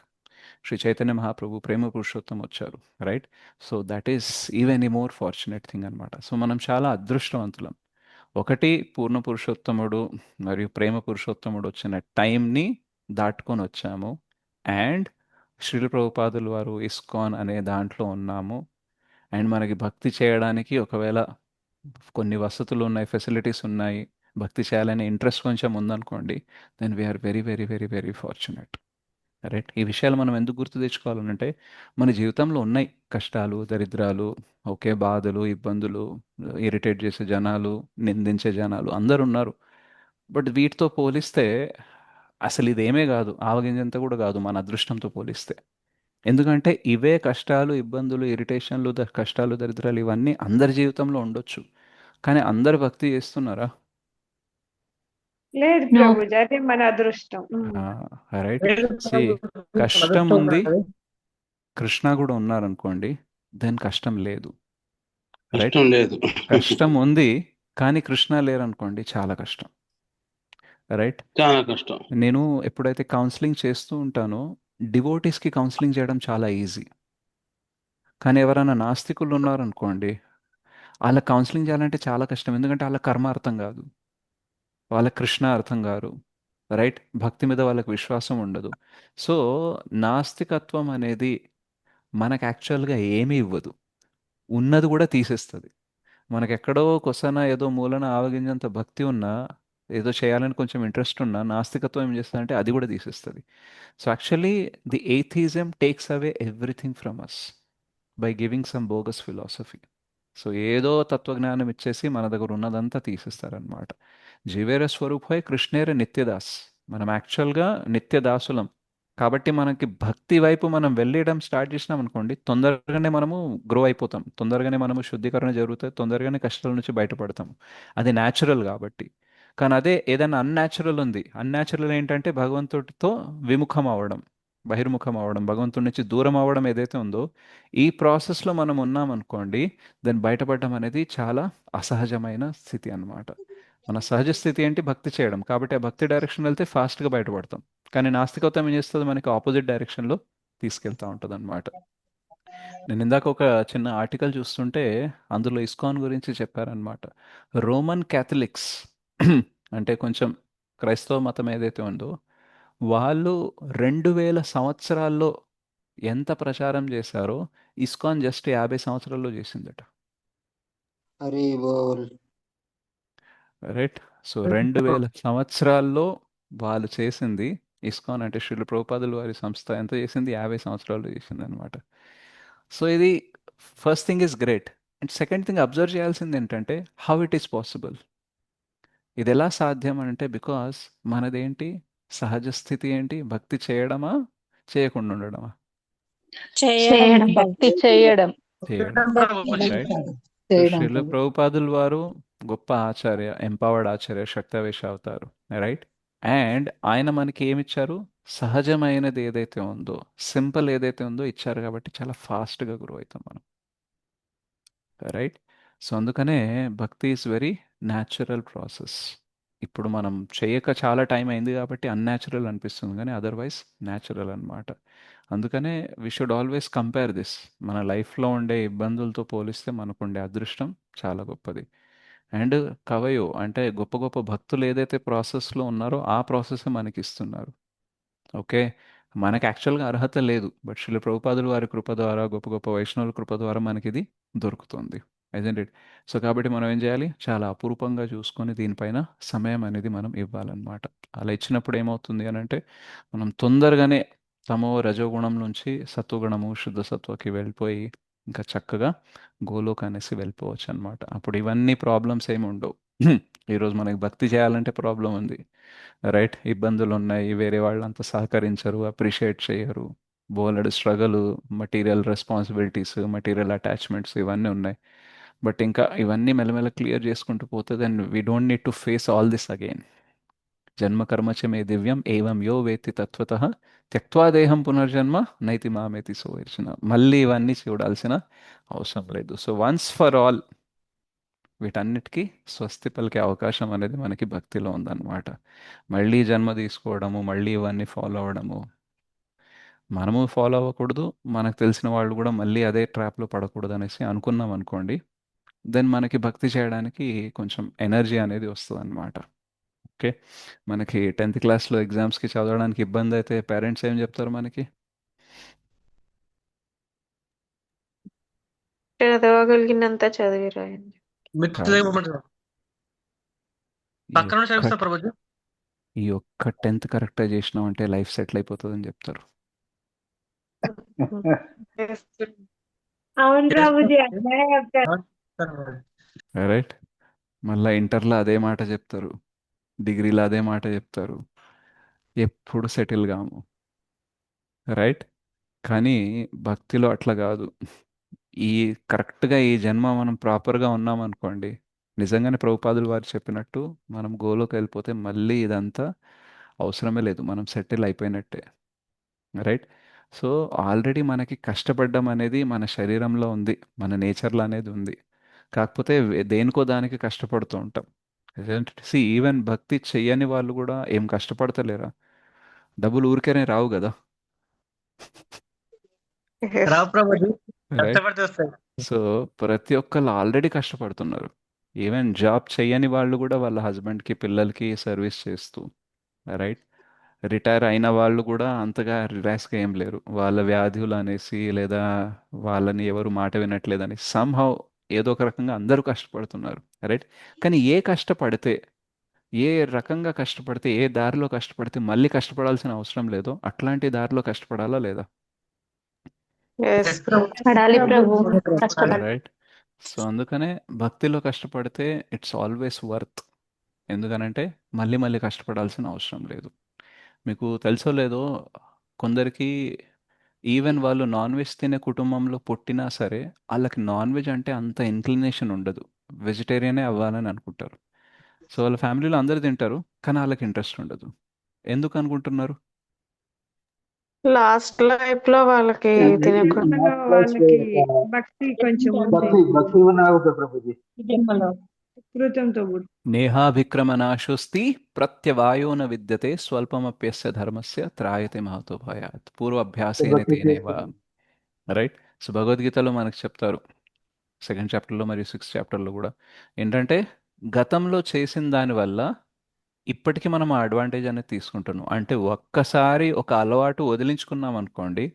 శ్రీ చైతన్య మహాప్రభు ప్రేమ పురుషోత్తం వచ్చారు. Right. So that is even a more fortunate thing అనమాట. సో మనం చాలా అదృష్టవంతులం. ఒకటి, పూర్ణ పురుషోత్తముడు మరియు ప్రేమ పురుషోత్తముడు వచ్చిన టైంని దాటుకొని వచ్చాము. అండ్ శ్రీల ప్రభుపాదులు వారు ఇస్కాన్ అనే దాంట్లో ఉన్నాము. అండ్ మనకి భక్తి చేయడానికి ఒకవేళ కొన్ని వసతులు ఉన్నాయి, ఫెసిలిటీస్ ఉన్నాయి, భక్తి చేయాలనే ఇంట్రెస్ట్ కొంచెం ఉందనుకోండి, then we're very very very very fortunate. Right. ఈ విషయాలు మనం ఎందుకు గుర్తు తెచ్చుకోవాలంటే మన జీవితంలో ఉన్నాయి కష్టాలు, దరిద్రాలు, ఓకే, బాధలు, ఇబ్బందులు, ఇరిటేట్ చేసే జనాలు, నిందించే జనాలు అందరు ఉన్నారు. బట్ వీటితో పోలిస్తే అసలు ఇదేమే కాదు, ఆవగింజంత కూడా కాదు మన అదృష్టంతో పోలిస్తే. ఎందుకంటే ఇవే కష్టాలు, ఇబ్బందులు, ఇరిటేషన్లు, కష్టాలు, దరిద్రాలు ఇవన్నీ అందరి జీవితంలో ఉండొచ్చు. కానీ అందరు భక్తి చేస్తున్నారా? లేదు ప్రభుజీ, అదే మన అదృష్టం. రైట్. సి కష్టం ఉంది, కృష్ణ కూడా ఉన్నారనుకోండి, దెన్ కష్టం లేదు. రైట్. లేదు. కష్టం ఉంది కానీ కృష్ణ లేరనుకోండి, చాలా కష్టం. రైట్. చాలా కష్టం. నేను ఎప్పుడైతే కౌన్సిలింగ్ చేస్తూ ఉంటానో డివోటీస్కి కౌన్సిలింగ్ చేయడం చాలా ఈజీ. కానీ ఎవరైనా నాస్తికులు ఉన్నారనుకోండి, వాళ్ళ కౌన్సిలింగ్ చేయాలంటే చాలా కష్టం. ఎందుకంటే వాళ్ళ కర్మ అర్థం కాదు, వాళ్ళ కృష్ణ అర్థం కాదు. రైట్. భక్తి మీద వాళ్ళకి విశ్వాసం ఉండదు. సో నాస్తికత్వం అనేది మనకు యాక్చువల్గా ఏమీ ఇవ్వదు, ఉన్నది కూడా తీసేస్తుంది. మనకెక్కడో కొసన ఏదో మూలన ఆవగింజంత భక్తి ఉన్నా, ఏదో చేయాలని కొంచెం ఇంట్రెస్ట్ ఉన్నా, నాస్తికత్వం ఏం చేస్తుందంటే అది కూడా తీసేస్తుంది. So actually the atheism takes away everything from us by giving some bogus philosophy. So ఏదో తత్వజ్ఞానం ఇచ్చేసి మన దగ్గర ఉన్నదంతా తీసేస్తారనమాట. జీవేర స్వరూపే కృష్ణేర నిత్యదాస్. మనం యాక్చువల్గా నిత్యదాసులం. కాబట్టి మనకి భక్తి వైపు మనం వెళ్ళడం స్టార్ట్ చేసినాం అనుకోండి, తొందరగానే మనము గ్రో అయిపోతాం, తొందరగానే మనము శుద్ధీకరణ జరుగుతుంది, తొందరగానే కష్టాల నుంచి బయటపడతాము. అది న్యాచురల్ కాబట్టి. కానీ అదే ఏదైనా అన్యాచురల్ ఉంది, అన్యాచురల్ ఏంటంటే భగవంతుడితో విముఖం అవ్వడం, బహిర్ముఖం అవ్వడం, భగవంతుడి నుంచి దూరం అవ్వడం ఏదైతే ఉందో, ఈ ప్రాసెస్లో మనం ఉన్నాం అనుకోండి, దాన్ని బయటపడడం అనేది చాలా అసహజమైన స్థితి అన్నమాట. మన సహజ స్థితి ఏంటి? భక్తి చేయడం. కాబట్టి ఆ భక్తి డైరెక్షన్ వెళ్తే ఫాస్ట్గా బయటపడతాం. కానీ నాస్తికత్వం ఏం చేస్తుంది? మనకి ఆపోజిట్ డైరెక్షన్లో తీసుకెళ్తా ఉంటుంది అనమాట. నేను ఇందాక ఒక చిన్న ఆర్టికల్ చూస్తుంటే అందులో ఇస్కాన్ గురించి చెప్పారనమాట. రోమన్ క్యాథలిక్స్ అంటే కొంచెం క్రైస్తవ మతం ఏదైతే ఉందో, వాళ్ళు 2000 సంవత్సరాల్లో ఎంత ప్రచారం చేశారో ఇస్కాన్ జస్ట్ 50 సంవత్సరాల్లో చేసిందట. హరి బోల్. రైట్. సో 2000 సంవత్సరాల్లో వాళ్ళు చేసింది, ఇస్కాన్ అంటే శ్రీల ప్రభుపాదుల వారి సంస్థ ఎంత చేసింది? 50 సంవత్సరాలు చేసింది అనమాట. సో ఇది first thing is great. And second thing observe చేయాల్సింది ఏంటంటే హౌ ఇట్ ఈస్ పాసిబుల్. ఇది ఎలా సాధ్యం అంటే బికాస్ మనదేంటి సహజ స్థితి ఏంటి? భక్తి చేయడమా, చేయకుండా ఉండడమా? భక్తి చేయడం. చేయడం. రైట్. శ్రీల ప్రభుపాదుల వారు గొప్ప ఆచార్య, ఎంపవర్డ్ ఆచార్య, శక్తావేశ అవుతారు. రైట్. అండ్ ఆయన మనకి ఏమిచ్చారు? సహజమైనది ఏదైతే ఉందో, సింపుల్ ఏదైతే ఉందో ఇచ్చారు. కాబట్టి చాలా ఫాస్ట్గా గ్రో అవుతాం మనం. రైట్. సో అందుకనే భక్తి ఈజ్ వెరీ న్యాచురల్ ప్రాసెస్. ఇప్పుడు మనం చేయక చాలా టైం అయింది కాబట్టి అన్యాచురల్ అనిపిస్తుంది, కానీ అదర్వైజ్ న్యాచురల్ అన్నమాట. అందుకనే we should always compare this. మన లైఫ్లో ఉండే ఇబ్బందులతో పోలిస్తే మనకుండే అదృష్టం చాలా గొప్పది. అండ్ కవయో అంటే గొప్ప గొప్ప భక్తులు ఏదైతే ప్రాసెస్లో ఉన్నారో ఆ ప్రాసెస్ మనకి ఇస్తున్నారు. ఓకే, మనకి యాక్చువల్గా అర్హత లేదు, బట్ శ్రీల ప్రభుపాదులు వారి కృప ద్వారా, గొప్ప గొప్ప వైష్ణవుల కృప ద్వారా మనకి ఇది దొరుకుతుంది. ఐజెంట్ ఇట్? సో కాబట్టి మనం ఏం చేయాలి, చాలా అపురూపంగా చూసుకొని దీనిపైన సమయం అనేది మనం ఇవ్వాలన్నమాట. అలా ఇచ్చినప్పుడు ఏమవుతుంది అని అంటే మనం తొందరగానే తమో రజోగుణం నుంచి సత్వగుణము శుద్ధ సత్వకి వెళ్ళిపోయి ఇంకా చక్కగా గోలోక్ అనేసి వెళ్ళిపోవచ్చు అనమాట. అప్పుడు ఇవన్నీ ప్రాబ్లమ్స్ ఏమి ఉండవు. ఈరోజు మనకి భక్తి చేయాలంటే ప్రాబ్లం ఉంది, రైట్? ఇబ్బందులు ఉన్నాయి, వేరే వాళ్ళు అంత సహకరించరు, అప్రిషియేట్ చేయరు, బోలెడు struggle, material responsibilities, material attachments ఇవన్నీ ఉన్నాయి. బట్ ఇంకా ఇవన్నీ మెల్లమెల్ల క్లియర్ చేసుకుంటూ పోతే then we don't need to face all this again. జన్మ కర్మ చ మే దివ్యం ఏవం యో వేత్తి తత్వతః త్యక్త్వా దేహం పునర్జన్మ నైతి మామేతి సోయర్చన. మళ్ళీ ఇవన్నీ చూడాల్సిన అవసరం లేదు. సో వన్స్ ఫర్ ఆల్ వీటన్నిటికీ స్వస్తి పలికే అవకాశం అనేది మనకి భక్తిలో ఉందన్నమాట. మళ్ళీ జన్మ తీసుకోవడము, మళ్ళీ ఇవన్నీ ఫాలో అవ్వడము, మనము ఫాలో అవ్వకూడదు, మనకు తెలిసిన వాళ్ళు కూడా మళ్ళీ అదే ట్రాప్లో పడకూడదు అనేసి అనుకున్నాం అనుకోండి, దెన్ మనకి భక్తి చేయడానికి కొంచెం ఎనర్జీ అనేది వస్తుంది అనమాట. ఓకే, మనకి 10th క్లాస్లో ఎగ్జామ్స్కి చదవడానికి ఇబ్బంది అయితే పేరెంట్స్ ఏం చెప్తారు మనకి? చదవగలిగినంత చదివిరాయండి. మిత్రులే కాదు, మూమెంట్ ఈ పక్కన ఒక్క చదివిస్తా ప్రభుజీ. ఈ ఒక్క 10th కరెక్ట్గా చేసినాం అంటే లైఫ్ సెటిల్ అయిపోతుందని చెప్తారు. అవును ప్రభుజీ, అట్లానే చెప్తారు. రైట్? మళ్ళీ ఇంటర్లో అదే మాట చెప్తారు, డిగ్రీలో అదే మాట చెప్తారు, ఎప్పుడు సెటిల్ కాము, రైట్? కానీ భక్తిలో అట్లా కాదు. ఈ కరెక్ట్గా ఈ జన్మ మనం ప్రాపర్గా ఉన్నాం అనుకోండి, నిజంగానే ప్రభుపాదులు వారు చెప్పినట్టు మనం గోలోకి వెళ్ళిపోతే మళ్ళీ ఇదంతా అవసరమే లేదు, మనం సెటిల్ అయిపోయినట్టే, రైట్? సో ఆల్రెడీ మనకి కష్టపడడం అనేది మన శరీరంలో ఉంది, మన నేచర్లో అనేది ఉంది. కాకపోతే దేనికో దానికి కష్టపడుతూ ఉంటాం. ఈవెన్ భక్తి చెయ్యని వాళ్ళు కూడా ఏం కష్టపడతలేరా? డబ్బులు ఊరికేనే రావు కదా, రావు ప్రభుజీ, రైట్? కష్టపడితే వస్తాయి. సో ప్రతి ఒక్కళ్ళు ఆల్రెడీ కష్టపడుతున్నారు. ఈవెన్ జాబ్ చేయని వాళ్ళు కూడా వాళ్ళ హస్బెండ్కి పిల్లలకి సర్వీస్ చేస్తూ, రైట్? రిటైర్ అయిన వాళ్ళు కూడా అంతగా రిలాక్స్గా ఏం లేరు, వాళ్ళ వ్యాధులు అనేసి లేదా వాళ్ళని ఎవరు మాట వినట్లేదని సంహౌ ఏదో ఒక రకంగా అందరూ కష్టపడుతున్నారు, రైట్? కానీ ఏ కష్టపడితే, ఏ రకంగా కష్టపడితే, ఏ దారిలో కష్టపడితే మళ్ళీ కష్టపడాల్సిన అవసరం లేదో అట్లాంటి దారిలో కష్టపడాలా లేదా? Yes, ప్రభు. పడాలి ప్రభు, కష్టపడాలి. రైట్? సో అందుకనే భక్తిలో కష్టపడితే ఇట్స్ ఆల్వేస్ వర్త్. ఎందుకనంటే మళ్ళీ మళ్ళీ కష్టపడాల్సిన అవసరం లేదు. మీకు తెలుసో లేదో, కొందరికి ఈవెన్ వాళ్ళు నాన్ వెజ్ తినే కుటుంబంలో పుట్టినా సరే వాళ్ళకి నాన్ వెజ్ అంటే అంత ఇంక్లినేషన్ ఉండదు, వెజిటేరియనే అవ్వాలని అనుకుంటారు. సో వాళ్ళ ఫ్యామిలీలో అందరూ తింటారు, కానీ వాళ్ళకి ఇంట్రెస్ట్ ఉండదు. ఎందుకు అనుకుంటున్నారు? లాస్ట్ లైఫ్ లో వాళ్ళకి తినకుండా వాళ్ళకి భక్తి కొంచెం భక్తి భక్తి ఉన్నావు ప్రభుజీ. కృతంతో కూడి నేహాభిక్రమనాశోస్తి ప్రత్యవాయో న విద్యతే స్వల్పమప్యస్య ధర్మస్య త్రాయతే మహతో భయాత్ పూర్వాభ్యాసేన భక్తి తేనైవ. చేస్తాను. రైట్? సో భగవద్గీతలో మనకు చెప్తారు, 2nd చాప్టర్లో మరియు 6th చాప్టర్లో కూడా, ఏంటంటే గతంలో చేసిన దానివల్ల ఇప్పటికీ మనం ఆ అడ్వాంటేజ్ అనేది తీసుకుంటున్నాం. అంటే ఒక్కసారి ఒక అలవాటు వదిలించుకున్నాం అనుకోండి,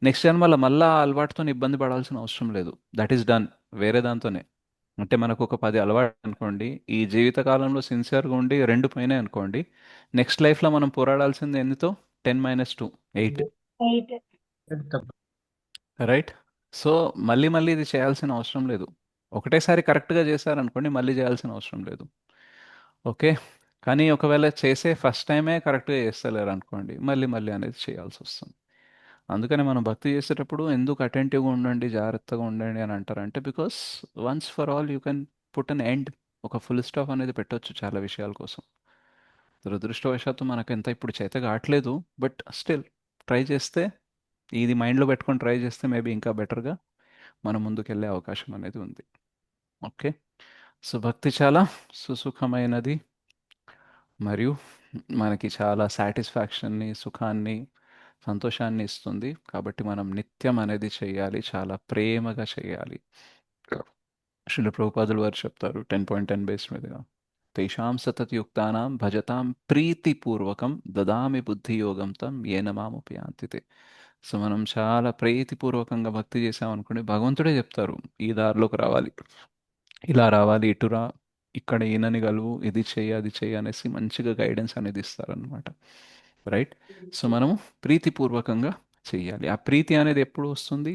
నెక్స్ట్ జన్మలో మళ్ళీ ఆ అలవాటుతో ఇబ్బంది పడాల్సిన అవసరం లేదు. దట్ ఈస్ డన్ వేరే దాంతోనే. అంటే మనకు ఒక 10 అలవాటు అనుకోండి, ఈ జీవిత కాలంలో సిన్సియర్గా ఉండి 2 పోయినాయి అనుకోండి, నెక్స్ట్ లైఫ్లో మనం పోరాడాల్సింది ఎన్నితో? 10 - 2 8, 8. రైట్? సో మళ్ళీ మళ్ళీ ఇది చేయాల్సిన అవసరం లేదు. ఒకటేసారి కరెక్ట్గా చేశారనుకోండి, మళ్ళీ చేయాల్సిన అవసరం లేదు. ఓకే, కానీ ఒకవేళ చేసే ఫస్ట్ టైమే కరెక్ట్గా చేస్తలేరు అనుకోండి, మళ్ళీ మళ్ళీ అనేది చేయాల్సి వస్తుంది. అందుకని మనం భక్తి చేసేటప్పుడు ఎందుకు అటెంటివ్గా ఉండండి, జాగ్రత్తగా ఉండండి అని అంటారంటే, because once for all you can put an end, ఒక ఫుల్ స్టాప్ అనేది పెట్టొచ్చు చాలా విషయాల కోసం. దురదృష్టవశాత్తు మనకు ఎంత ఇప్పుడు చేత కావట్లేదు, బట్ స్టిల్ ట్రై చేస్తే, ఇది మైండ్లో పెట్టుకొని ట్రై చేస్తే మేబీ ఇంకా బెటర్గా మనం ముందుకెళ్ళే అవకాశం అనేది ఉంది. ఓకే, సో భక్తి చాలా సుసుఖమైనది, మరియు మనకి చాలా సాటిస్ఫాక్షన్ని, సుఖాన్ని, సంతోషాన్ని ఇస్తుంది. కాబట్టి మనం నిత్యం అనేది చేయాలి, చాలా ప్రేమగా చేయాలి. శ్రీల ప్రభుపాదులు వారు చెప్తారు 10.10 బేస్ మీదుగా, తేషాం సతతయుక్తానాం భజతాం ప్రీతిపూర్వకం దదామి బుద్ధియోగం తం ఏన మాముపయాంతితే. సో మనం చాలా ప్రీతిపూర్వకంగా భక్తి చేసామనుకోండి, భగవంతుడే చెప్తారు ఈ దారిలోకి రావాలి, ఇలా రావాలి, ఇటురా, ఇక్కడ ఈయనని గలువు, ఇది చెయ్యి, అది చెయ్యి అనేసి మంచిగా గైడెన్స్ అనేది ఇస్తారనమాట. రైట్. సో మనము ప్రీతిపూర్వకంగా చెయ్యాలి. ఆ ప్రీతి అనేది ఎప్పుడు వస్తుంది?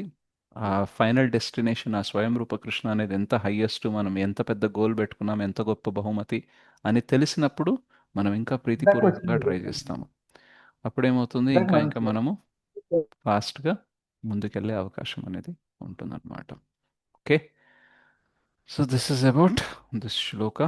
ఆ ఫైనల్ డెస్టినేషన్, ఆ స్వయం రూప కృష్ణ అనేది ఎంత హయ్యెస్ట్, మనం ఎంత పెద్ద గోల్ పెట్టుకున్నాం, ఎంత గొప్ప బహుమతి అని తెలిసినప్పుడు మనం ఇంకా ప్రీతిపూర్వకంగా ట్రై చేస్తాము. అప్పుడేమవుతుంది, ఇంకా ఇంకా మనము ఫాస్ట్గా ముందుకెళ్ళే అవకాశం అనేది ఉంటుందన్నమాట. Okay. So this is about this shloka.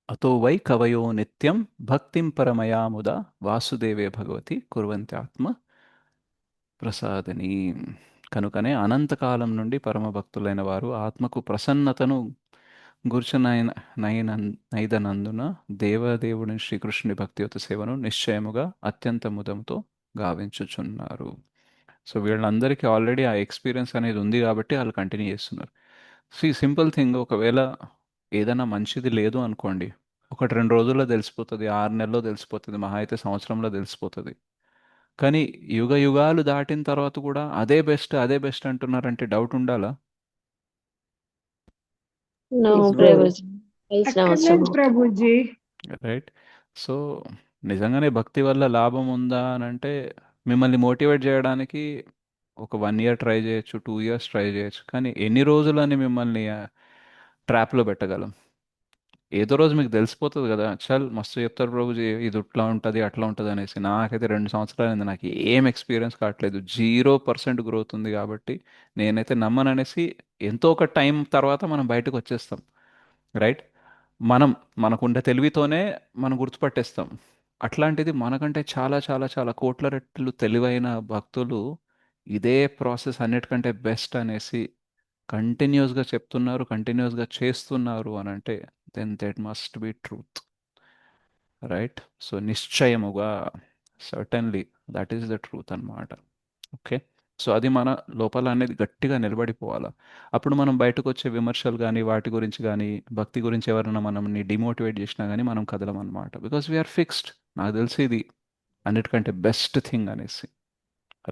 అతో వై కవయో నిత్యం భక్తిం పరమయా ముదా వాసుదేవే భగవతి కుర్వంత్యాత్మ ప్రసాదని. కనుకనే అనంతకాలం నుండి పరమభక్తులైన వారు ఆత్మకు ప్రసన్నతను నైదనందున దేవదేవుని శ్రీకృష్ణుని భక్తియుత సేవను నిశ్చయముగా అత్యంత ముదంతో గావించుచున్నారు. సో వీళ్ళందరికీ ఆల్రెడీ ఆ ఎక్స్పీరియన్స్ అనేది ఉంది కాబట్టి వాళ్ళు కంటిన్యూ చేస్తున్నారు. సింపుల్ థింగ్, ఒకవేళ ఏదైనా మంచిది లేదు అనుకోండి, 1-2 రోజుల్లో తెలిసిపోతుంది, 6 నెలల్లో తెలిసిపోతుంది, మహా అయితే సంవత్సరంలో తెలిసిపోతుంది. కానీ యుగ యుగాలు దాటిన తర్వాత కూడా అదే బెస్ట్, అదే బెస్ట్ అంటున్నారంటే డౌట్ ఉండాలా? అక్కర్లేదు ప్రభుజీ. రైట్. సో నిజంగానే భక్తి వల్ల లాభం ఉందా అని అంటే, మిమ్మల్ని మోటివేట్ చేయడానికి ఒక 1 ఇయర్ ట్రై చేయొచ్చు, 2 ఇయర్స్ ట్రై చేయొచ్చు, కానీ ఎన్ని రోజులని మిమ్మల్ని ట్రాప్లో పెట్టగలం? ఏదో రోజు మీకు తెలిసిపోతుంది కదా, చల్ మస్తు చెప్తారు ప్రభుజీ, ఇది ఇట్లా ఉంటుంది అట్లా ఉంటుంది అనేసి. నాకైతే 2 సంవత్సరాలు నాకు ఏం ఎక్స్పీరియన్స్ కావట్లేదు, 0% గ్రోత్ ఉంది, కాబట్టి నేనైతే నమ్మననేసి ఎంతో ఒక టైం తర్వాత మనం బయటకు వచ్చేస్తాం. రైట్. మనకుండే తెలివితోనే మనం గుర్తుపట్టేస్తాం. అట్లాంటిది మనకంటే చాలా చాలా చాలా కోట్ల రెట్లు తెలివైన భక్తులు ఇదే ప్రాసెస్ అన్నిటికంటే బెస్ట్ అనేసి కంటిన్యూస్గా చెప్తున్నారు, కంటిన్యూస్గా చేస్తున్నారు అని అంటే, then that must be truth. Right. So నిశ్చయముగా, certainly that is the truth అన్నమాట. ఓకే. సో అది మన లోపల అనేది గట్టిగా నిలబడిపోవాలి. అప్పుడు మనం బయటకు వచ్చే విమర్శలు కానీ, వాటి గురించి కానీ, భక్తి గురించి ఎవరైనా మనల్ని డిమోటివేట్ చేసినా కానీ మనం కదలం అనమాట. Because we're fixed. నాకు తెలిసి ఇది అన్నిటికంటే బెస్ట్ థింగ్ అనేసి.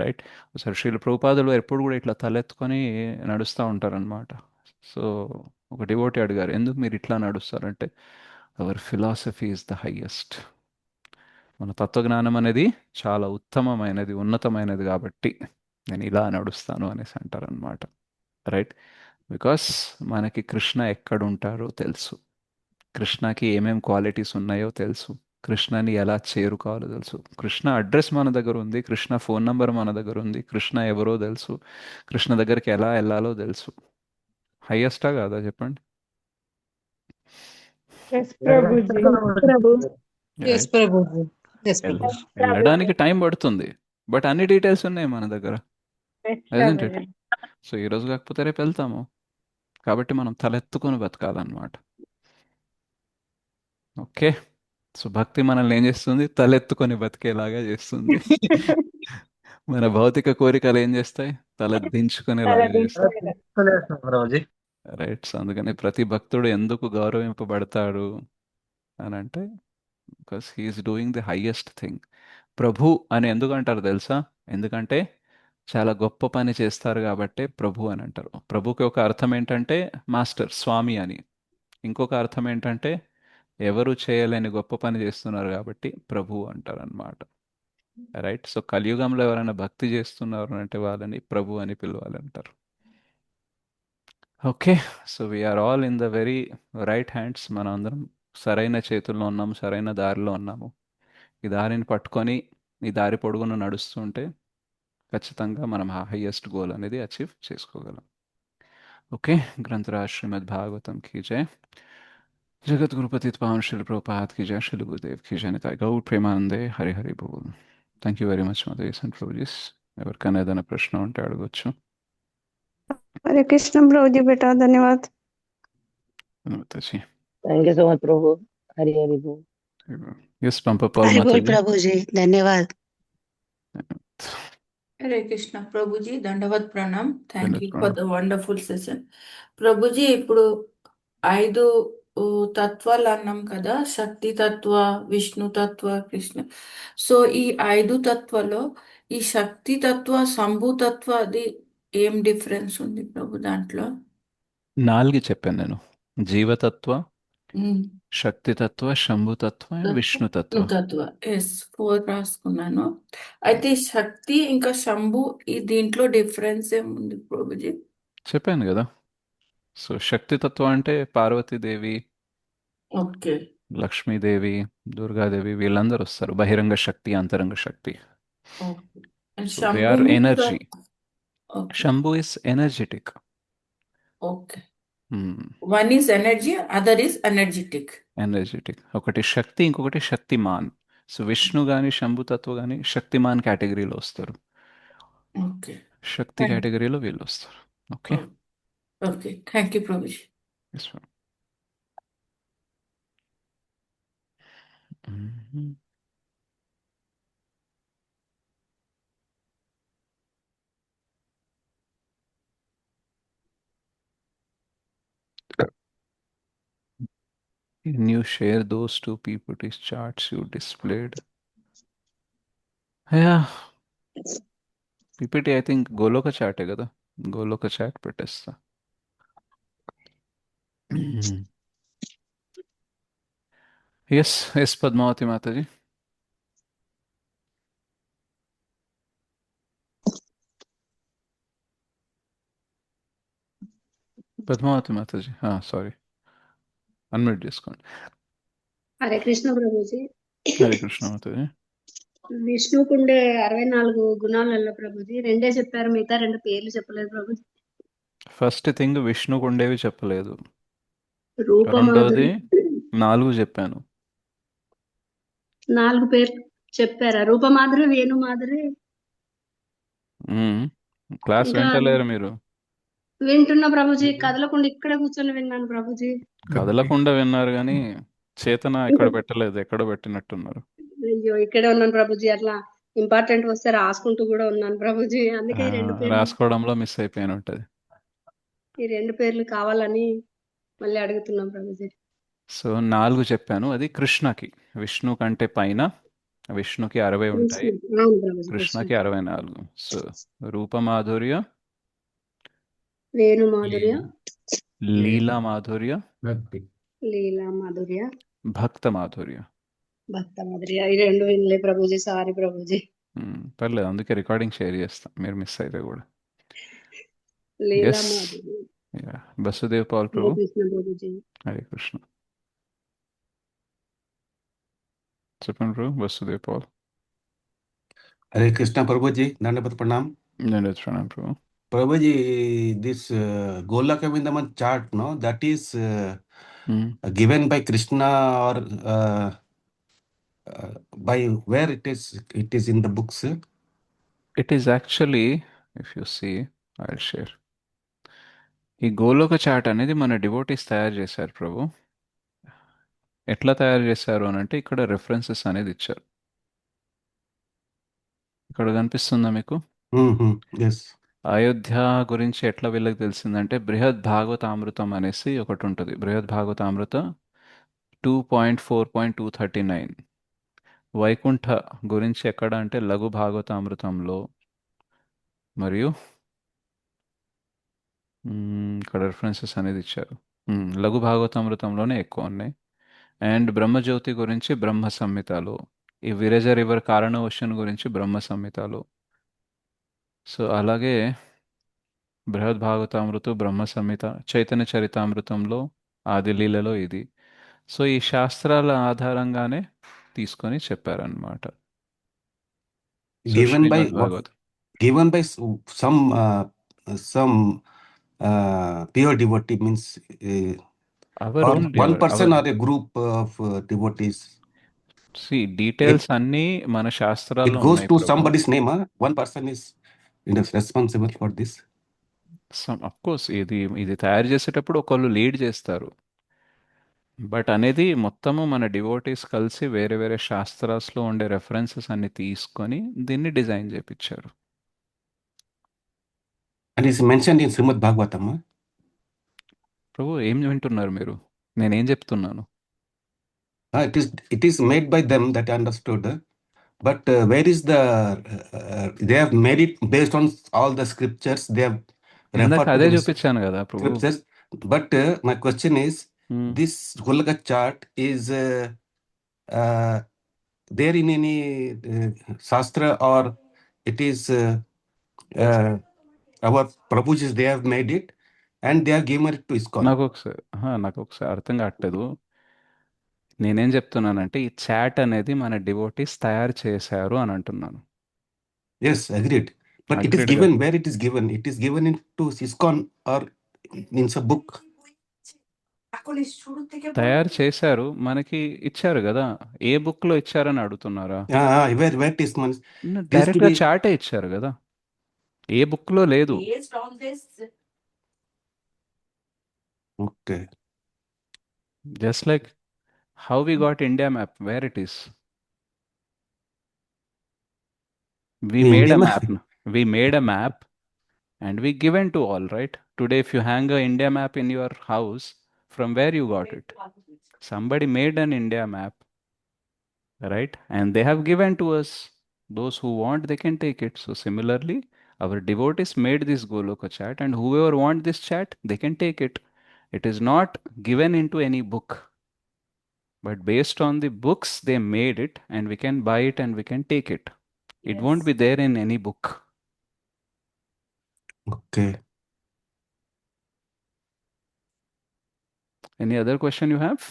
రైట్. సరే, శ్రీల ప్రభుపాదులు ఎప్పుడు కూడా ఇట్లా తలెత్తుకొని నడుస్తూ ఉంటారనమాట. సో ఒక డివోటీ అడిగారు, ఎందుకు మీరు ఇట్లా నడుస్తారంటే, our philosophy is the highest. మన తత్వజ్ఞానం అనేది చాలా ఉత్తమమైనది, ఉన్నతమైనది, కాబట్టి నేను ఇలా నడుస్తాను అనేసి అంటారనమాట. రైట్. బికాస్ మనకి కృష్ణ ఎక్కడుంటారో తెలుసు, కృష్ణకి ఏమేం క్వాలిటీస్ ఉన్నాయో తెలుసు, కృష్ణని ఎలా చేరుకోవాలో తెలుసు, కృష్ణ అడ్రస్ మన దగ్గర ఉంది, కృష్ణ ఫోన్ నంబర్ మన దగ్గర ఉంది, కృష్ణ ఎవరో తెలుసు, కృష్ణ దగ్గరికి ఎలా వెళ్ళాలో తెలుసు. హైయెస్టా కాదా చెప్పండి? వెళ్ళడానికి టైం పడుతుంది, బట్ అన్ని డీటెయిల్స్ ఉన్నాయి మన దగ్గర. సో ఈ రోజు కాకపోతే రేపు వెళ్తాము, కాబట్టి మనం తలెత్తుకొని బతకాలన్నమాట. ఓకే. సో భక్తి మనల్ని ఏం చేస్తుంది? తలెత్తుకొని బతికేలాగా చేస్తుంది. మన భౌతిక కోరికలు ఏం చేస్తాయి? తల దించుకునేలాగా చేస్తాయి. రైట్. సో అందుకని ప్రతి భక్తుడు ఎందుకు గౌరవింపబడతాడు అని అంటే, because he's doing the highest thing. Prabhu అని ఎందుకు అంటారు తెలుసా? ఎందుకంటే చాలా గొప్ప పని చేస్తారు కాబట్టి ప్రభు అని అంటారు. ప్రభుకి ఒక అర్థం ఏంటంటే మాస్టర్, స్వామి అని. ఇంకొక అర్థం ఏంటంటే ఎవరు చేయలేని గొప్ప పని చేస్తున్నారు కాబట్టి ప్రభు అంటారు అనమాట. రైట్. సో కలియుగంలో ఎవరైనా భక్తి చేస్తున్నారు అంటే వాళ్ళని ప్రభు అని పిలవాలంటారు. Okay. So we are all in the very right hands. మనం అందరం సరైన చేతుల్లో ఉన్నాము, సరైన దారిలో ఉన్నాము. ఈ దారిని పట్టుకొని ఈ దారి పొడుగున నడుస్తుంటే ఖచ్చితంగా మనం ఆ హైయెస్ట్ గోల్ అనేది అచీవ్ చేసుకోగలం. ఓకే. గ్రంథరాజ్ శ్రీమద్ భాగవతం కీ జయ. జగత్ గురుపతి పావన్ శ్రీల ప్రభుపాద్ కీ జయ. శ్రీల గురుదేవ్ కీ జయ. నితాయ్ గౌర్ ప్రేమానందే. హరి హరి బోల్. Thank you very much mother యసన్ ప్రభుజీస్. ఎవరికైనా ఏదైనా ప్రశ్న ఉంటే అడగచ్చు. हरे कृष्ण प्रभु जी बेटा, धन्यवाद. Mataji. Thank you so much Prabhu. Hari Hari బోల్. ఎస్ పంపపాల్ హరి బోల్ మాతాజీ. ప్రభుజీ, ధన్యవాద్. హరే కృష్ణ ప్రభుజీ, దండవత్ ప్రణామ్. థ్యాంక్ యూ ఫర్ ప్రణామ్. The wonderful session. ప్రభుజీ, ఇప్పుడు 5 తత్వాలు అన్నాం కదా, శక్తి తత్వ, విష్ణు తత్వ, కృష్ణ. సో ఈ 5 తత్వలో ఈ శక్తి తత్వ, శంభు తత్వ అది ఏం డిఫరెన్స్ ఉంది ప్రభు దాంట్లో? 4 చెప్పాను నేను. జీవతత్వ, ఉమ్. శక్తితత్వ, శంభుతత్వ అండ్ విష్ణుతత్వ. తత్వ, ఎస్ 4 రాసుకున్నాను. అయితే శక్తి ఇంకా శంభు ఈ దీంట్లో డిఫరెన్స్ ఏముంది ప్రభుజీ? చెప్పాను కదా. సో శక్తితత్వం అంటే పార్వతీదేవి, ఓకే. లక్ష్మీదేవి, దుర్గాదేవి వీళ్ళందరూ వస్తారు. బహిరంగ శక్తి, అంతరంగ శక్తి. Okay. And so they Shambhu are means energy. Okay. Shambhu is energetic. Okay. One is energy, other is energetic. Energetic. ఒకటి శక్తి, ఇంకొకటి శక్తిమాన్. సో విష్ణు కానీ శంభుతత్వ కానీ శక్తిమాన్ కేటగిరీలో వస్తారు. ఓకే. శక్తి కేటగిరీలో వీళ్ళు వస్తారు. Okay. Okay, thank you Prabhuji. Yes, ma'am. Mhm. Can you share those 2 PPT charts you displayed? Yeah. PPT I think Goloka చాటే కదా. గోలోక చాట్ పెట్టేస్తా. Yes yes Padmavati Mataji. Padmavati Mataji, sorry, unmute చేసుకోండి. హరే కృష్ణ ప్రభుజీ. హరే కృష్ణ మాతాజీ. విష్ణుకుండే 64 గుణాలలో ప్రభుజీ 2 చెప్పారు, మిగతా 2 పేర్లు చెప్పలేదు ప్రభుజీ. ఫస్ట్ థింగ్ విష్ణుకు ఉండేవి చెప్పలేదు. రూపమాధురి రెండోది 4 చెప్పాను. 4 పేర్లు చెప్పారా? రూపమాధురి, వేణుమాధురి. క్లాస్ ఇంకా వింటలేరు మీరు. వింటున్నా ప్రభుజీ, కదలకుండా ఇక్కడే కూర్చొని విన్నాను ప్రభుజీ. కదలకుండా విన్నారు కానీ చేతన ఇక్కడ పెట్టలేదు, ఎక్కడో పెట్టినట్టున్నారు. అయ్యో, ఇక్కడే ఉన్నాను ప్రభుజీ. అట్లా ఇంపార్టెంట్ వస్తే రాసుకుంటూ కూడా ఉన్నాను ప్రభుజీ. అందుకే ఈ 2 పేర్లు రాసుకోవడంలో మిస్ అయిపోయిన ఉంటుంది. ఈ 2 పేర్లు కావాలని మళ్ళీ అడుగుతున్నాం ప్రభుజీ. సో 4 చెప్పాను. అది కృష్ణకి. విష్ణు కంటే పైన విష్ణుకి 60 ఉంటాయి, అవును ప్రభుజీ. కృష్ణకి 64. సో రూపమాధుర్య, వేణు మాధుర్య, లీలా మాధుర్య, లీలా మాధుర్య, భక్త మాధుర్య. భక్త మాధుర్య. ఈ 2 వినలే ప్రభుజీ, సారీ ప్రభుజీ. పర్లేదు, అందుకే రికార్డింగ్ షేర్ చేస్తాం మీరు మిస్ అయితే కూడా. లీలా ఎస్, మాధుర్య. వసుదేవ్ పాల్ హరే ప్రభు. కృష్ణ ప్రభుజీ. హరే కృష్ణ. చెప్పండి ప్రభు. వసుదేవ్ పాల్. हरे कृष्णा प्रभु जी, दंडवत प्रणाम నేను ప్రణాం ప్రభు. प्रभु जी. This Golaka Vrindavan chart, no, that is given by Krishna or by where it is in the books? It is actually, if you see, I'll share. ఈ గోలోక చాట్ అనేది మన డివోటీస్ తయారు చేశారు ప్రభు. ఎట్లా తయారు చేశారు అని అంటే ఇక్కడ రెఫరెన్సెస్ అనేది ఇచ్చారు. ఇక్కడ కనిపిస్తుందా మీకు? అయోధ్య గురించి ఎట్లా వీళ్ళకి తెలిసిందంటే బృహద్ భాగవతామృతం అనేసి ఒకటి ఉంటుంది. బృహద్ భాగవతామృత 2.4.239. వైకుంఠ గురించి ఎక్కడ అంటే లఘు భాగవతామృతంలో, మరియు ఇక్కడ రెఫరెన్సెస్ అనేది ఇచ్చారు. లఘు భాగవతామృతంలోనే ఎక్కువ ఉన్నాయి. అండ్ బ్రహ్మజ్యోతి గురించి బ్రహ్మ సంహితలో, ఈ విరజ రివర్ కారణ ఓషన్ గురించి బ్రహ్మ సంహితలో. సో అలాగే బృహద్ భాగవతామృత, బ్రహ్మ సంహిత, చైతన్య చరితామృతంలో, ఆదిలీలలో ఇది. సో ఈ శాస్త్రాల ఆధారంగానే తీసుకొని చెప్పారనమాట. Given by some pure devotee, means our or own one person or a group of devotees. See, details అన్నీ మన It శాస్త్రాల్లో goes ఉన్నాయి to Prabhu. somebody's name. One person is responsible for this. Of course ఇది తయారు చేసేటప్పుడు ఒకళ్ళు లీడ్ చేస్తారు. బట్ అనేది మొత్తము మన డివోటీస్ కలిసి వేరే వేరే శాస్త్రాస్లో ఉండే రెఫరెన్సెస్ అన్ని తీసుకొని దీన్ని డిజైన్ చేపించారు. And it's mentioned in Srimad Bhagavatam. ప్రభు ఏం వింటున్నారు మీరు? నేనేం చెప్తున్నాను? It is made by them that I understood. But where is the they have made it based on all the scriptures. They have ఇందాక referred to అదే the చూపించాను కదా ప్రభు. scriptures. But my question is, this Golaka chart is there in any Shastra, or it is our Prabhujis, they have made it and they have given it to ISKCON. నాకు ఒకసారి అర్థం కావట్లేదు. నేనేం చెప్తున్నానంటే ఈ చాట్ అనేది మన డివోటీస్ తయారు చేశారు అని అంటున్నాను. Yes, agreed. But it is Agreed గా given where it is given. It is given into ISKCON or in some book. తయారు చేశారు, మనకి ఇచ్చారు కదా. ఏ బుక్ లో ఇచ్చారని అడుగుతున్నారా? Where it is used to direct గా be. చాటే ఇచ్చారు కదా, ఏ బుక్ లో లేదు. Okay. Just like how we got India map, where it is. We In made India a map. map. We made a map and we given to all, right? Today, if you hang a India map in your house, from where you got it? Somebody made an India map, right? And they have given to us. Those who want, they can take it. So similarly, our devotees made this Goloka chat, and whoever want this chat, they can take it. It is not given into any book, but based on the books, they made it, and we can buy it and we can take it. It won't be there in any book. Okay. Any other question you have?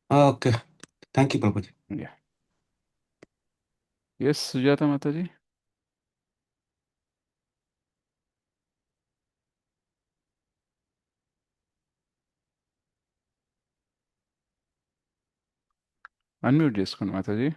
Okay. Thank you, Prabhuji. Yeah. Yes, Sujata Mataji. Unmute చేసుకోండి మాతాజీ.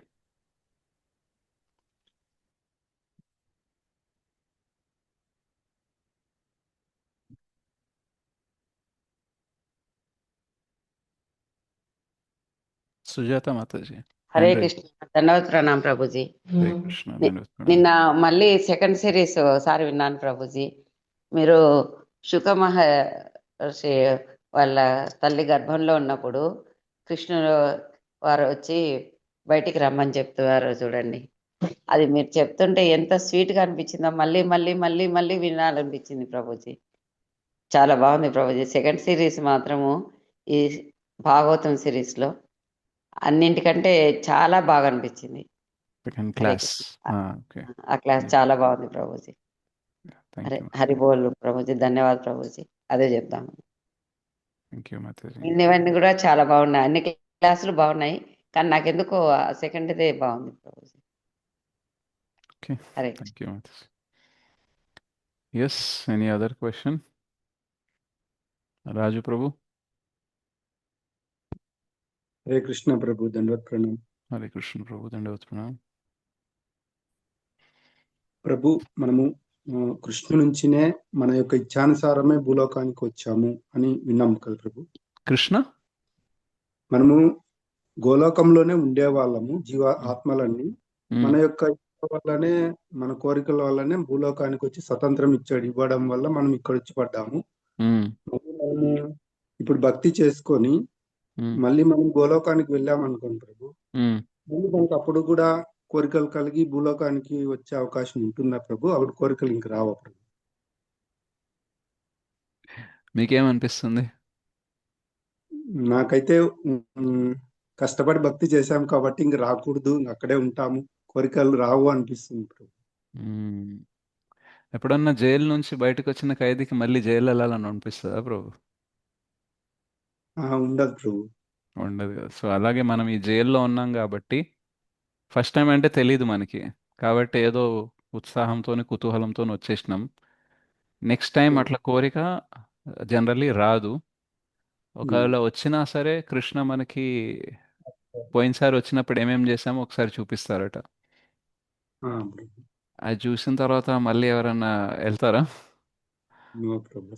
సుజాత మాతాజీ. హరే కృష్ణ, ధన్యవాద ప్రణాం ప్రభుజీ. హరే కృష్ణ. నిన్న మళ్ళీ సెకండ్ సిరీస్ ఒకసారి విన్నాను ప్రభుజీ. మీరు శుక మహర్షి వాళ్ళ తల్లి గర్భంలో ఉన్నప్పుడు కృష్ణుడు వారు వచ్చి బయటికి రమ్మని చెప్తున్నారు చూడండి. అది మీరు చెప్తుంటే ఎంత స్వీట్గా అనిపించిందో మళ్ళీ మళ్ళీ మళ్ళీ మళ్ళీ వినాలనిపించింది ప్రభుజీ. చాలా బాగుంది ప్రభుజీ. సెకండ్ సిరీస్ మాత్రము ఈ భాగవతం సిరీస్లో అన్నింటికంటే చాలా బాగా అనిపించింది. ఆ క్లాస్ చాలా బాగుంది ప్రభుజీ. హరి బోల్ ప్రభుజీ. ధన్యవాదాలు ప్రభుజీ. అదే చెప్తాము. ఇవన్నీ కూడా చాలా బాగున్నాయి. అన్ని క్లాసులు బాగున్నాయి, కానీ నాకెందుకో సెకండ్దే బాగుంది Prabhuji. Hare yes, any other question? Raju Prabhu. Hare Krishna Prabhu, దండవత్ ప్రణాం. హరే కృష్ణ ప్రభు, దండవత్ ప్రణాం. ప్రభు, మనము కృష్ణు నుంచినే మన యొక్క ఇచ్ఛానుసారమే భూలోకానికి వచ్చాము అని విన్నాము కదా ప్రభు. కృష్ణ, మనము గోలోకంలోనే ఉండే వాళ్ళము, జీవ ఆత్మలన్నీ మన యొక్క వల్లనే, మన కోరికల వల్లనే భూలోకానికి వచ్చి స్వతంత్రం ఇవ్వడం వల్ల మనం ఇక్కడ వచ్చి పడ్డాము. మనము ఇప్పుడు భక్తి చేసుకొని మళ్ళీ మనం గోలోకానికి వెళ్ళామనుకోండి ప్రభు, మళ్ళీ మనకు అప్పుడు కూడా కోరికలు కలిగి భూలోకానికి వచ్చే అవకాశం ఉంటుందా ప్రభు? అప్పుడు కోరికలు ఇంక రావా ప్రభు? మీకేమనిపిస్తుంది? నాకైతే కష్టపడి భక్తి చేశాం కాబట్టి ఇంక రాకూడదు, అక్కడే ఉంటాము, కోరికలు రావు అనిపిస్తుంది ప్రభు. ఎప్పుడన్నా జైలు నుంచి బయటకు వచ్చిన ఖైదీకి మళ్ళీ జైలు వెళ్ళాలని అనిపిస్తుందా ప్రభు? ఉండదు ప్రభు. ఉండదు కదా. సో అలాగే మనం ఈ జైల్లో ఉన్నాం కాబట్టి ఫస్ట్ టైం అంటే తెలియదు మనకి, కాబట్టి ఏదో ఉత్సాహంతో కుతూహలంతో వచ్చేసినాం. నెక్స్ట్ టైం అట్లా కోరిక జనరల్లీ రాదు. ఒకవేళ వచ్చినా సరే కృష్ణ మనకి పోయినసారి వచ్చినప్పుడు ఏమేం చేసామో ఒకసారి చూపిస్తారట. అది చూసిన తర్వాత మళ్ళీ ఎవరన్నా వెళ్తారా? నో ప్రభు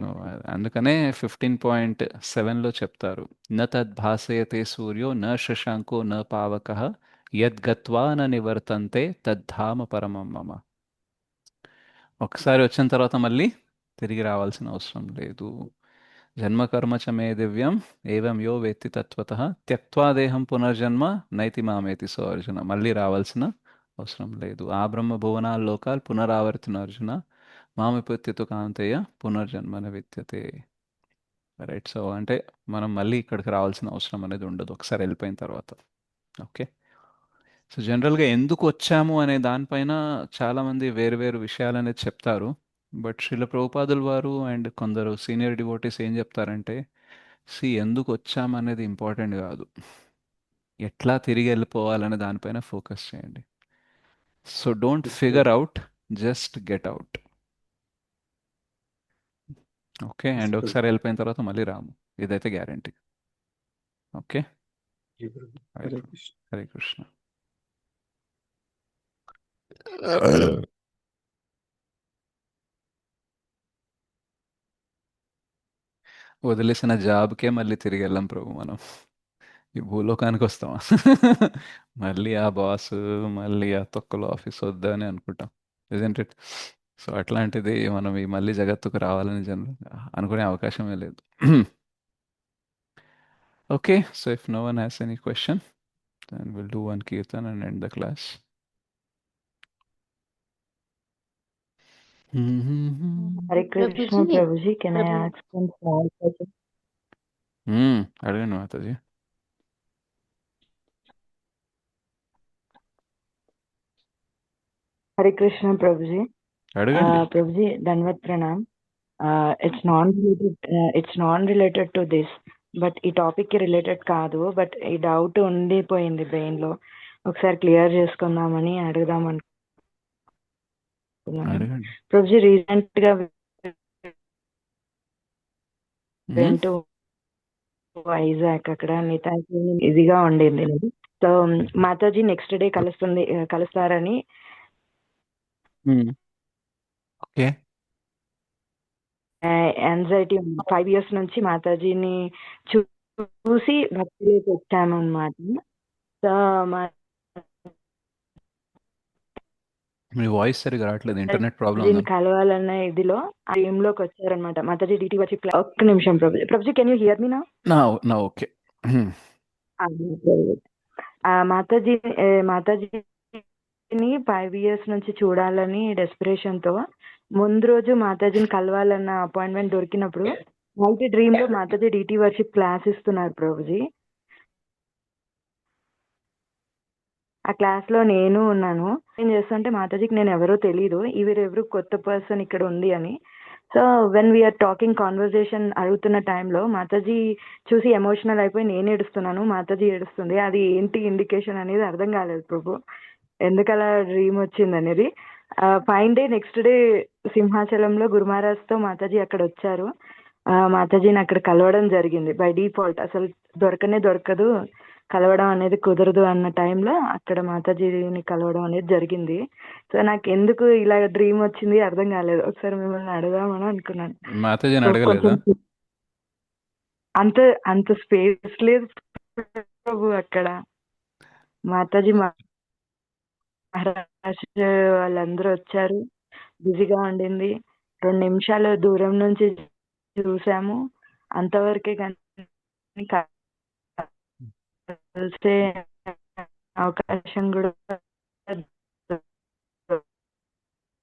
No, అందుకనే 15.7లో చెప్తారు, న తద్భాసయతే సూర్యో న శశాంకో న పావకః యద్గత్వా న నివర్తంతే తద్ధామ పరమం మమ. ఒకసారి వచ్చిన తర్వాత మళ్ళీ తిరిగి రావాల్సిన అవసరం లేదు. జన్మకర్మ చ మే దివ్యం ఏవం యో వేత్తి తత్వతః త్యక్త్వా దేహం పునర్జన్మ నైతి మామేతి సో అర్జున. మళ్ళీ రావాల్సిన అవసరం లేదు. ఆ బ్రహ్మ భువనాలు లోకాలు పునరావర్తిన అర్జున మామిపత్యతు కాంతేయ పునర్జన్మన విద్యతే. రైట్. సో అంటే మనం మళ్ళీ ఇక్కడికి రావాల్సిన అవసరం అనేది ఉండదు ఒకసారి వెళ్ళిపోయిన తర్వాత. ఓకే. సో జనరల్గా ఎందుకు వచ్చాము అనే దానిపైన చాలామంది వేరు వేరు విషయాలు అనేది చెప్తారు. బట్ శ్రీల ప్రభుపాదుల వారు అండ్ కొందరు సీనియర్ డివోటీస్ ఏం చెప్తారంటే, ఎందుకు వచ్చామనేది ఇంపార్టెంట్ కాదు, ఎట్లా తిరిగి వెళ్ళిపోవాలనే దానిపైన ఫోకస్ చేయండి. So don't figure out, just get out. Okay. And ఒకసారి వెళ్ళిపోయిన తర్వాత మళ్ళీ రాము, ఇదైతే గ్యారంటీ. ఓకే. హరే కృష్ణ. హరే కృష్ణ. వదిలేసిన జాబ్కే మళ్ళీ తిరిగి వెళ్ళాం ప్రభు మనం, ఈ భూలోకానికి వస్తామా? మళ్ళీ ఆ బాస్, మళ్ళీ ఆ తొక్కలో ఆఫీస్ వద్దా అని అనుకుంటాం, ఇజంట్ ఇట్? సో అట్లాంటిది మనం ఈ మళ్ళీ జగత్తుకు రావాలని అనుకునే అవకాశమే లేదు. Okay. So if no one has any question, then we'll do one kirtan and end the class. Hare Krishna, Prabhuji. Can I ask one small question? అడగండి మాతాజీ. Hare Krishna, Prabhuji. అడగండి. Prabhuji, Danvat Pranam. It's non-related to this, but ఈ టాపిక్ కి రిలేటెడ్ కాదు. బట్ ఈ డౌట్ ఉండిపోయింది బ్రెయిన్ లో, ఒకసారి క్లియర్ చేసుకుందామని అడుగుదాం అనుకున్నాను. అడగండి. ప్రభుజీ, రీసెంట్ గా వెంటూ వైజాగ్, అక్కడ నితాయి ఇదిగా ఉండింది. సో మాతాజీ నెక్స్ట్ డే కలుస్తారని. ఓకే. యాంగ్జైటీ 5 years నుంచి మాతాజీని చూసి భక్తిలోకి వచ్చాను అనమాట. సో మీ వాయిస్ సరిగా రావట్లేదు, ఇంటర్నెట్ ప్రాబ్లం మాతాజీని కలవాలన్న ఇదిలో ఆ టీమ్ లోకి వచ్చారనమాట. మాతాజీ డ్యూటీ వచ్చి ఒక్క నిమిషం Prabhuji, can you here me now? నా ఓకే. మాతాజీని 5 years నుంచి చూడాలని డెస్పిరేషన్ తో ముందు రోజు మాతాజీని కలవాలన్న అపాయింట్మెంట్ దొరికినప్పుడు నైట్ డ్రీమ్ లో మాతాజీ డిటి వర్షిప్ క్లాస్ ఇస్తున్నారు ప్రభుజీ. ఆ క్లాస్ లో నేను ఉన్నాను. ఏం చేస్తుంటే మాతాజీకి నేను ఎవరో తెలియదు, ఎవరు కొత్త పర్సన్ ఇక్కడ ఉంది అని. So when we're talking conversation అడుగుతున్న టైంలో మాతాజీ చూసి ఎమోషనల్ అయిపోయి నేను ఏడుస్తున్నాను, మాతాజీ ఏడుస్తుంది. అది ఏంటి ఇండికేషన్ అనేది అర్థం కాలేదు ప్రభు, ఎందుకలా డ్రీమ్ వచ్చింది అనేది. ఫైన్ డే నెక్స్ట్ డే సింహాచలంలో గురు మహారాజ్ తో మాతాజీ అక్కడ వచ్చారు. మాతాజీని అక్కడ కలవడం జరిగింది. బై డిఫాల్ట్ అసలు దొరకదు, కలవడం అనేది కుదరదు అన్న టైంలో అక్కడ మాతాజీని కలవడం అనేది జరిగింది. సో నాకు ఎందుకు ఇలా డ్రీమ్ వచ్చింది అర్థం కాలేదు, ఒకసారి మిమ్మల్ని అడగామని అనుకున్నాను. మాతాజీని అడగలేదా? అంత స్పేస్ లేదు ప్రభు అక్కడ. మాతాజీ మహారాజ్ వాళ్ళందరూ వచ్చారు, బిజీగా ఉండింది. 2 నిమిషాలు దూరం నుంచి చూసాము, అంతవరకే. కానీ కలిసే అవకాశం కూడా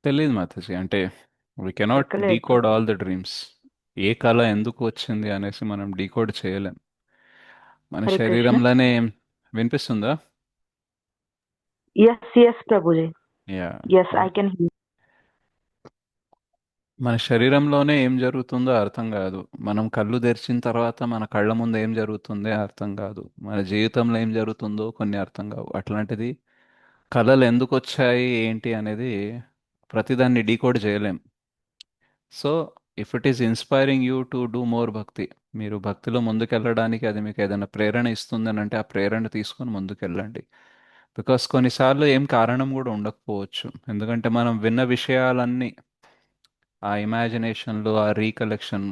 తెలియదు మాతాజీ. అంటే we cannot decode all the dreams. ఏ కళ ఎందుకు వచ్చింది అనేసి మనం డీకోడ్ చేయలేం. మన శరీరంలోనే వినిపిస్తుందా? yes Prabhuji. yes I can hear. మన శరీరంలోనే ఏం జరుగుతుందో అర్థం కాదు. మనం కళ్ళు తెరిచిన తర్వాత మన కళ్ళ ముందు ఏం జరుగుతుందో అర్థం కాదు. మన జీవితంలో ఏం జరుగుతుందో కొన్ని అర్థం కావు. అట్లాంటిది కళలు ఎందుకు వచ్చాయి ఏంటి అనేది ప్రతిదాన్ని డీకోడ్ చేయలేం. So if it is inspiring you to do more భక్తి, మీరు భక్తిలో ముందుకెళ్ళడానికి అది మీకు ఏదైనా ప్రేరణ ఇస్తుందని అంటే ఆ ప్రేరణ తీసుకొని ముందుకెళ్ళండి. బికాస్ కొన్నిసార్లు ఏం కారణం కూడా ఉండకపోవచ్చు, ఎందుకంటే మనం విన్న విషయాలన్నీ ఆ ఇమాజినేషన్లో ఆ రీకలెక్షన్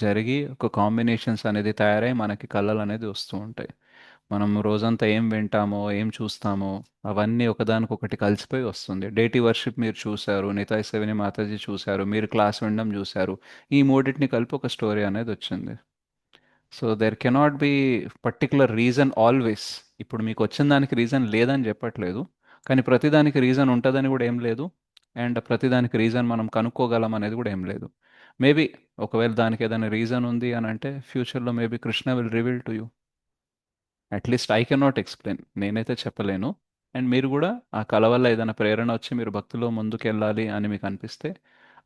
జరిగి ఒక కాంబినేషన్స్ అనేది తయారై మనకి కళలు అనేది వస్తూ ఉంటాయి. మనం రోజంతా ఏం వింటామో ఏం చూస్తామో అవన్నీ ఒకదానికొకటి కలిసిపోయి వస్తుంది. డేటీ వర్షిప్ మీరు చూశారు, నితాయ్ సెవిని మాతాజీ చూశారు, మీరు క్లాస్ వినడం చూశారు. ఈ మూడింటిని కలిపి ఒక స్టోరీ అనేది వచ్చింది. So there cannot be particular reason always. ఇప్పుడు మీకు వచ్చిన దానికి రీజన్ లేదని చెప్పట్లేదు, కానీ ప్రతిదానికి రీజన్ ఉంటుందని కూడా ఏం లేదు. అండ్ ప్రతిదానికి రీజన్ మనం కనుక్కోగలం అనేది కూడా ఏం లేదు. మేబీ ఒకవేళ దానికి ఏదైనా రీజన్ ఉంది అని అంటే ఫ్యూచర్లో maybe Krishna will reveal to you. At least I can not explain, నేనైతే చెప్పలేను. అండ్ మీరు కూడా ఆ కళ వల్ల ఏదైనా ప్రేరణ వచ్చి మీరు భక్తిలో ముందుకు వెళ్ళాలి అని మీకు అనిపిస్తే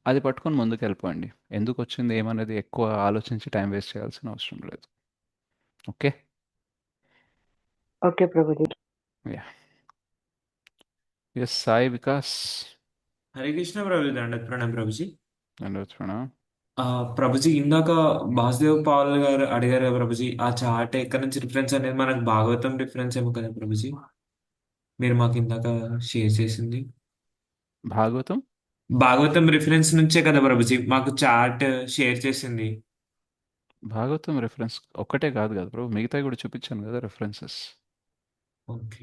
అది పట్టుకొని ముందుకు వెళ్ళిపోండి. ఎందుకు వచ్చింది ఏమనేది ఎక్కువ ఆలోచించి టైం వేస్ట్ చేయాల్సిన అవసరం లేదు. Okay. Okay Prabhuji. Yeah. Yes Sai Vikas. Hare Krishna Prabhuji, దండత్ ప్రణాం Prabhuji. దండోత్సవం. Prabhuji ఇందాక వాసుదేవ్ పాల్ గారు అడిగారు కదా ప్రభుజీ, ఆ చార్ట్ ఎక్కడి నుంచి రిఫరెన్స్ అనేది మనకు భాగవతం రిఫరెన్స్ ఏమో కదా ప్రభుజీ, మీరు మాకు ఇందాక షేర్ చేసింది. భాగవతం భాగవతం రిఫరెన్స్ నుంచే కదా ప్రభుజీ మాకు చార్ట్ షేర్ చేసింది. భాగవతం రెఫరెన్స్ ఒక్కటే కాదు కదా బ్రో, మిగతా కూడా చూపించాను కదా references. Okay.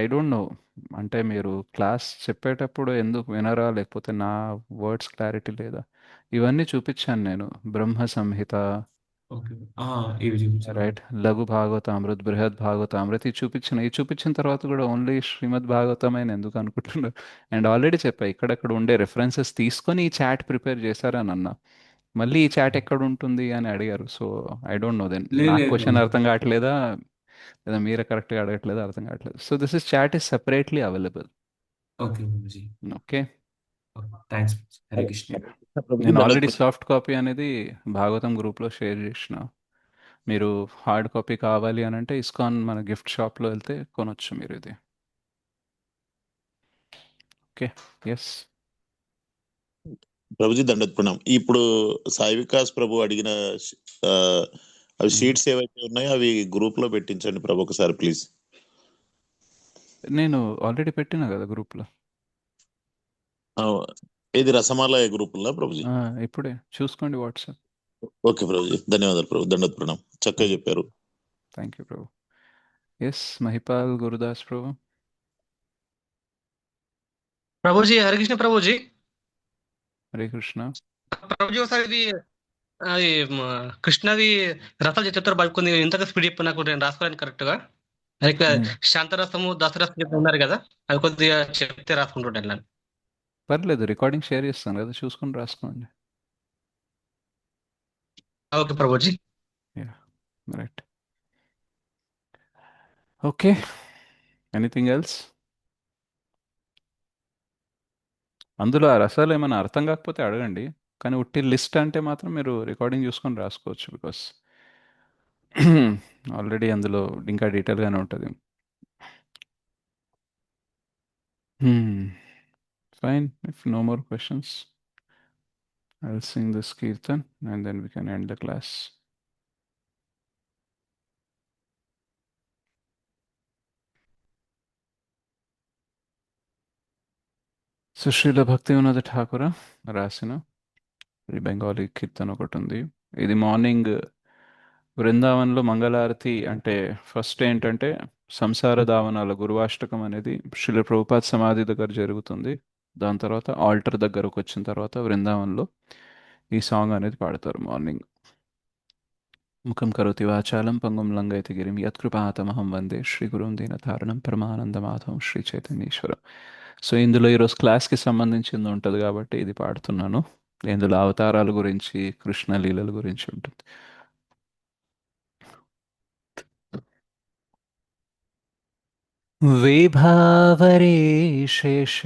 I don't no, అంటే మీరు క్లాస్ చెప్పేటప్పుడు ఎందుకు వినరా, లేకపోతే నా వర్డ్స్ క్లారిటీ లేదా? ఇవన్నీ చూపించాను నేను. బ్రహ్మ సంహిత, ఓకే. ఇవి చూపించారు. రైట్, లఘు భాగవతామృత్, బృహద్ భాగవతామృత్, ఇది చూపించిన తర్వాత కూడా ఓన్లీ శ్రీమద్ భాగవతమే ఎందుకు అనుకుంటున్నారు? అండ్ ఆల్రెడీ చెప్పా, ఇక్కడక్కడ ఉండే రెఫరెన్సెస్ తీసుకొని ఈ చాట్ ప్రిపేర్ చేశారని అన్నా. మళ్ళీ ఈ చాట్ ఎక్కడ ఉంటుంది అని అడిగారు. So I don't know then, లేదు నాకు లేదు క్వశ్చన్ ప్రభుజీ. అర్థం కావట్లేదా లేదా మీరే కరెక్ట్గా అడగట్లేదా అర్థం కావట్లేదు. So this is chat is separately available. Okay Prabhuji. Okay. Thanks. Hare Krishna. నేను ఆల్రెడీ సాఫ్ట్ కాపీ అనేది భాగవతం గ్రూప్లో షేర్ చేసిన. మీరు హార్డ్ కాపీ కావాలి అని అంటే ఇస్కాన్ మన గిఫ్ట్ షాప్లో వెళ్తే కొనొచ్చు మీరు ఇది. ఓకే. ఎస్ ప్రభుజీ దండత్ ప్రణాం. ఇప్పుడు సాయి వికాస్ ప్రభు అడిగిన ఆ, అవి షీట్స్ ఏవైతే ఉన్నాయో అవి గ్రూప్ లో పెట్టించండి ప్రభు ఒకసారి ప్లీజ్. నేను ఆల్రెడీ పెట్టినా కదా గ్రూప్లో. ఇది రసమాలయ గ్రూప్ లో ప్రభుజీ. ఇప్పుడే చూసుకోండి వాట్సాప్. ఓకే ప్రభుజీ, ధన్యవాదాలు ప్రభు. దండత్ ప్రణాం, చక్కగా చెప్పారు. Thank you Prabhu. S Mahipal Gurudas Prabhu. Prabhuji Harikrishna Prabhuji. Hare Krishna. Prabhuji ఒకసారి ఇది అది కృష్ణది రసాలు చెప్తారు బాగా, కొన్ని ఇంతగా స్పీడ్ చెప్పు నాకు, నేను రాసుకోవడానికి కరెక్ట్ గా. అది శాంతరసము దసరసం చెప్పి ఉన్నారు కదా, అది కొద్దిగా చెప్తే రాసుకుంటుంటాను. పర్లేదు, రికార్డింగ్ షేర్ చేస్తాను కదా, చూసుకొని రాసుకోండి. Okay Prabhuji. Yeah, right. Okay, anything else? అందులో ఆ రసాలు ఏమైనా అర్థం కాకపోతే అడగండి, కానీ ఉట్టి లిస్ట్ అంటే మాత్రం మీరు రికార్డింగ్ చూసుకొని రాసుకోవచ్చు. బికాస్ ఆల్రెడీ అందులో ఇంకా డీటెయిల్గానే ఉంటుంది. Fine, if no more questions I'll sing this kirtan and then we can end the class. So Srila Bhaktivinoda Thakura రాసిన ఈ బెంగాలీ కీర్తన ఒకటి ఉంది. ఇది మార్నింగ్ బృందావన్లో మంగళారతి, అంటే ఫస్ట్ ఏంటంటే సంసార దావనాల గురువాష్టకం అనేది శ్రీల ప్రభుపాద్ సమాధి దగ్గర జరుగుతుంది. దాని తర్వాత ఆల్టర్ దగ్గరకు వచ్చిన తర్వాత బృందావన్లో ఈ సాంగ్ అనేది పాడతారు మార్నింగ్. ముఖం కరోతి వాచాలం పంగుం లంఘయతి గిరిం యత్కృపాతమహం వందే శ్రీ గురుం దీనతారణం పరమానందమాధవం శ్రీ చైతన్యేశ్వరం. సో ఇందులో ఈరోజు క్లాస్కి సంబంధించింది ఉంటుంది కాబట్టి ఇది పాడుతున్నాను. ఇందులో అవతారాల గురించి, కృష్ణ లీలల గురించి ఉంటుంది. విభావరే శేషాలోక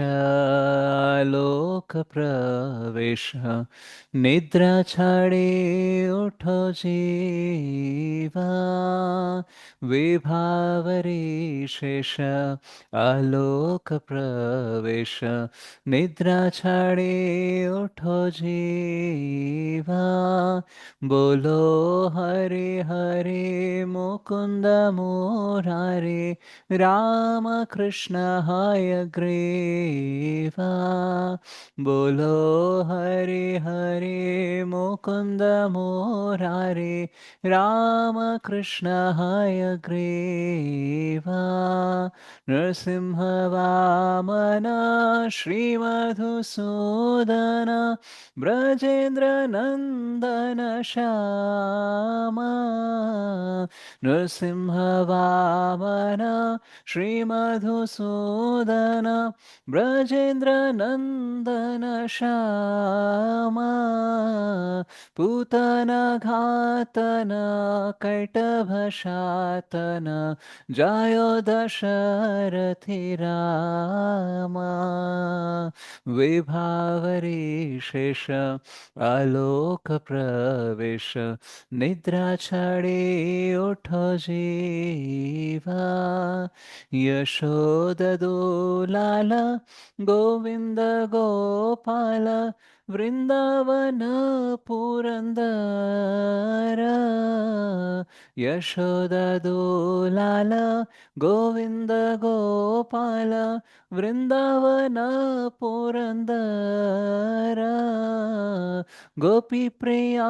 ప్రవేశ నిద్ర ছাড়ে ওঠো জীবা विभावरे शेष आलोक प्रवेश निद्रा छाड़े उठो जीवा बोलो हरे हरे मुकुंद मुरारे राम कृष्ण हयग्रीवा बोलो हरे हरे मुकुंद मुरारे राम कृष्ण हयग्रीवा नृसिंह वामन श्रीमधुसूदन ब्रजेन्द्र नंदन श्यामा नृसिंह वामन श्रीमधुसूदन ब्रजेन्द्र नंदन श्यामा पूतन घातन कैटभशातन जायो दशरथि रामा विभावरे शेष आलोक प्रवेश निद्रा छाड़े उठो जीवा यशोद दोलाल गोविंद गोपाल वृंदावन पुरंदर यशोद दोलाल गोविंद गोपाल वृंदावन पुरंदर गोपी प्रिया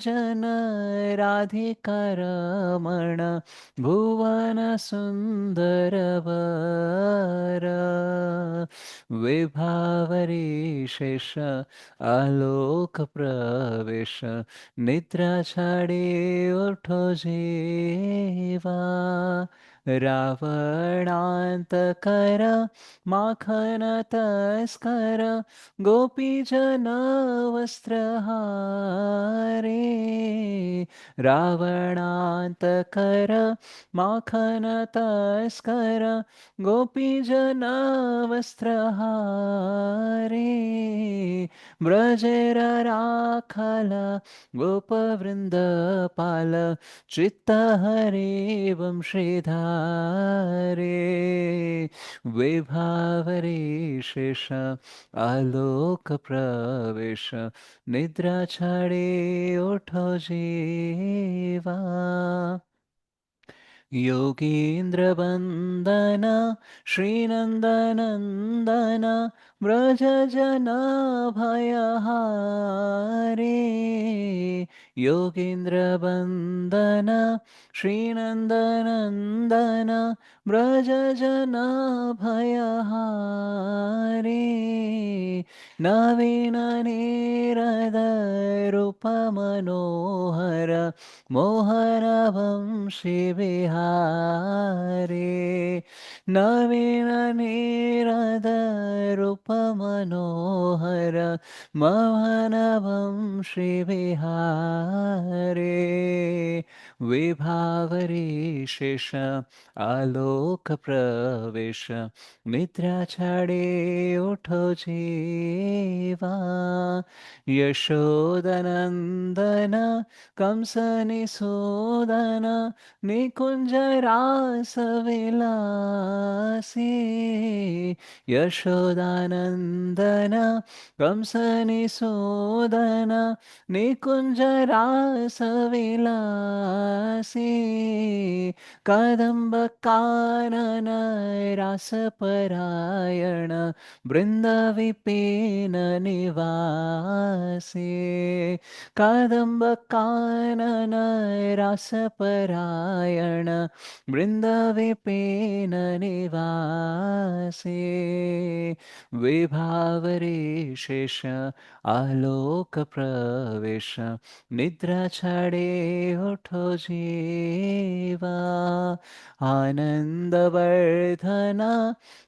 जन राधिका रमण भुवन सुंदर वर विभावरे शेष आलोक प्रवेश निद्रा छाड़े उठो जीवा रावणान्तकर माखन तस्कर गोपीजन वस्त्रहारे रावणान्तकर माखन तस्कर गोपीजन वस्त्रहारे ब्रजेर राखल गोपवृन्दपाल चित्तहरे वंशीधारे विभावरे शेष आलोक प्रवेश निद्रा छाड़े उठो जीवा योगीन्द्र वंदन श्रीनंदनंदन ब्रज जन भयहारे योगीन्द्र वंदन श्रीनंदनंदन ब्रज जन भयहारे नवीन नीरद रूप मनोहर मोहन वंशी विहारे नवीन नीरद रूप मनोहर मोहन वंशी विहारे विभावरे शेष आलोक प्रवेश निद्रा छाड़े उठो जीवा यशोदनंदन कंसनिसूदन निकुंज रास विलासी यशोदानंदन कंसनिसूदन निकुंज रास विलासी कदंब कानन रास परायण बृंद विपिन निवासी कदंब कानन रास परायण बृंद विपिन निवासी विभावरे शेष आलोक प्रवेश निद्रा छाड़े उठो जीवा आनंदवर्धन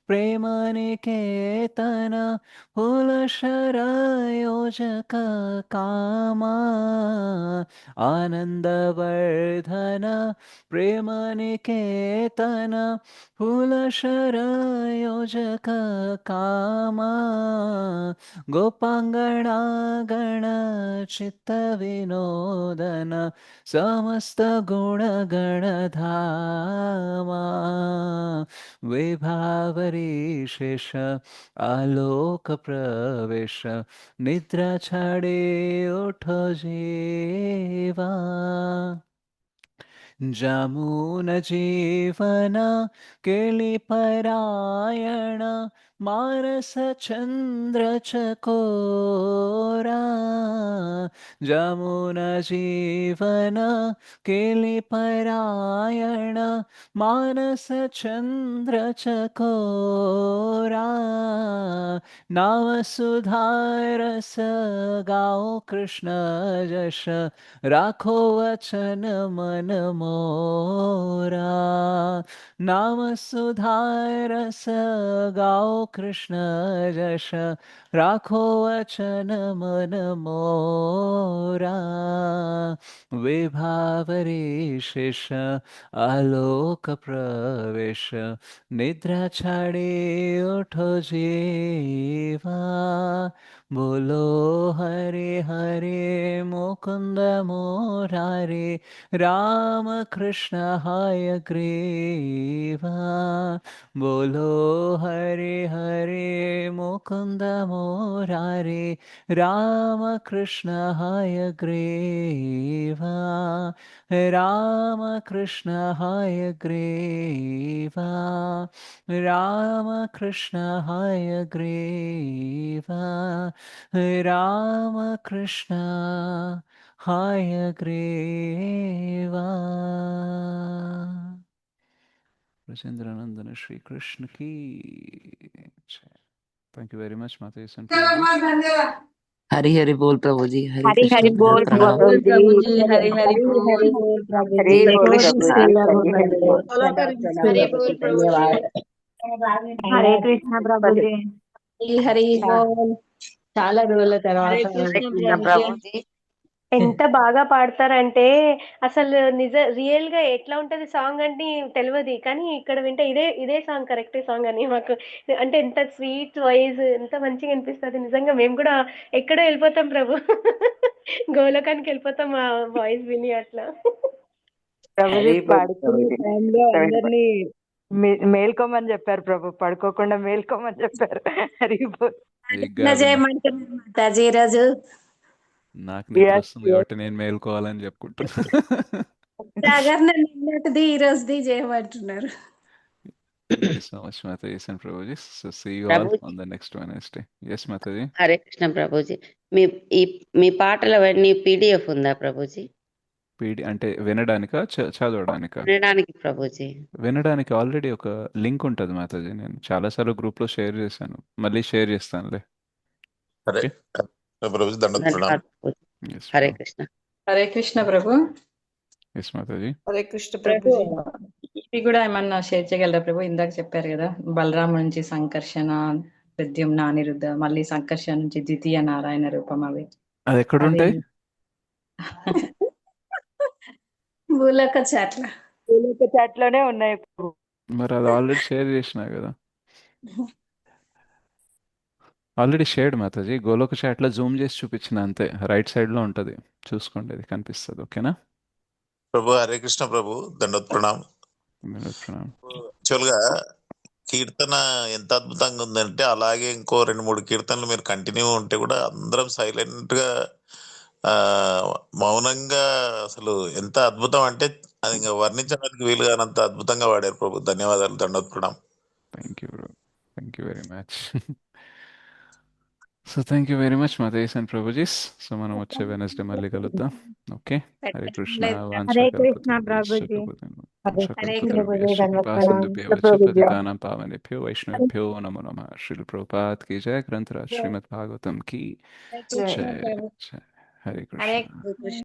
ప్రేమనికేతన పులశరయోజక కామా ఆనందవర్ధన ప్రేమనికేతన పులశరయోజక కామా గోపాంగణాగణ చిత్త వినోదన సమస్త గుణగణధామా విభావరీశేష ఆలోక ప్రవేశ నిద్ర छाड़े उठो जीवा जमुन जीवन केलिपरायण मानस चंद्र चकोरा जमुन जीवन केलिपरायण मानस चंद्र चकोरा नाव सुधारस गाओ कृष्ण यश राखो वचन मन मोरा नाम सुधारस गाओ कृष्ण यश राखो वचन मन मोरा विभावरीशेष आलोक प्रवेश निद्रा छाड़े उठो जीवा बोलो हरे हरे मुकुंद मुरारे राम कृष्ण हाय ग्रीवा बोलो हरे हरे मुकुंद मुरारे राम कृष्ण हाय ग्रीवा राम कृष्ण हाय ग्रीवा राम कृष्ण हाय ग्रीवा राम कृष्ण हाय ग्रीवा ब्रजेंद्रानंदन श्री कृष्ण की जय। थैंक यू वेरी मच माता जी हरि हरि बोल प्रभु जी, हरे हरि कृष्ण हरि बोल प्रणाम। प्रभु जी। हरि हरि बोल प्रभु हरि जी बोल बहुत प्रभु सुंदर जी। बहुत हरि सुंदर बोल। हरि बोल प्रभु जी हरे कृष्ण प्रभु जी। हरि बोल చాలా రోజుల తర్వాత హరే కృష్ణ ప్రభుజీ ప్రభుజీ. ఎంత బాగా పాడతారంటే అసలు రియల్ గా ఎట్లా ఉంటది సాంగ్ అంటే తెలియదు కానీ ఇక్కడ వింటే ఇదే సాంగ్ కరెక్ట్ సాంగ్ అని మాకు అంటే ఎంత స్వీట్ వాయిస్ ఎంత మంచిగా అనిపిస్తుంది నిజంగా మేము కూడా ఎక్కడో వెళ్ళిపోతాం ప్రభు గోలోకానికి వెళ్ళిపోతాం ఆ వాయిస్ విని అట్లా ప్రభుజీ హరి బోల్ పడుకునే ప్రభుజీ. టైంలో అందరినీ మేల్కోమని చెప్పారు ప్రభు, పడుకోకుండా మేల్కోమని చెప్పారు. హరి బోల్. కాదు చేయమంటున్నారు మాతాజీ ఈరోజు నాకు నిద్ర Yes, వస్తుంది yes. కాబట్టి నేను మేల్కోవాలని చెప్పుకుంటున్నా జాగరణ నిన్నటిది ఈ రోజుది చేయమంటున్నారు thank you so much Mataji and Prabhuji. So see you all Prabhuji on the next Wednesday. Yes Mataji. Hare Krishna Prabhuji. మీ ఈ మీ పాటలవన్నీ పీడిఎఫ్ ఉందా ప్రభుజీ? పీడి అంటే వినడానికా చదవడానికా? వినడానికి ప్రభుజీ. వినడానికి ఆల్రెడీ ఒక లింక్ ఉంటుంది మాతాజీ, నేను చాలాసార్లు గ్రూప్లో షేర్ చేశాను, మళ్ళీ షేర్ చేస్తానులే. హరే ఓకే. ప్రభుజీ దండోత్ ప్రణాం. ధన్యవాదాలు ప్రభుజీ. ఎస్ హరే కృష్ణ. హరే కృష్ణ ప్రభు. ఎస్ మాతాజీ. హరే కృష్ణ ప్రభు ప్రభుజీ ఇవి కూడా ఏమన్నా షేర్ చేయగలరా ప్రభు? ఇందాక చెప్పారు కదా బలరాం నుంచి సంకర్షణ, ప్రద్యుమ్న అనిరుద్ధ, మళ్ళీ సంకర్షణ నుంచి ద్వితీయ నారాయణ రూపం అవి అది ఎక్కడుంటాయి? భూలోక చాట్ల చాట్లోనే ఉన్నాయి ప్రభు. మరి అది ఆల్రెడీ షేర్ చేసినా కదా, ఆల్రెడీ షేర్డ్ మాతాజీ. గోలోక చాట్లో జూమ్ చేసి చూపించిన అంతే, రైట్ సైడ్లో ఉంటుంది, చూసుకోండి, అది కనిపిస్తుంది. ఓకేనా ప్రభు హరే కృష్ణ ప్రభు దండోత్ ప్రణాం. ప్రణాం. యాక్చువల్ గా కీర్తన ఎంత అద్భుతంగా ఉందంటే అలాగే ఇంకో 2-3 కీర్తనలు మీరు కంటిన్యూ ఉంటే కూడా అందరం సైలెంట్ గా మౌనంగా అసలు ఎంత అద్భుతం అంటే అది ఇంకా వర్ణించడానికి వీలు కానంత అద్భుతంగా వాడారు ప్రభు. ధన్యవాదాలు. దండోత్ ప్రణాం. Thank you bro, thank you very much. So thank you very much Matajis and Prabhujis. So మనం వచ్చే వెనస్డే మళ్ళీ కలుద్దాం. ఓకే. హరే కృష్ణ. హరే కృష్ణ ప్రభుజీ. హరే పతితానాం పావనేభ్యో వైష్ణవేభ్యో నమో నమః. శ్రీల ప్రభుపాద కీ జయ. గ్రంథరాజ్ శ్రీమద్ భాగవతం కీ జయ. జయ. హరే కృష్ణ.